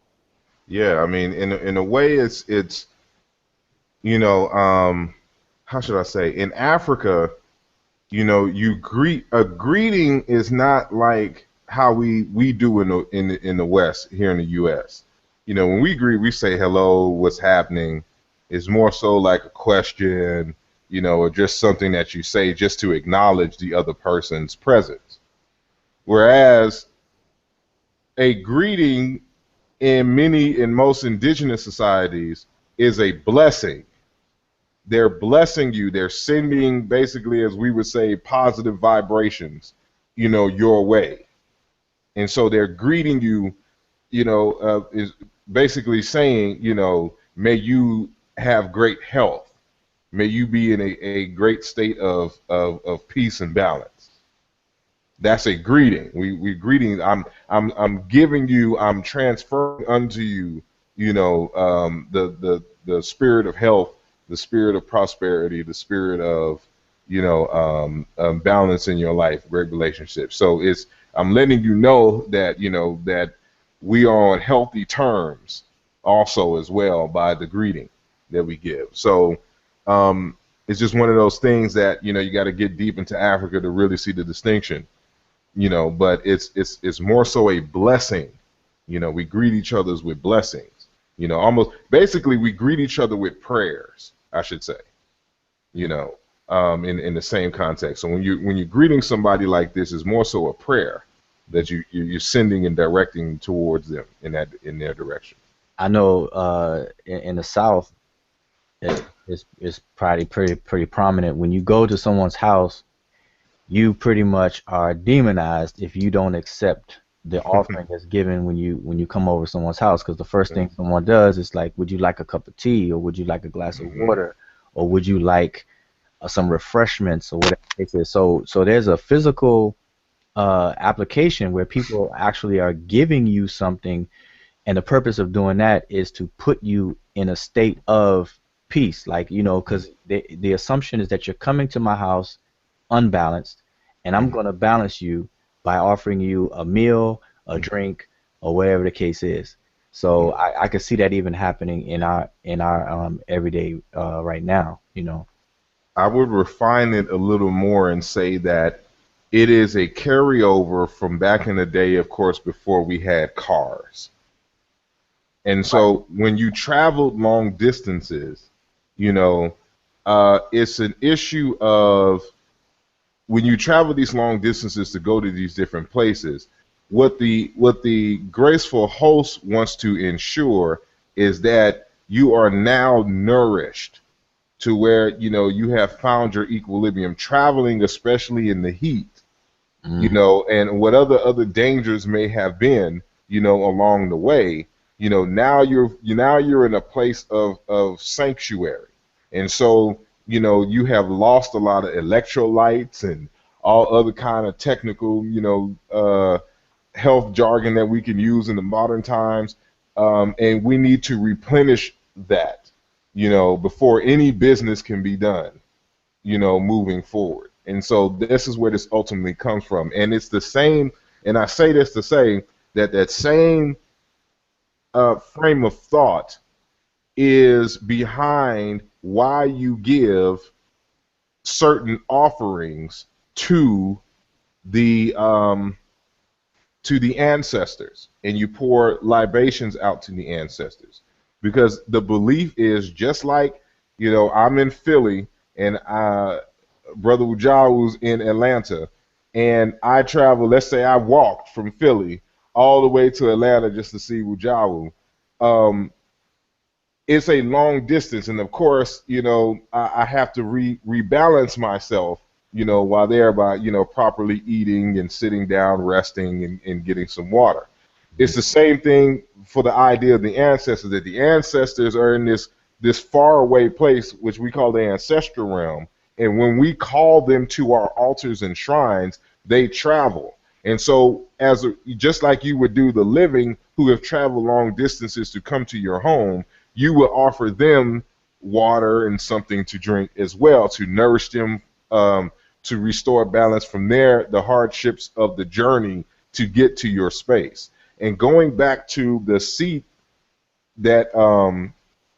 Yeah, I mean, in a way, it's you know, how should I say? In Africa, you know, a greeting is not like how we do in the West here in the U.S. You know, when we greet, we say hello, what's happening. It's more so like a question, you know, or just something that you say just to acknowledge the other person's presence. Whereas a greeting in most indigenous societies is a blessing. They're blessing you. They're sending, basically, as we would say, positive vibrations, you know, your way. And so they're greeting you, you know, is basically saying, you know, may you have great health. May you be in a great state of peace and balance. That's a greeting. We greeting. I'm giving you. I'm transferring unto you. You know, the spirit of health, the spirit of prosperity, the spirit of, you know, balance in your life, great relationships. So I'm letting you know that, you know, that we are on healthy terms also as well by the greeting that we give. So it's just one of those things that, you know, you got to get deep into Africa to really see the distinction, you know. But it's more so a blessing. You know, we greet each other with blessings. You know, almost basically we greet each other with prayers, I should say. You know, in the same context. So when you're greeting somebody like this, is more so a prayer that you're sending and directing towards them in their direction. I know in the South, it's probably pretty prominent. When you go to someone's house, you pretty much are demonized if you don't accept the offering that's given when you come over to someone's house. Because the first thing someone does is like, would you like a cup of tea, or would you like a glass of water, or would you like some refreshments, or whatever it is. So there's a physical application where people actually are giving you something, and the purpose of doing that is to put you in a state of peace. Like, you know, because the assumption is that you're coming to my house unbalanced, and I'm going to balance you by offering you a meal, a drink, or whatever the case is. So I can see that even happening in our everyday right now, you know. I would refine it a little more and say that it is a carryover from back in the day, of course, before we had cars. And so when you traveled long distances, you know, it's an issue of, when you travel these long distances to go to these different places, what the graceful host wants to ensure is that you are now nourished to where, you know, you have found your equilibrium, traveling especially in the heat, you know, and what other dangers may have been, you know, along the way. You know, now you're in a place of sanctuary. And so, you know, you have lost a lot of electrolytes and all other kind of technical, you know, health jargon that we can use in the modern times. And we need to replenish that, you know, before any business can be done, you know, moving forward. And so this is where this ultimately comes from. And it's the same, and I say this to say that that same frame of thought is behind why you give certain offerings to the ancestors, and you pour libations out to the ancestors, because the belief is, just like, you know, I'm in Philly and Brother Ujawa's in Atlanta, and I travel, let's say I walked from Philly all the way to Atlanta just to see Ujawa. It's a long distance, and of course, you know, I have to rebalance myself, you know, while there, by, you know, properly eating and sitting down, resting, and getting some water. It's the same thing for the idea of the ancestors, that the ancestors are in this faraway place, which we call the ancestral realm. And when we call them to our altars and shrines, they travel. And so, just like you would do the living who have traveled long distances to come to your home, you will offer them water and something to drink as well, to nourish them, to restore balance from the hardships of the journey to get to your space. And going back to the seat, that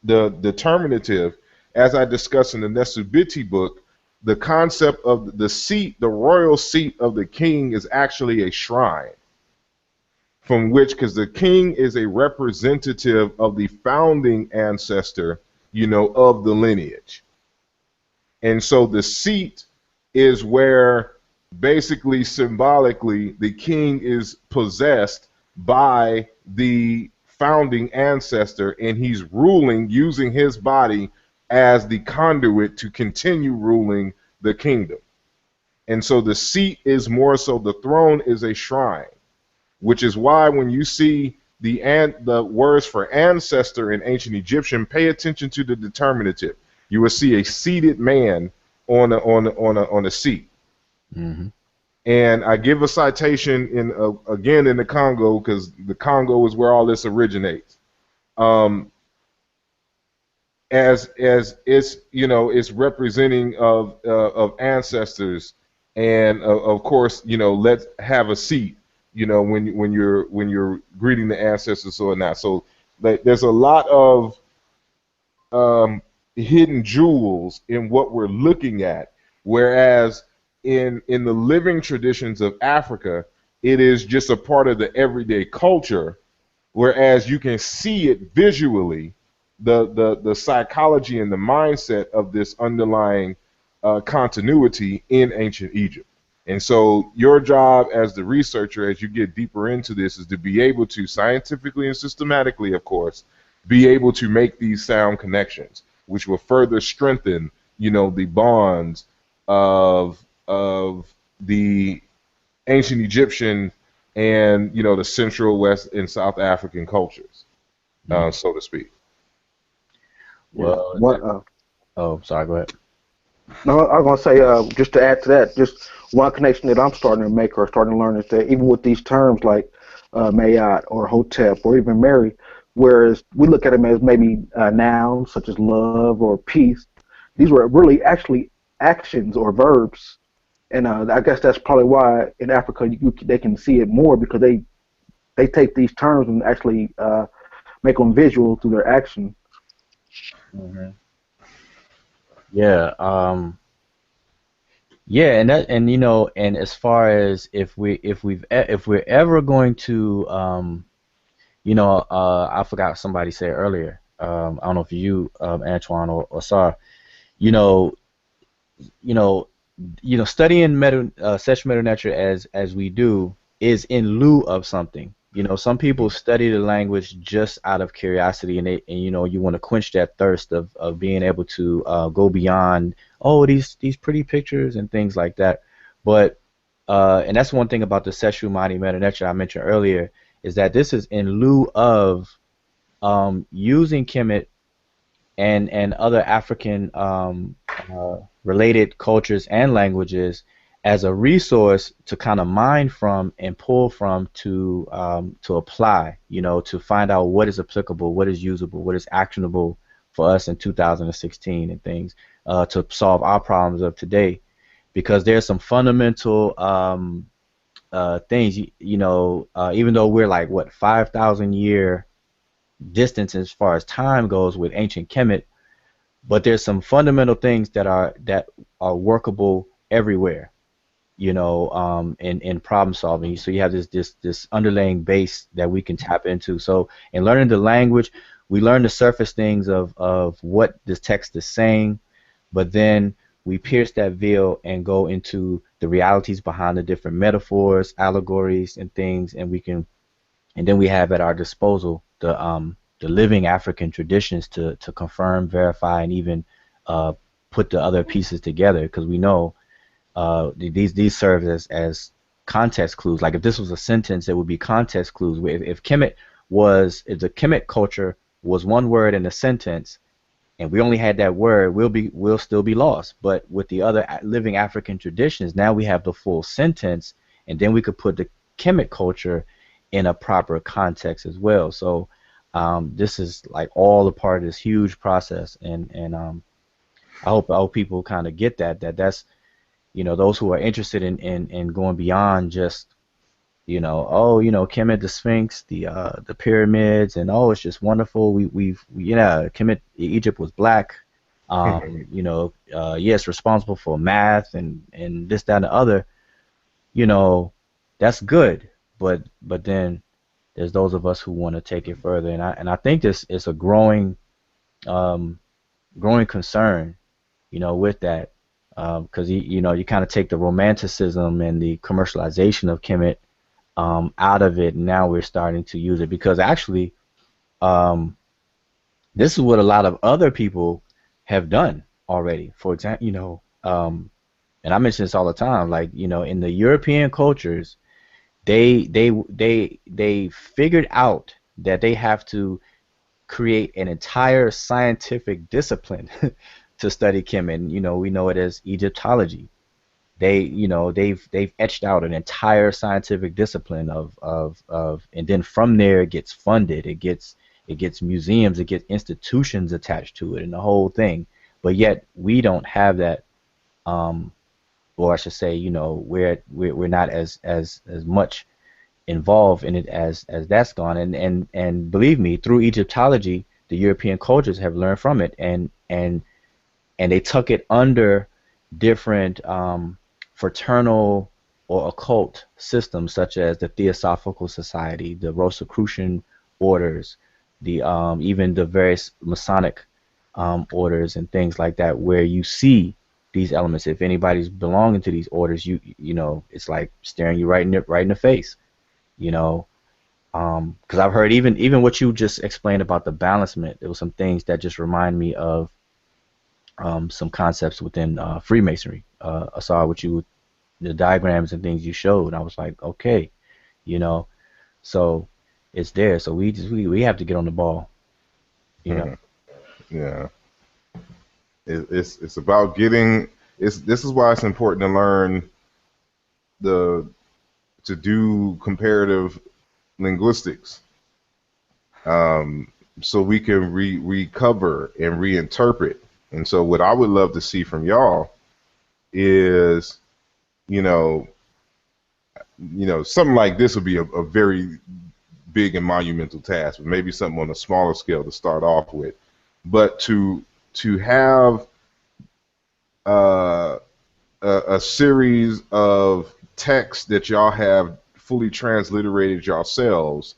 the determinative, as I discussed in the Nesubiti book, the concept of the seat, the royal seat of the king, is actually a shrine, from which, because the king is a representative of the founding ancestor, you know, of the lineage. And so the seat is where, basically symbolically, the king is possessed by the founding ancestor, and he's ruling using his body as the conduit to continue ruling the kingdom. And so the seat is more so, the throne is a shrine, which is why when you see the words for ancestor in ancient Egyptian, pay attention to the determinative. You will see a seated man on a seat. Mm-hmm. And I give a citation again in the Congo, because the Congo is where all this originates. As it's, you know, it's representing of ancestors, and of course, you know, let's have a seat, you know, when you're greeting the ancestors or not. So there's a lot of hidden jewels in what we're looking at. Whereas in the living traditions of Africa, it is just a part of the everyday culture. Whereas you can see it visually, the psychology and the mindset of this underlying continuity in ancient Egypt. And so your job as the researcher, as you get deeper into this, is to be able to scientifically and systematically, of course, be able to make these sound connections, which will further strengthen, the bonds of the ancient Egyptian and the Central, West, and South African cultures, so to speak. Yeah. Well, oh, sorry, go ahead. No, I was gonna say, just to add to that, just one connection that I'm starting to make or starting to learn is that even with these terms like Mayat or Hotep or even Mary, whereas we look at them as maybe nouns such as love or peace, these were really actually actions or verbs, and I guess that's probably why in Africa they can see it more because they take these terms and actually make them visual through their action. Hmm. Yeah. Yeah, and as far as if we're ever going to, I forgot somebody said earlier. I don't know if you, Antoine or Sar, you know, you know, studying Sesh Medew Netcher as we do is in lieu of something. Some people study the language just out of curiosity, and you want to quench that thirst of being able to go beyond, oh, these pretty pictures and things like that. But and that's one thing about the Seshew Medew Netcher I mentioned earlier, is that this is in lieu of using Kemet and other African related cultures and languages as a resource to kind of mine from and pull from to apply, to find out what is applicable, what is usable, what is actionable for us in 2016 and things, to solve our problems of today. Because there's some fundamental things, even though we're like, what, 5,000 year distance as far as time goes with ancient Kemet, but there's some fundamental things that are workable everywhere, in problem solving. So you have this underlying base that we can tap into. So in learning the language, we learn the surface things of what this text is saying, but then we pierce that veil and go into the realities behind the different metaphors, allegories, and things, and then we have at our disposal the living African traditions to confirm, verify, and even put the other pieces together, because we know these serve as context clues. Like if this was a sentence, it would be context clues. If the Kemet culture was one word in a sentence, and we only had that word, we'll still be lost. But with the other living African traditions, now we have the full sentence, and then we could put the Kemet culture in a proper context as well. So this is like all a part of this huge process, and I hope people kind of get that's those who are interested in going beyond just Kemet, the Sphinx, the pyramids, and it's just wonderful. Kemet, Egypt was black. Yes, responsible for math and this, that, and the other. That's good, but then there's those of us who want to take it further, and I think this is a growing concern, with that, because you kind of take the romanticism and the commercialization of Kemet out of it, and now we're starting to use it because actually, this is what a lot of other people have done already. For example, and I mention this all the time, like in the European cultures, they figured out that they have to create an entire scientific discipline to study Kemet. And, we know it as Egyptology. They've etched out an entire scientific discipline and then from there it gets funded, it gets museums, it gets institutions attached to it, and the whole thing. But yet we don't have that, or I should say, we're not as much involved in it as that's gone. And believe me, through Egyptology, the European cultures have learned from it, and and they took it under different fraternal or occult systems, such as the Theosophical Society, the Rosicrucian orders, the even the various Masonic orders and things like that, where you see these elements. If anybody's belonging to these orders, you know, it's like staring you right in the face, you know. Because I've heard even what you just explained about the balancement, there was some things that just remind me of some concepts within Freemasonry. I saw the diagrams and things you showed, and I was like, okay, you know, so it's there. So we have to get on the ball, you know. Yeah, it's about getting. This is why it's important to learn to do comparative linguistics, so we can recover and reinterpret. And so what I would love to see from y'all is, you know, something like this would be a very big and monumental task, but maybe something on a smaller scale to start off with. But to have a series of texts that y'all have fully transliterated yourselves,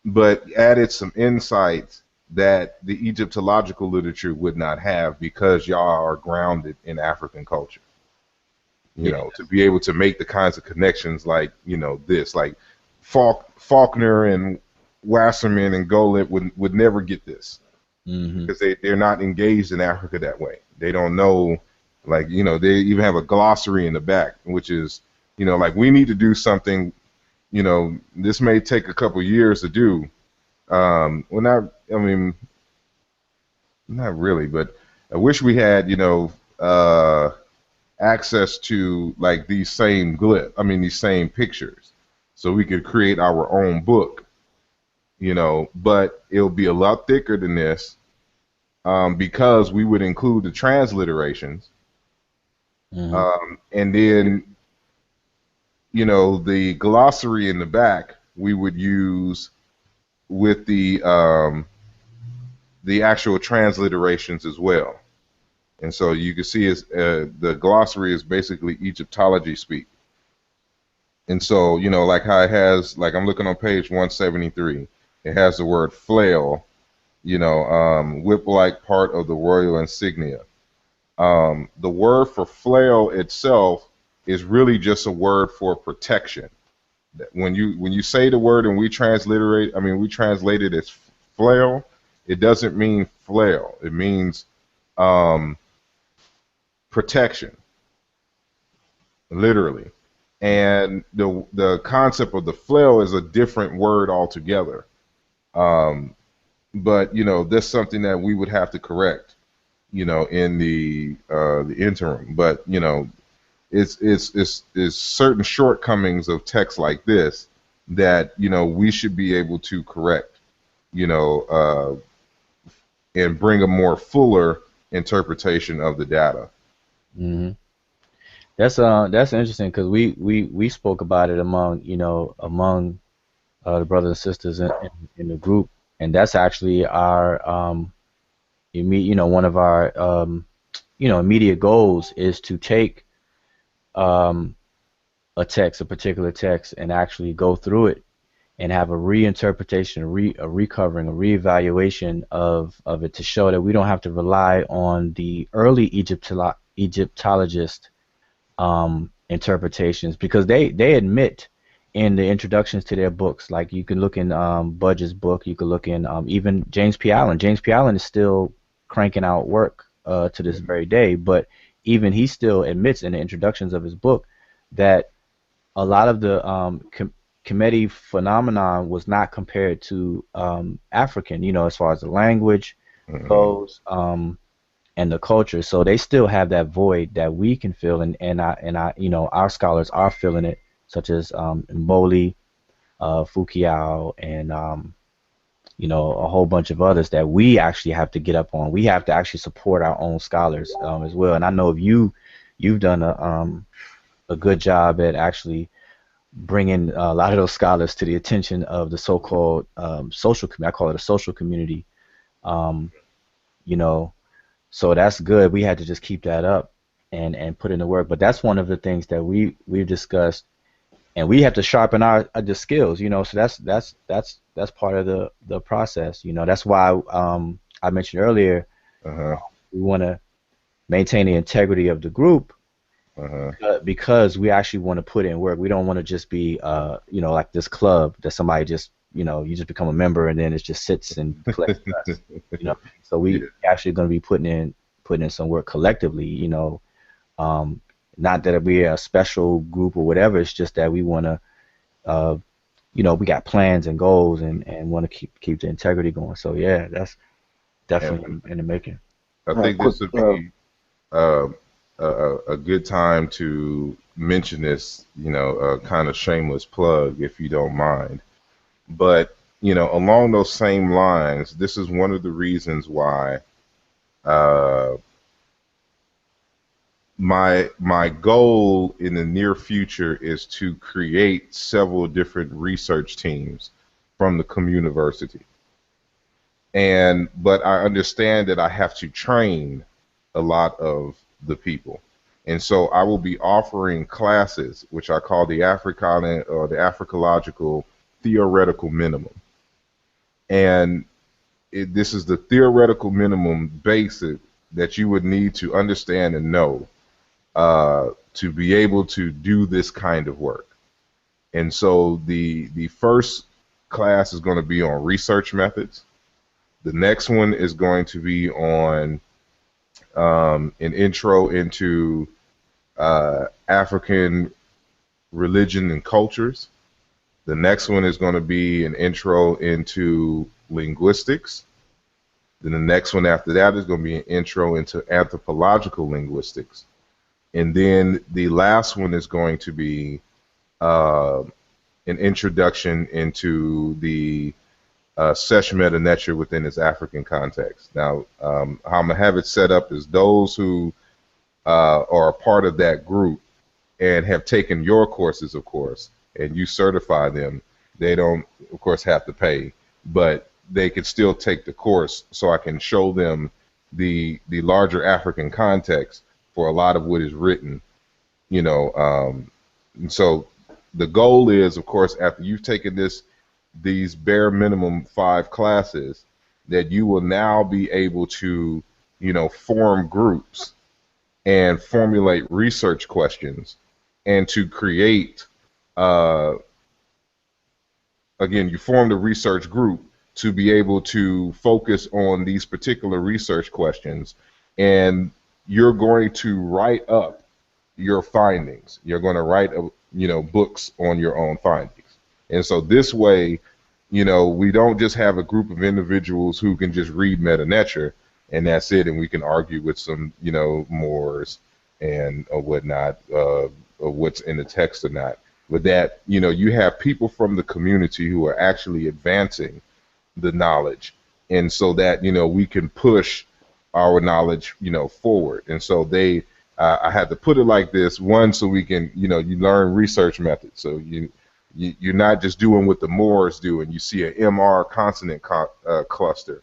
but added some insights that the Egyptological literature would not have, because y'all are grounded in African culture. You know, to be able to make the kinds of connections like, you know, this, like Faulkner and Wasserman and Golan would never get this, because they're not engaged in Africa that way. They don't know, like, you know, they even have a glossary in the back, which is, you know, like, we need to do something, you know, this may take a couple years to do. Well, not, I mean, not really, but I wish we had, you know, access to like these same these same pictures, so we could create our own book, you know, but it'll be a lot thicker than this, because we would include the transliterations, and then, you know, the glossary in the back we would use with the actual transliterations as well. And so you can see the glossary is basically Egyptology speak. And so, you know, like how it has, like I'm looking on page 173, it has the word flail, you know, whip-like part of the royal insignia. The word for flail itself is really just a word for protection. When you say the word and we translate it as flail, it doesn't mean flail. It means protection, literally. And the concept of the flail is a different word altogether. But, you know, that's something that we would have to correct, you know, in the interim. But, you know, it's certain shortcomings of text like this that, you know, we should be able to correct, you know, and bring a more fuller interpretation of the data. That's interesting, because we spoke about it among the brothers and sisters in the group, and that's actually our one of our immediate goals is to take a particular text, and actually go through it and have a reinterpretation, a recovering, a reevaluation of it, to show that we don't have to rely on the early Egyptologist interpretations, because they admit in the introductions to their books, like you can look in Budge's book, you can look in even James P. Allen. James P. Allen is still cranking out work to this very day, but even he still admits in the introductions of his book that a lot of the Kemetic phenomenon was not compared to African, you know, as far as the language goes, and the culture. So they still have that void that we can fill, and you know, our scholars are filling it, such as Mboli, Fukiao, and you know, a whole bunch of others that we actually have to get up on. We have to actually support our own scholars as well. And I know you've done a good job at actually bringing a lot of those scholars to the attention of the so-called social community. I call it a social community. You know, So that's good. We had to just keep that up and put in the work. But that's one of the things that we've discussed, and we have to sharpen our the skills. So that's part of the process. That's why I mentioned earlier Uh-huh. we want to maintain the integrity of the group, Uh-huh. because we actually want to put in work. We don't want to just be like this club that somebody just you just become a member and then it just sits and collects dust. So we Yeah. actually going to be putting in some work collectively. Not that we're a special group or whatever. It's just that we want to we got plans and goals and want to keep the integrity going. So yeah, that's And definitely in the making. I think Quick, this would be uh, a good time to mention this, a kind of shameless plug, if you don't mind. But, along those same lines, this is one of the reasons why uh, my goal in the near future is to create several different research teams from the community. But I understand that I have to train a lot of the people. And so I will be offering classes, which I call the Africana or the Africological theoretical minimum. And this is the theoretical minimum basic that you would need to understand and know to be able to do this kind of work. And so the first class is going to be on research methods. The next one is going to be on an intro into African religion and cultures. The next one is going to be an intro into linguistics. Then the next one after that is going to be an intro into anthropological linguistics. And then the last one is going to be an introduction into the Sesh Medew Netcher within its African context. Now, how I'm going to have it set up is those who are a part of that group and have taken your courses, of course, and you certify them, they don't, of course, have to pay, but they can still take the course so I can show them the larger African context for a lot of what is written, and so the goal is, of course, after you've taken these bare minimum 5 classes, that you will now be able to, form groups and formulate research questions and to create, again, you form the research group to be able to focus on these particular research questions, and you're going to write up your findings. You're going to write, books on your own findings. And so this way, we don't just have a group of individuals who can just read Medew Netcher and that's it, and we can argue with some, Moors and or whatnot, or what's in the text or not. But that, you have people from the community who are actually advancing the knowledge, and so that, we can push our knowledge, forward. And so I had to put it like this: one, so we can, you learn research methods. So you're not just doing what the Moors do, and you see an MR consonant cluster,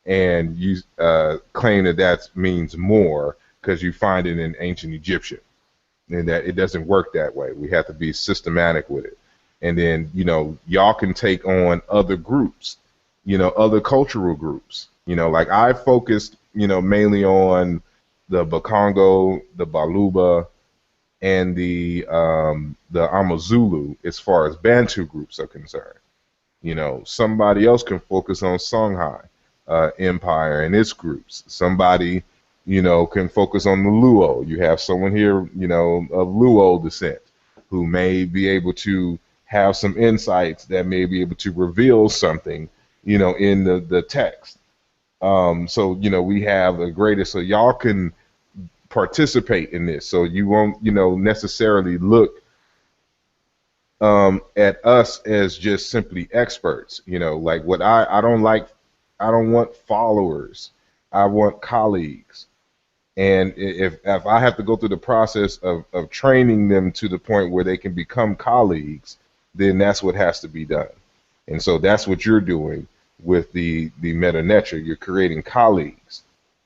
and you claim that means more because you find it in ancient Egyptian, and that it doesn't work that way. We have to be systematic with it. And then, y'all can take on other groups, other cultural groups. Like I focused, mainly on the Bakongo, the Baluba, and the Amazulu as far as Bantu groups are concerned. Somebody else can focus on Songhai Empire and its groups. Somebody, can focus on the Luo. You have someone here, of Luo descent who may be able to have some insights that may be able to reveal something, in the text. So, we have a greater, so y'all can participate in this. So you won't, necessarily look at us as just simply experts. Like what I don't like, I don't want followers. I want colleagues. And if I have to go through the process of training them to the point where they can become colleagues, then that's what has to be done. And so that's what you're doing with the Medew Netcher. You're creating colleagues,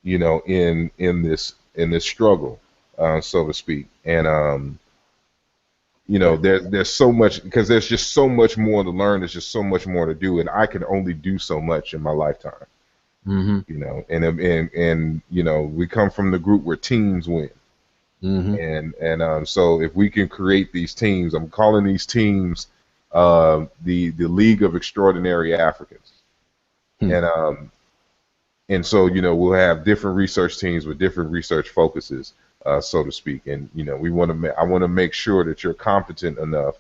you know, in this struggle, so to speak. And you know, there's so much, because there's just so much more to learn. There's just so much more to do, and I can only do so much in my lifetime. Mm-hmm. You know, and you know, we come from the group where teams win. Mm-hmm. And so if we can create these teams, I'm calling these teams the League of Extraordinary Africans. Hmm. And so, you know, we'll have different research teams with different research focuses, so to speak. And you know, I want to make sure that you're competent enough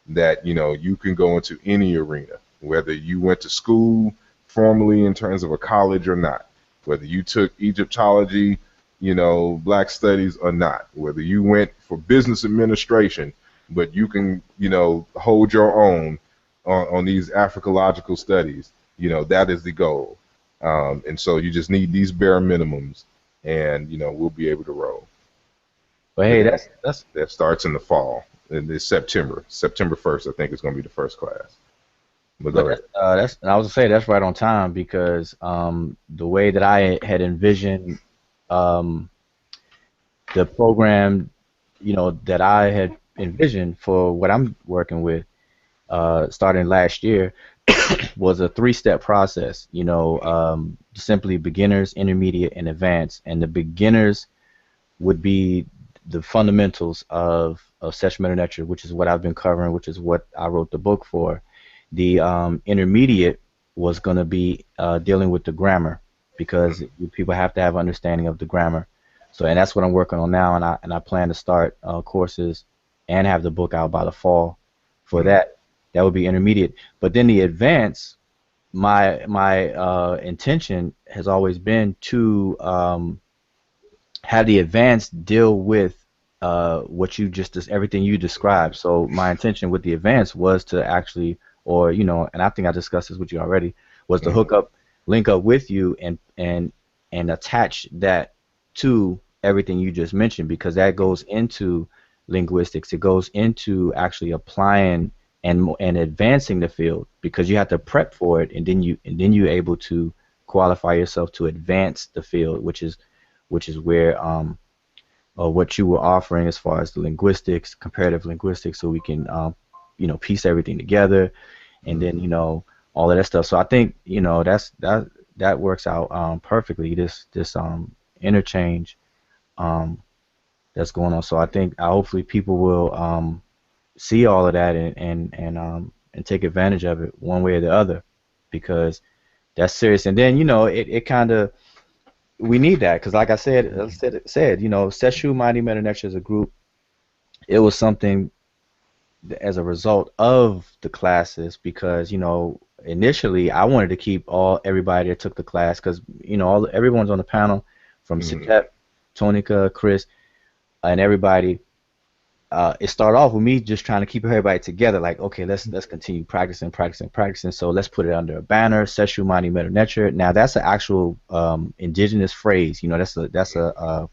that, you know, you can go into any arena, whether you went to school formally in terms of a college or not, whether you took Egyptology, you know, Black Studies or not, whether you went for business administration, but you can, you know, hold your own on these Africological studies. You know, that is the goal. And so you just need these bare minimums, and you know, we'll be able to roll. But But hey, that's that starts in the fall. And it's September 1st, I think, is going to be the first class. But go but ahead. that's and I was gonna say that's right on time because the way that I had envisioned um the program, you know, that I had envisioned for what I'm working with, starting last year, was a three-step process. You know, simply beginners, intermediate, and advanced. And the beginners would be the fundamentals of Sesh Medew Netcher, which is what I've been covering, which is what I wrote the book for. The intermediate was going to be dealing with the grammar, because people have to have understanding of the grammar. So, and that's what I'm working on now, and I plan to start courses and have the book out by the fall for that. That would be intermediate. But then the advanced, my intention has always been to have the advanced deal with what you just everything you described. So my intention with the advanced was to actually, or you know, and I think I discussed this with you already, was to link up with you and attach that to everything you just mentioned, because that goes into linguistics. It goes into actually applying and advancing the field, because you have to prep for it, and then you're able to qualify yourself to advance the field, which is where what you were offering as far as the linguistics, comparative linguistics, so we can you know, piece everything together, and then, you know, all of that stuff. So I think, you know, that works out perfectly. This interchange that's going on. So I think hopefully people will see all of that and take advantage of it one way or the other, because that's serious. And then, you know, it kind of, we need that, because like I said, you know, Seshew Medew Netcher as a group, it was something as a result of the classes, because, you know, initially I wanted to keep everybody that took the class, because, you know, everyone's on the panel from Sitep, Tonika, Chris, and everybody. It started off with me just trying to keep everybody together, like, okay, let's continue practicing. So let's put it under a banner, Seshew Medew Netcher. Now that's an actual indigenous phrase. You know, that's a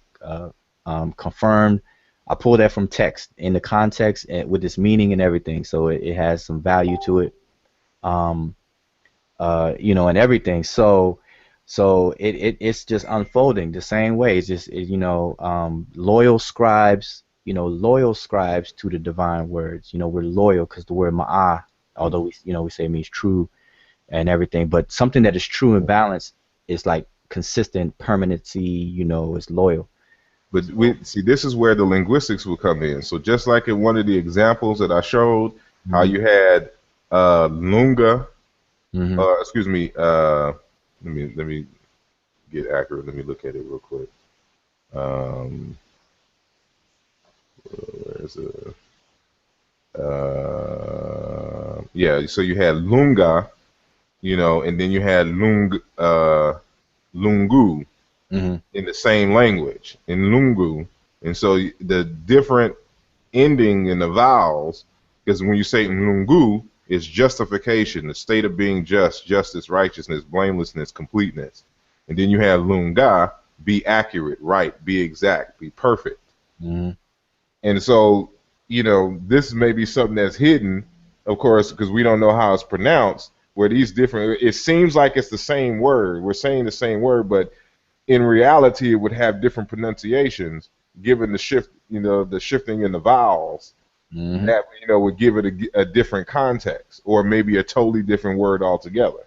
confirmed. I pulled that from text in the context and with its meaning and everything, so it has some value to it. You know, and everything. So it's just unfolding the same way. It's just you know, loyal scribes. You know, loyal scribes to the divine words. You know, we're loyal because the word ma'ah, although we say it means true and everything, but something that is true and balanced is like consistent permanency. You know, is loyal. But we see, this is where the linguistics will come in. So just like in one of the examples that I showed, how you had lunga, excuse me, let me get accurate. Let me look at it real quick. Where's it? Yeah, so you had lunga, you know, and then you had lungu in the same language, in lungu. And so the different ending in the vowels, because when you say lungu, it's justification, the state of being just, justice, righteousness, blamelessness, completeness. And then you have lunga, be accurate, right, be exact, be perfect. And so, you know, this may be something that's hidden, of course, because we don't know how it's pronounced, where these different, it seems like it's the same word. We're saying the same word, but in reality, it would have different pronunciations given the shift, the shifting in the vowels. Mm-hmm. That would give it a different context, or maybe a totally different word altogether.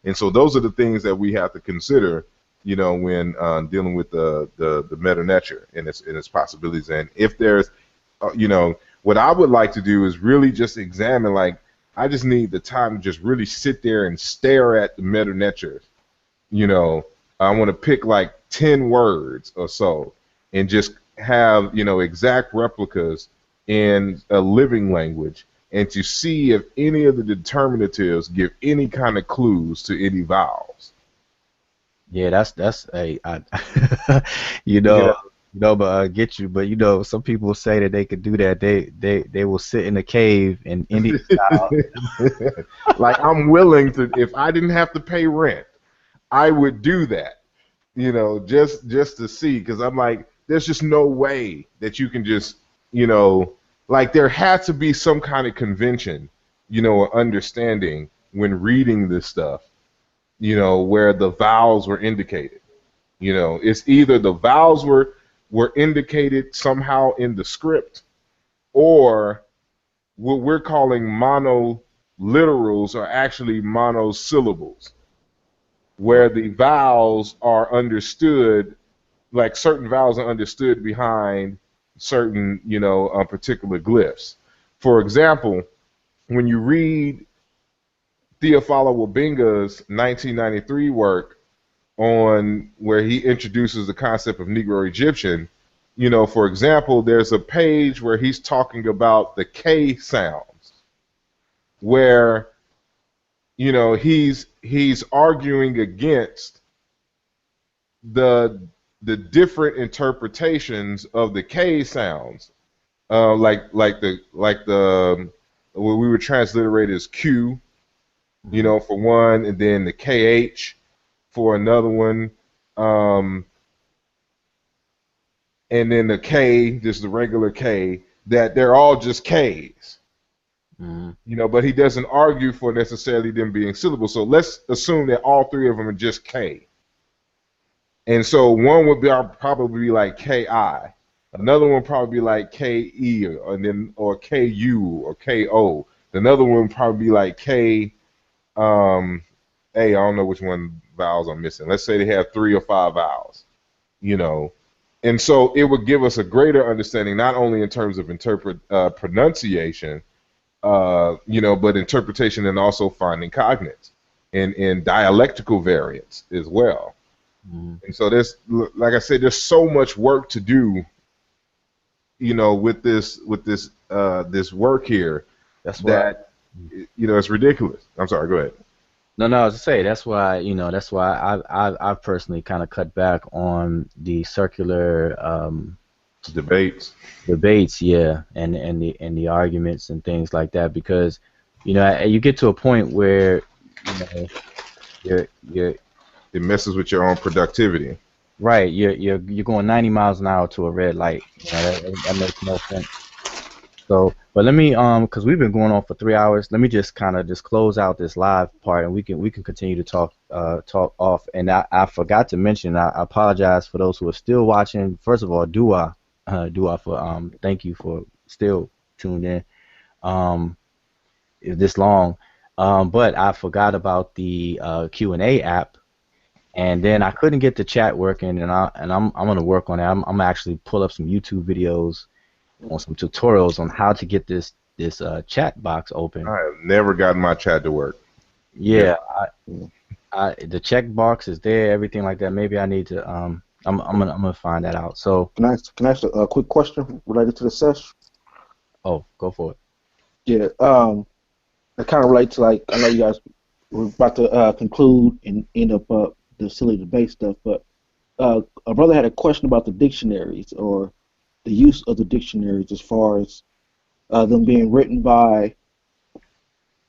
And so those are the things that we have to consider, when dealing with the Medew Netcher and its possibilities. And if there's, what I would like to do is really just examine, like, I just need the time to just really sit there and stare at the Medew Netcher. I want to pick like 10 words or so and just have, exact replicas in a living language, and to see if any of the determinatives give any kind of clues to any vowels. Yeah, that's a Yeah. but get you. But some people say that they could do that. They will sit in a cave in Indian style. Like, I'm willing to, if I didn't have to pay rent, I would do that. Just to see, because I'm like, there's just no way that you can just, like, there had to be some kind of convention, or understanding when reading this stuff, where the vowels were indicated. It's either the vowels were indicated somehow in the script, or what we're calling monoliterals are actually monosyllables, where the vowels are understood, like certain vowels are understood behind certain, particular glyphs. For example, when you read Theophilo Wabinga's 1993 work on where he introduces the concept of Negro Egyptian, for example, there's a page where he's talking about the K sounds, where, he's arguing against the different interpretations of the K sounds, like the what we would transliterate as Q, for one, and then the KH for another one, and then the K, just the regular K, that they're all just Ks. But he doesn't argue for necessarily them being syllables. So let's assume that all three of them are just K. And so one would probably be like KI, another one would probably be like KE, or KU or KO. Another one would probably be like K. I don't know which one vowels I'm missing. Let's say they have 3 or 5 vowels, and so it would give us a greater understanding, not only in terms of pronunciation, but interpretation, and also finding cognates and dialectical variants as well. And so there's, like I said, there's so much work to do, with this work here. That's why, it's ridiculous. I'm sorry, go ahead. No, I was to say that's why I've personally kind of cut back on the circular debates, yeah, and the arguments and things like that, because you get to a point where you're it messes with your own productivity. Right, you're going 90 miles an hour to a red light. That makes no sense. So, but let me because we've been going on for 3 hours. Let me just kind of just close out this live part, and we can continue to talk off. And I forgot to mention. I apologize for those who are still watching. First of all, dua for thank you for still tuned in. This long, but I forgot about the Q&A app. And then I couldn't get the chat working, and I'm gonna work on it. I'm gonna actually pull up some YouTube videos on some tutorials on how to get this chat box open. I have never gotten my chat to work. Yeah, the check box is there, everything like that. Maybe I need to I'm gonna find that out. So can I ask a quick question related to the sesh? Oh, go for it. Yeah, it kind of relates to, like, I know you guys were about to conclude and end up the silly debate stuff, but a brother had a question about the dictionaries, or the use of the dictionaries, as far as them being written by,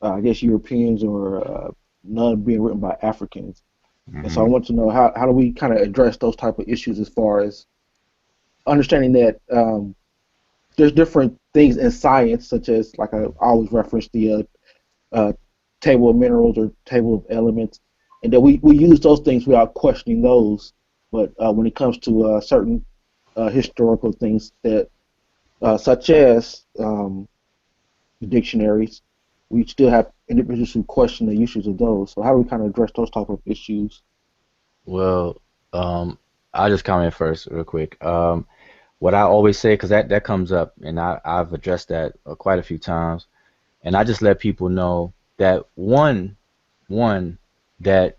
I guess, Europeans, or none being written by Africans. And so I want to know how do we kind of address those type of issues, as far as understanding that there's different things in science, such as, like, I always reference the table of minerals or table of elements, and that we use those things without questioning those But when it comes to certain historical things that, such as the dictionaries, we still have individuals who question the usage of those. So how do we kind of address those type of issues? Well, I'll just comment first real quick. What I always say, because that comes up, and I've addressed that quite a few times, and I just let people know that one that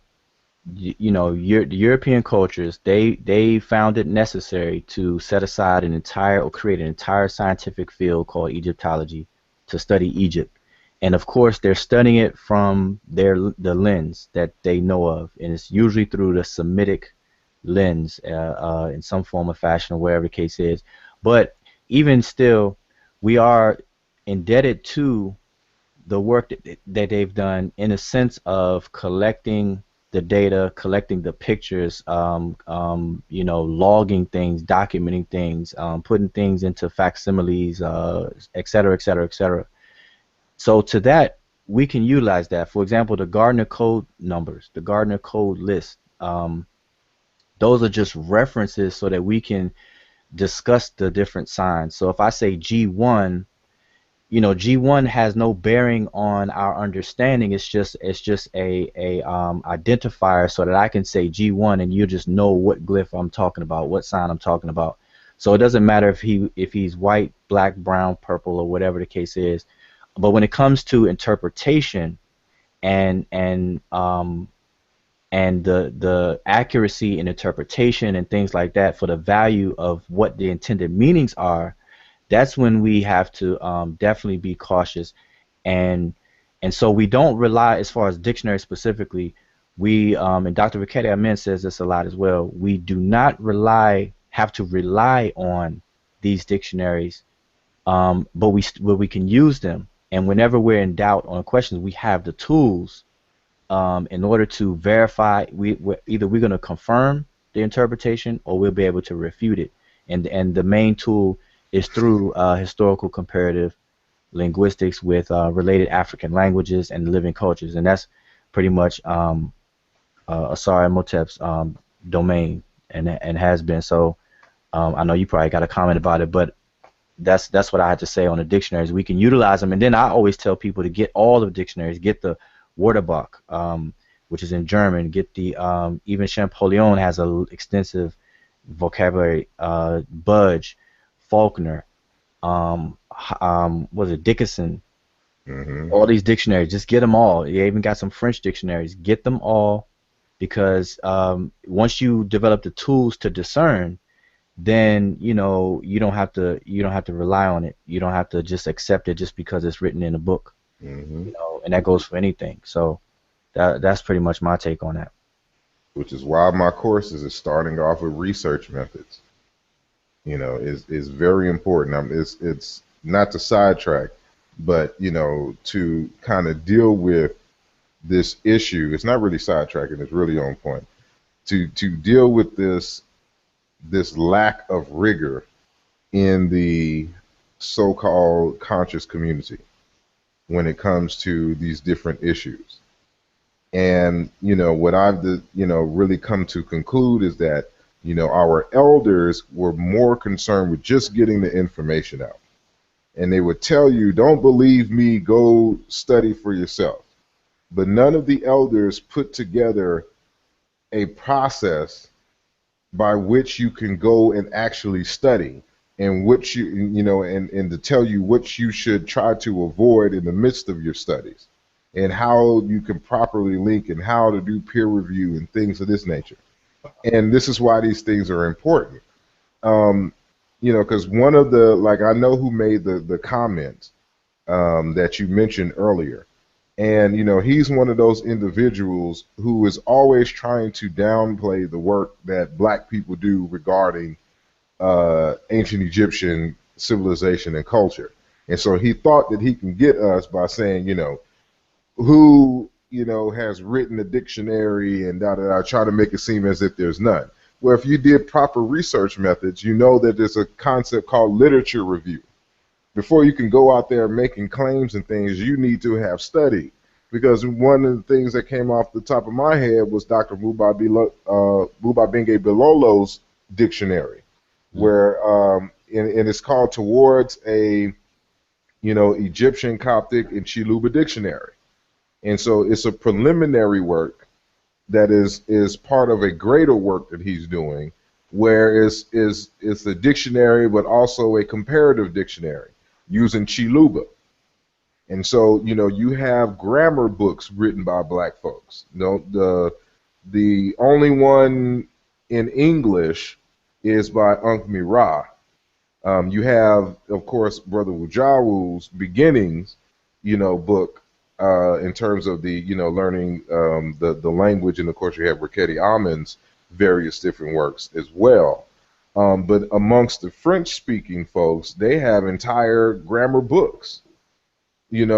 the European cultures, they found it necessary to set aside an entire or create an entire scientific field called Egyptology to study Egypt. And of course, they're studying it from the lens that they know of, and it's usually through the Semitic lens in some form or fashion, or wherever the case is. But even still, we are indebted to the work that they've done in a sense of collecting the data, collecting the pictures, logging things, documenting things, putting things into facsimiles, et cetera, et cetera, et cetera. So to that, we can utilize that. For example, the Gardner code numbers, the Gardner code list, those are just references so that we can discuss the different signs. So if I say G1, G1 has no bearing on our understanding. It's just a identifier so that I can say G1 and you just know what glyph I'm talking about, what sign I'm talking about. So it doesn't matter if he's white, black, brown, purple, or whatever the case is. But when it comes to interpretation and the accuracy in interpretation and things like that for the value of what the intended meanings are, that's when we have to definitely be cautious, and so we don't rely, as far as dictionary specifically, we and Dr. Ricketti Amen says this a lot as well, we do not have to rely on these dictionaries, but we can use them, and whenever we're in doubt on questions, we have the tools in order to verify. We're going to confirm the interpretation or we'll be able to refute it, and the main tool is through historical comparative linguistics with related African languages and living cultures, and that's pretty much Asari Motep's domain, and has been. So I know you probably got a comment about it, but that's what I had to say on the dictionaries. We can utilize them, and then I always tell people to get all the dictionaries, get the Wörterbuch, which is in German, get the even Champollion has an extensive vocabulary, Budge, Faulkner, was it Dickinson? All these dictionaries, just get them all. You even got some French dictionaries. Get them all, because once you develop the tools to discern, then you don't have to rely on it. You don't have to just accept it just because it's written in a book. And that goes for anything. So that's pretty much my take on that. Which is why my courses is starting off with research methods. Is very important. It's not to sidetrack, but to kind of deal with this issue. It's not really sidetracking. It's really on point. To deal with this lack of rigor in the so-called conscious community when it comes to these different issues. And what I've really come to conclude is that our elders were more concerned with just getting the information out. And they would tell you, don't believe me, go study for yourself. But none of the elders put together a process by which you can go and actually study, and which and to tell you what you should try to avoid in the midst of your studies, and how you can properly link, and how to do peer review and things of this nature. And this is why these things are important. Because one of I know who made the comment that you mentioned earlier. And, he's one of those individuals who is always trying to downplay the work that black people do regarding ancient Egyptian civilization and culture. And so he thought that he can get us by saying, who has written a dictionary and try to make it seem as if there's none. Well, if you did proper research methods, that there's a concept called literature review. Before you can go out there making claims and things, you need to have studied. because one of the things that came off the top of my head was Dr. Mubabenge Bilolo's dictionary, where and it's called Towards a Egyptian, Coptic, and Chiluba dictionary. And so it's a preliminary work that is part of a greater work that he's doing, where it's a dictionary, but also a comparative dictionary using Chiluba. And so, you have grammar books written by black folks. The only one in English is by Ankh Mira. You have, of course, Brother Wujawu's Beginnings, book in terms of the, learning the language, and of course you have Raketi Amon's various different works as well. But amongst the French-speaking folks, they have entire grammar books, and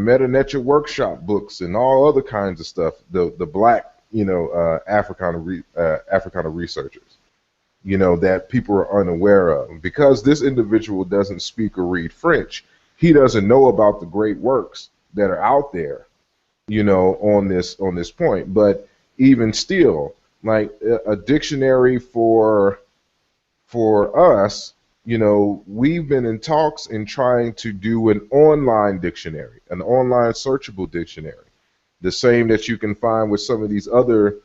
Meta Netcher workshop books and all other kinds of stuff. The black, Africana researchers, that people are unaware of. Because this individual doesn't speak or read French, he doesn't know about the great works that are out there, on this point. But even still, like a dictionary for us, we've been in talks in trying to do an online dictionary, an online searchable dictionary, the same that you can find with some of these other,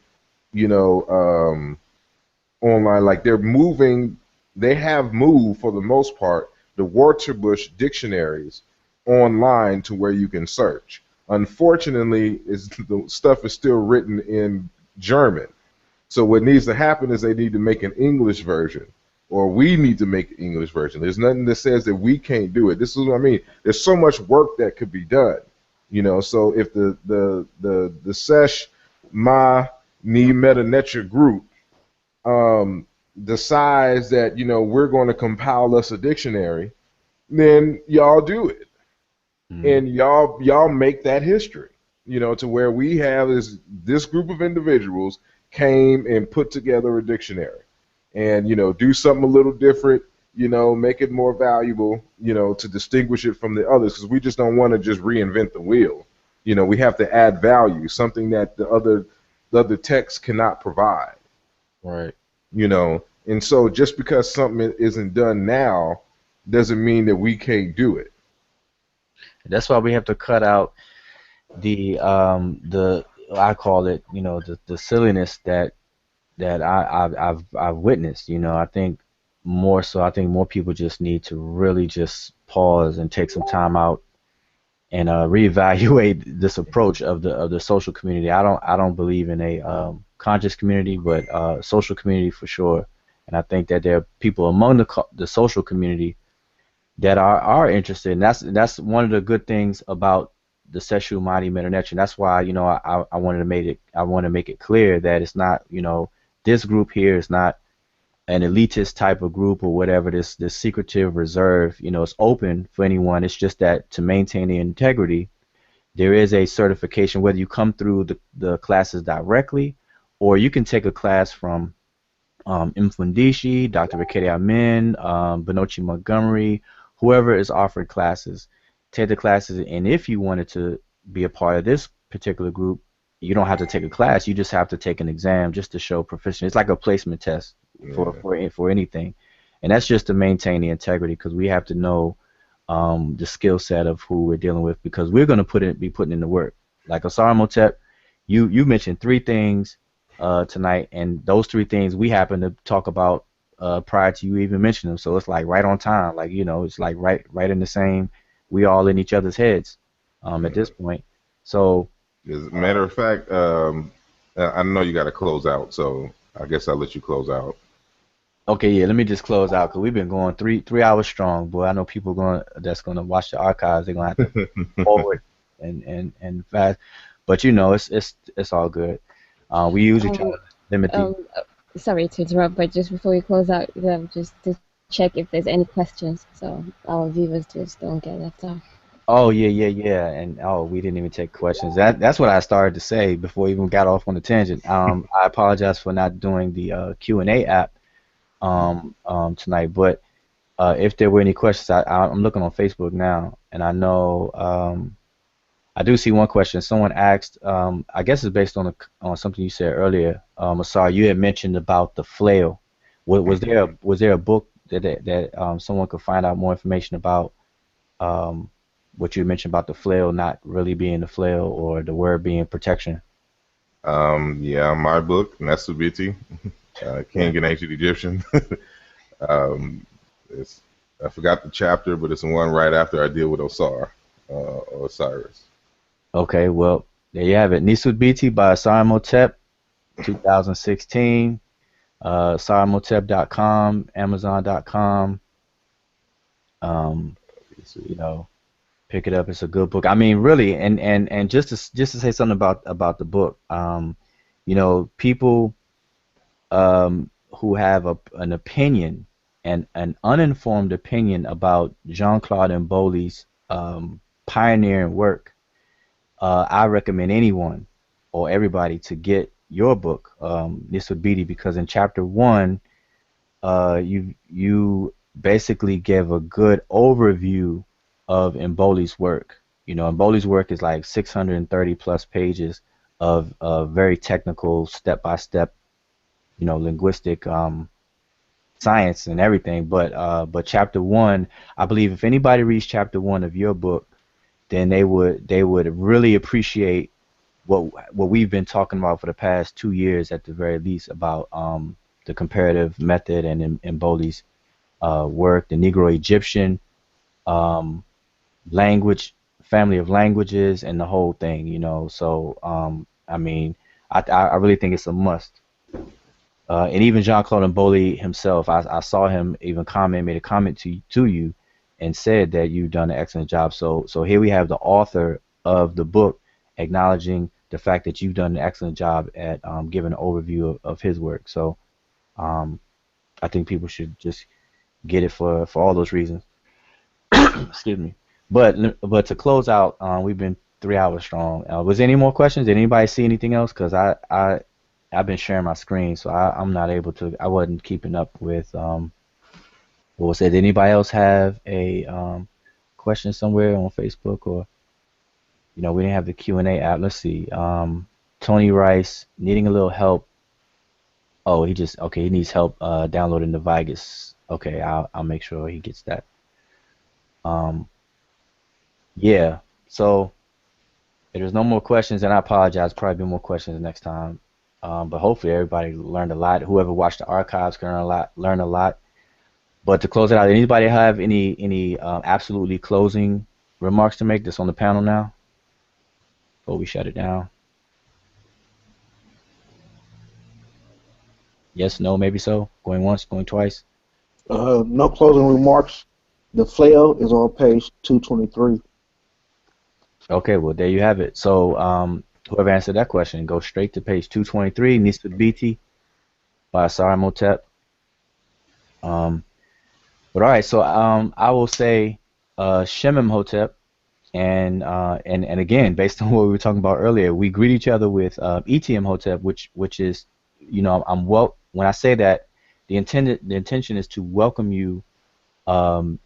online. Like they have moved for the most part the Waterbush dictionaries online to where you can search. Unfortunately, the stuff is still written in German. So what needs to happen is they need to make an English version, or we need to make an English version. There's nothing that says that we can't do it. This is what I mean. There's so much work that could be done. So if the Sesh Medew Netcher group decides that we're going to compile us a dictionary, then y'all do it, and y'all make that history, to where we have this group of individuals came and put together a dictionary, and do something a little different, make it more valuable, to distinguish it from the others, because we just don't want to just reinvent the wheel. We have to add value, something that the other texts cannot provide. Right. And so just because something isn't done now doesn't mean that we can't do it. That's why we have to cut out the I call it, the silliness that I've witnessed. I think more people just need to really just pause and take some time out and reevaluate this approach of the social community. I don't believe in a conscious community, but social community for sure. And I think that there are people among the social community that are interested, and that's one of the good things about the Seshew Medew Netcher. And that's why I wanted to make it clear that it's not this group here is not an elitist type of group or whatever. This secretive reserve, it's open for anyone. It's just that to maintain the integrity, there is a certification, whether you come through the classes directly, or you can take a class from Mfundishi, Dr. Raketi Amin, Benochi Montgomery, whoever is offering classes. Take the classes, and if you wanted to be a part of this particular group, you don't have to take a class. You just have to take an exam just to show proficiency. It's like a placement test for anything, and that's just to maintain the integrity, because we have to know the skill set of who we're dealing with, because we're going to be putting in the work. Like Osar Motep, you mentioned 3 things tonight, and those 3 things we happen to talk about prior to you even mentioning them. So it's like right on time. Like it's like right in the same. We all in each other's heads at this point. So as a matter of fact, I know you got to close out, so I guess I'll let you close out. Okay, yeah. Let me just close out, because we've been going 3 hours strong, boy. I know people that's gonna watch the archives. They're gonna have to forward and fast, but it's all good. We usually try to limit the. Sorry to interrupt, but just before we close out, just to check if there's any questions, so our viewers just don't get left out. Oh yeah, and we didn't even take questions. That's what I started to say before we even got off on the tangent. I apologize for not doing the Q&A app tonight, but if there were any questions, I'm looking on Facebook now, and I know I do see one question. Someone asked, I guess it's based on something you said earlier. Asar, you had mentioned about the flail. Was there a book that someone could find out more information about what you mentioned about the flail not really being the flail or the word being protection? Yeah, my book, Nesubiti, Yeah. King and Ancient Egyptian. um, it's, I forgot the chapter, but it's the one right after I deal with Osar, or Osiris. Okay, well, there you have it. Nisud Biti by Asar Motep, 2016. SarMotep.com, Amazon.com. Um, you know, pick it up. It's a good book. I mean, really, and just to say something about the book. People who have an opinion and an uninformed opinion about Jean-Claude Mboli's pioneering work. I recommend anyone or everybody to get your book, Nisud Biti, because in chapter 1, you basically give a good overview of Mboli's work. Mboli's work is like 630 plus pages of very technical, step-by-step, linguistic science and everything. But chapter 1, I believe if anybody reads chapter 1 of your book, then they would really appreciate what we've been talking about for the past 2 years at the very least about the comparative method and Mboli's work, the Negro Egyptian language, family of languages, and the whole thing. So I mean, I really think it's a must. And even Jean-Claude Mboli himself, I saw him even made a comment to you, and said that you've done an excellent job. So here we have the author of the book acknowledging the fact that you've done an excellent job at giving an overview of his work. So I think people should just get it for all those reasons. Excuse me. But to close out, we've been 3 hours strong. Was there any more questions? Did anybody see anything else? Because I've been sharing my screen, so I'm not able to. I wasn't keeping up with what was it. Did anybody else have a question somewhere on Facebook, or we didn't have the Q&A app. Let's see. Tony Rice needing a little help. Oh, he needs help downloading the Vigus. Okay, I'll make sure he gets that. Yeah. So if there's no more questions, and I apologize. Probably be more questions next time. But hopefully everybody learned a lot. Whoever watched the archives can learn a lot. But to close it out, anybody have any absolutely closing remarks to make that's on the panel now before we shut it down? Yes, no, maybe so. Going once, going twice. No closing remarks. The flail is on page 223. Okay, well, there you have it. So whoever answered that question, go straight to page 223, Nisbet BT by Asar Motep. But all right, so I will say Shemem Hotep, and again, based on what we were talking about earlier, we greet each other with ETM Hotep, which is, when I say that, the intention is to welcome you in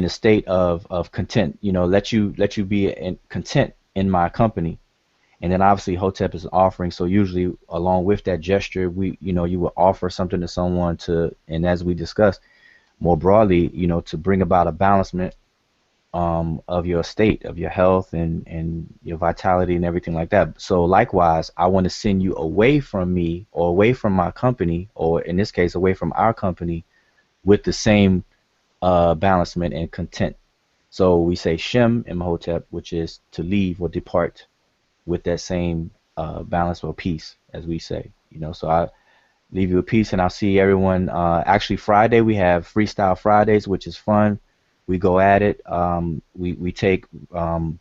a state of content, let you be content in my company. And then obviously Hotep is an offering, so usually along with that gesture, you will offer something to someone and as we discussed more broadly, to bring about a balancement of your state, of your health and your vitality and everything like that. So likewise, I want to send you away from me or away from my company, or in this case, away from our company, with the same balancement and content. So we say Shem Imhotep, which is to leave or depart with that same balance or peace, as we say. So I leave you with peace, and I'll see everyone. Actually, Friday we have Freestyle Fridays, which is fun. We go at it. We take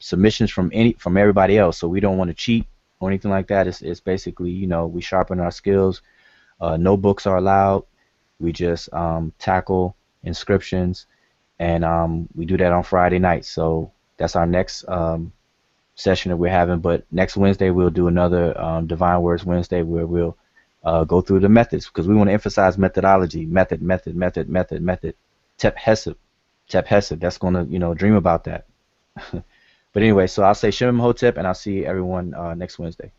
submissions from everybody else, so we don't want to cheat or anything like that. It's basically, we sharpen our skills. No books are allowed. We just tackle inscriptions, and we do that on Friday nights. So that's our next session that we're having. But next Wednesday we'll do another Divine Words Wednesday, where we'll go through the methods, because we want to emphasize methodology, method. Tep Hesed. That's going to, dream about that. But anyway, so I'll say Shem Hotep, and I'll see everyone next Wednesday.